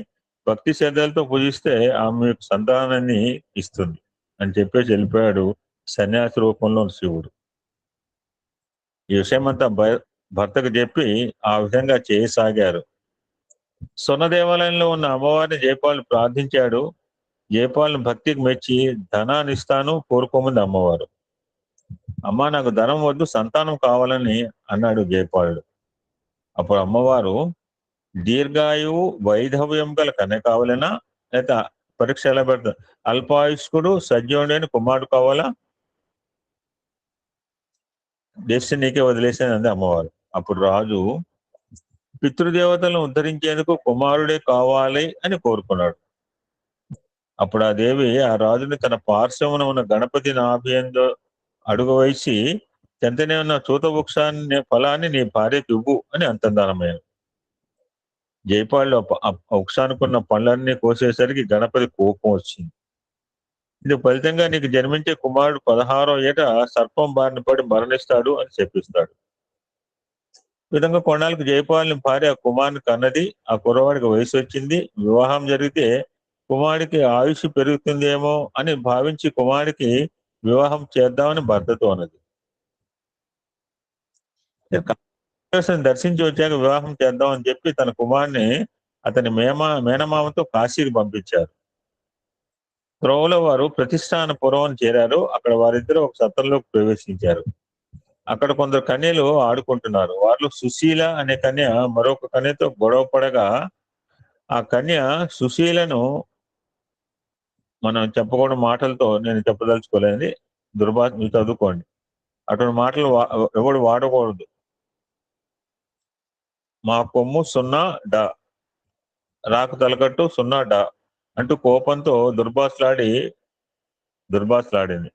భక్తి శ్రద్ధలతో పూజిస్తే ఆమె యొక్క సంతానాన్ని ఇస్తుంది అని చెప్పేసి వెళ్ళిపోయాడు సన్యాసి రూపంలో శివుడు. ఈ విషయం అంతా భర్తకు చెప్పి ఆ విధంగా చేయసాగారు. స్వర్ణ దేవాలయంలో ఉన్న అమ్మవారిని జైపాల్ ప్రార్థించాడు. జైపాల్ని భక్తికి మెచ్చి ధనాన్ని ఇస్తాను కోరుకోమంది అమ్మవారు. అమ్మ నాకు ధనం వద్దు, సంతానం కావాలని అన్నాడు జైపాలుడు. అప్పుడు అమ్మవారు, దీర్ఘాయువు వైధవ్యం గల కన్య కావాలనా, లేదా పరీక్ష ఎలా పెడతా, అల్పాయుష్కుడు సజ్జనుడైన కుమారుడు కావాలా, డెస్టినీకే వదిలేసేది అంది అమ్మవారు. అప్పుడు రాజు పితృదేవతలను ఉద్ధరించేందుకు కుమారుడే కావాలి అని కోరుకున్నాడు. అప్పుడు ఆ దేవి ఆ రాజుని తన పార్శ్వమున ఉన్న గణపతి నాభియందు అడుగు వేసి, చెంతనే ఉన్న చూత వృక్షాన్ని ఫలాన్ని నీ భార్యకు ఇవ్వు అని అంతర్ధానమైంది. జైపాల్లో వృక్షానుకున్న పనులన్నీ కోసేసరికి గణపతి కోపం వచ్చింది. ఇది ఫలితంగా నీకు జన్మించే కుమారుడు 16వ ఏట సర్పం బారిన పడి మరణిస్తాడు అని చెప్పిస్తాడు. ఈ విధంగా కొన్నాళ్ళకు జైపాల్ని భార్య కుమారుని కన్నది. ఆ కుర్రవాడికి వయసు వచ్చింది. వివాహం జరిగితే కుమారుడికి ఆయుష్ పెరుగుతుందేమో అని భావించి కుమారుడికి వివాహం చేద్దామని భర్తతో అన్నది. దర్శించి వచ్చాక వివాహం చేద్దామని చెప్పి తన కుమారుని అతని మేనమామతో కాశీకి పంపించారు. త్రోవలో వారు ప్రతిష్టాన పురం చేరారు. అక్కడ వారిద్దరూ ఒక సత్రంలోకి ప్రవేశించారు. అక్కడ కొందరు కన్యలు ఆడుకుంటున్నారు. వారిలో సుశీల అనే కన్య మరొక కన్యతో గొడవ పడగా, ఆ కన్య సుశీలను మనం చెప్పకూడని మాటలతో, నేను చెప్పదలుచుకోలేని దుర్భాష, మీరు చదువుకోండి, అటువంటి మాటలు ఎవడు వాడకూడదు. మా కొమ్ము 0 డా, రాకు తలకట్టు 0 డా అంటూ కోపంతో దుర్భాషలాడింది.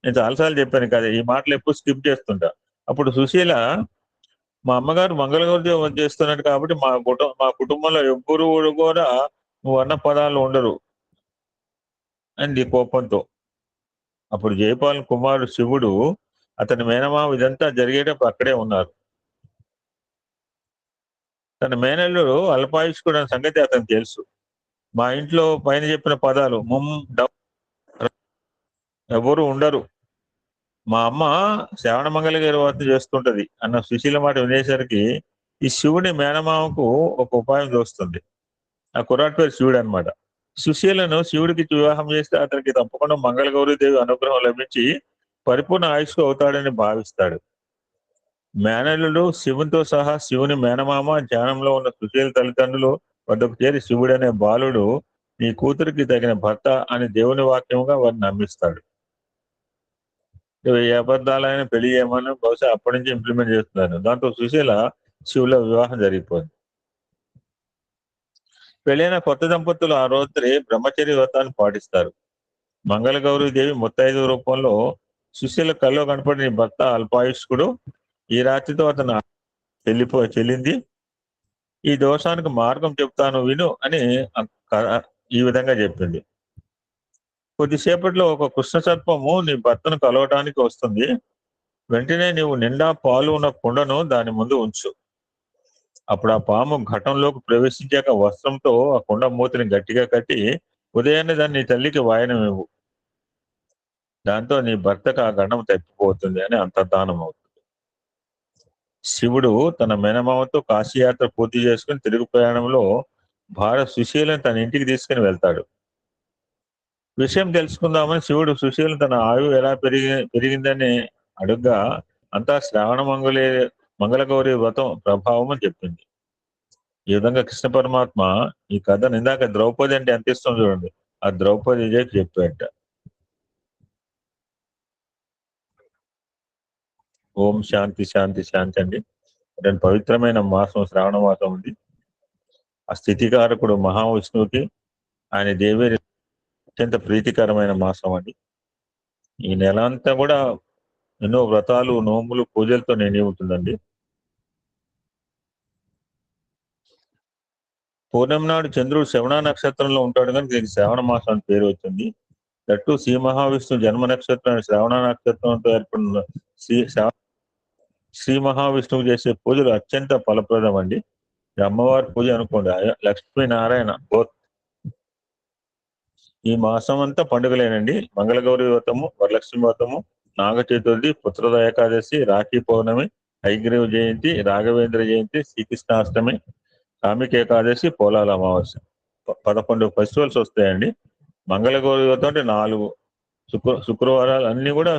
నేను చాలాసార్లు చెప్పాను కదా, ఈ మాటలు ఎప్పుడు స్కిప్ చేస్తుంటా. అప్పుడు సుశీల, మా అమ్మగారు మంగళగౌరి చేస్తున్నట్టు కాబట్టి మా కుటుంబంలో ఎవ్వరు కూడా నువ్వు అన్న పదాలు ఉండరు అంది కోపంతో. అప్పుడు జైపాల్ కుమారుడు శివుడు, అతని మేనమామ ఇదంతా జరిగేటప్పుడు అక్కడే ఉన్నారు. తన మేనల్లుడు అల్పాయుష్కుడు అనే సంగతి అతనికి తెలుసు. మా ఇంట్లో పైన చెప్పిన పదాలు ఎవరు ఉండరు, మా అమ్మ శ్రావణ మంగళగిరి వ్రతం చేస్తుంటది అన్న సుశీల మాట వినేసరికి ఈ శివుని మేనమామకు ఒక ఉపాయం దోస్తుంది. ఆ కుర్రాడి పేరు శివుడు అనమాట. సుశీలను శివుడికి వివాహం చేస్తే అతనికి తప్పకుండా మంగళగౌరీదేవి అనుగ్రహం లభించి పరిపూర్ణ ఆయుష్కు అవుతాడని భావిస్తాడు. మేనల్లుడు శివునితో సహా శివుని మేనమామ, ధ్యానంలో ఉన్న సుశీల తల్లిదండ్రులు వద్దకు చేరి శివుడనే బాలుడు నీ కూతురికి తగిన భర్త అని దేవుని వాక్యముగా వారిని నమ్మిస్తాడు. ఏ అబద్ధాలైనా పెళ్లి చేయమని బహుశా అప్పటి నుంచి ఇంప్లిమెంట్ చేస్తున్నారు. దాంతో సుశీల శివుల వివాహం జరిగిపోయింది. పెళ్ళైన కొత్త దంపతులు ఆ రాత్రి బ్రహ్మచర్య వ్రతాన్ని పాటిస్తారు. మంగళగౌరీదేవి ముత్తైదు రూపంలో సుశీల కల్లో కనపడిన నీ భర్త అల్పాయుష్కుడు, ఈ రాత్రితో అతను చెల్లింది, ఈ దోషానికి మార్గం చెప్తాను విను అని ఈ విధంగా చెప్పింది. కొద్దిసేపట్లో ఒక కృష్ణ సర్పము నీ భర్తను కలవటానికి వస్తుంది. వెంటనే నీవు నిండా పాలు ఉన్న కుండను దాని ముందు ఉంచు. అప్పుడు ఆ పాము ఘటంలోకి ప్రవేశించాక వస్త్రంతో ఆ కుండ మూతిని గట్టిగా కట్టి ఉదయాన్నే దాన్ని నీ తల్లికి వాయనం ఇవ్వు. దాంతో నీ భర్తకు ఆ గండం తప్పిపోతుంది అని అంతర్ధానం అవుతుంది. శివుడు తన మేనమామతో కాశీయాత్ర పూర్తి చేసుకుని తిరుగు ప్రయాణంలో భార్య సుశీలను తన ఇంటికి తీసుకుని వెళ్తాడు. విషయం తెలుసుకుందామని శివుడు సుశీలను తన ఆయువు ఎలా పెరిగిందని అడుగ్గా అంతా శ్రావణ మంగళగౌరి వ్రతం ప్రభావం అని చెప్పింది. ఈ విధంగా కృష్ణ పరమాత్మ ఈ కథను ఇందాక ద్రౌపది అంటే ఎంత ఇష్టం చూడండి, ఆ ద్రౌపది చెప్పాట. ఓం శాంతి శాంతి శాంతి అండి. రెండు పవిత్రమైన మాసం శ్రావణ మాసం ఉంది. ఆ స్థితికారకుడు మహావిష్ణువుకి ఆయన దేవి అత్యంత ప్రీతికరమైన మాసం అండి. ఈ నెల అంతా కూడా ఎన్నో వ్రతాలు, నోములు, పూజలతో నిండి ఉంటుందండి. పూర్ణం నాడు చంద్రుడు శ్రవణ నక్షత్రంలో ఉంటాడు కనుక దీనికి శ్రావణ మాసం అని పేరు వచ్చింది. దట్టు శ్రీ మహావిష్ణు జన్మ నక్షత్రం శ్రవణ నక్షత్రంతో ఏర్పడిన శ్రీ మహావిష్ణువు చేసే పూజలు అత్యంత ఫలప్రదం అండి. అమ్మవారి పూజ అనుకోండి, లక్ష్మీనారాయణ బోత్. ఈ మాసం అంతా పండుగలేనండి. మంగళగౌరి వ్రతము, వరలక్ష్మి వ్రతము, నాగ చతుర్థి, పుత్రద ఏకాదశి, రాఖీ పౌర్ణమి, హైగ్రీవ జయంతి, రాఘవేంద్ర జయంతి, శ్రీకృష్ణాష్టమి, కామిక ఏకాదశి, పోలాల అమావాస్య 11 ఫెస్టివల్స్ వస్తాయండి. మంగళగౌరి వ్రతం అంటే 4 శుక్రవారాలు అన్ని కూడా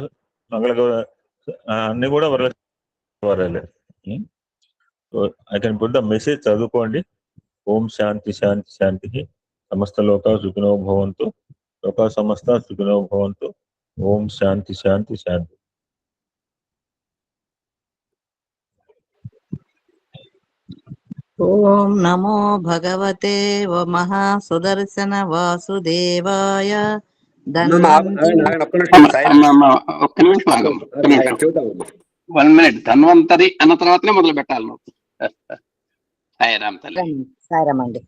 మంగళగౌరి, అన్ని కూడా వరలక్ష్మి వారాలే. I can put the message, చదువుకోండి. ఓం శాంతి శాంతి శాంతికి. సమస్త లోకా సుఖినో భవంతు, లోకా సమస్త సుఖినో భవంతు. ఓం శాంతి శాంతి శాంతి. ఓం నమో భగవతే మహాసుదర్శన వాసుదేవాయ. One minute. ధన్వంతరి అన్న తర్వాతనే మొదలు పెట్టాలి నువ్వు. సాయిరామ్ తల్లి. సాయిరామ్ అండి.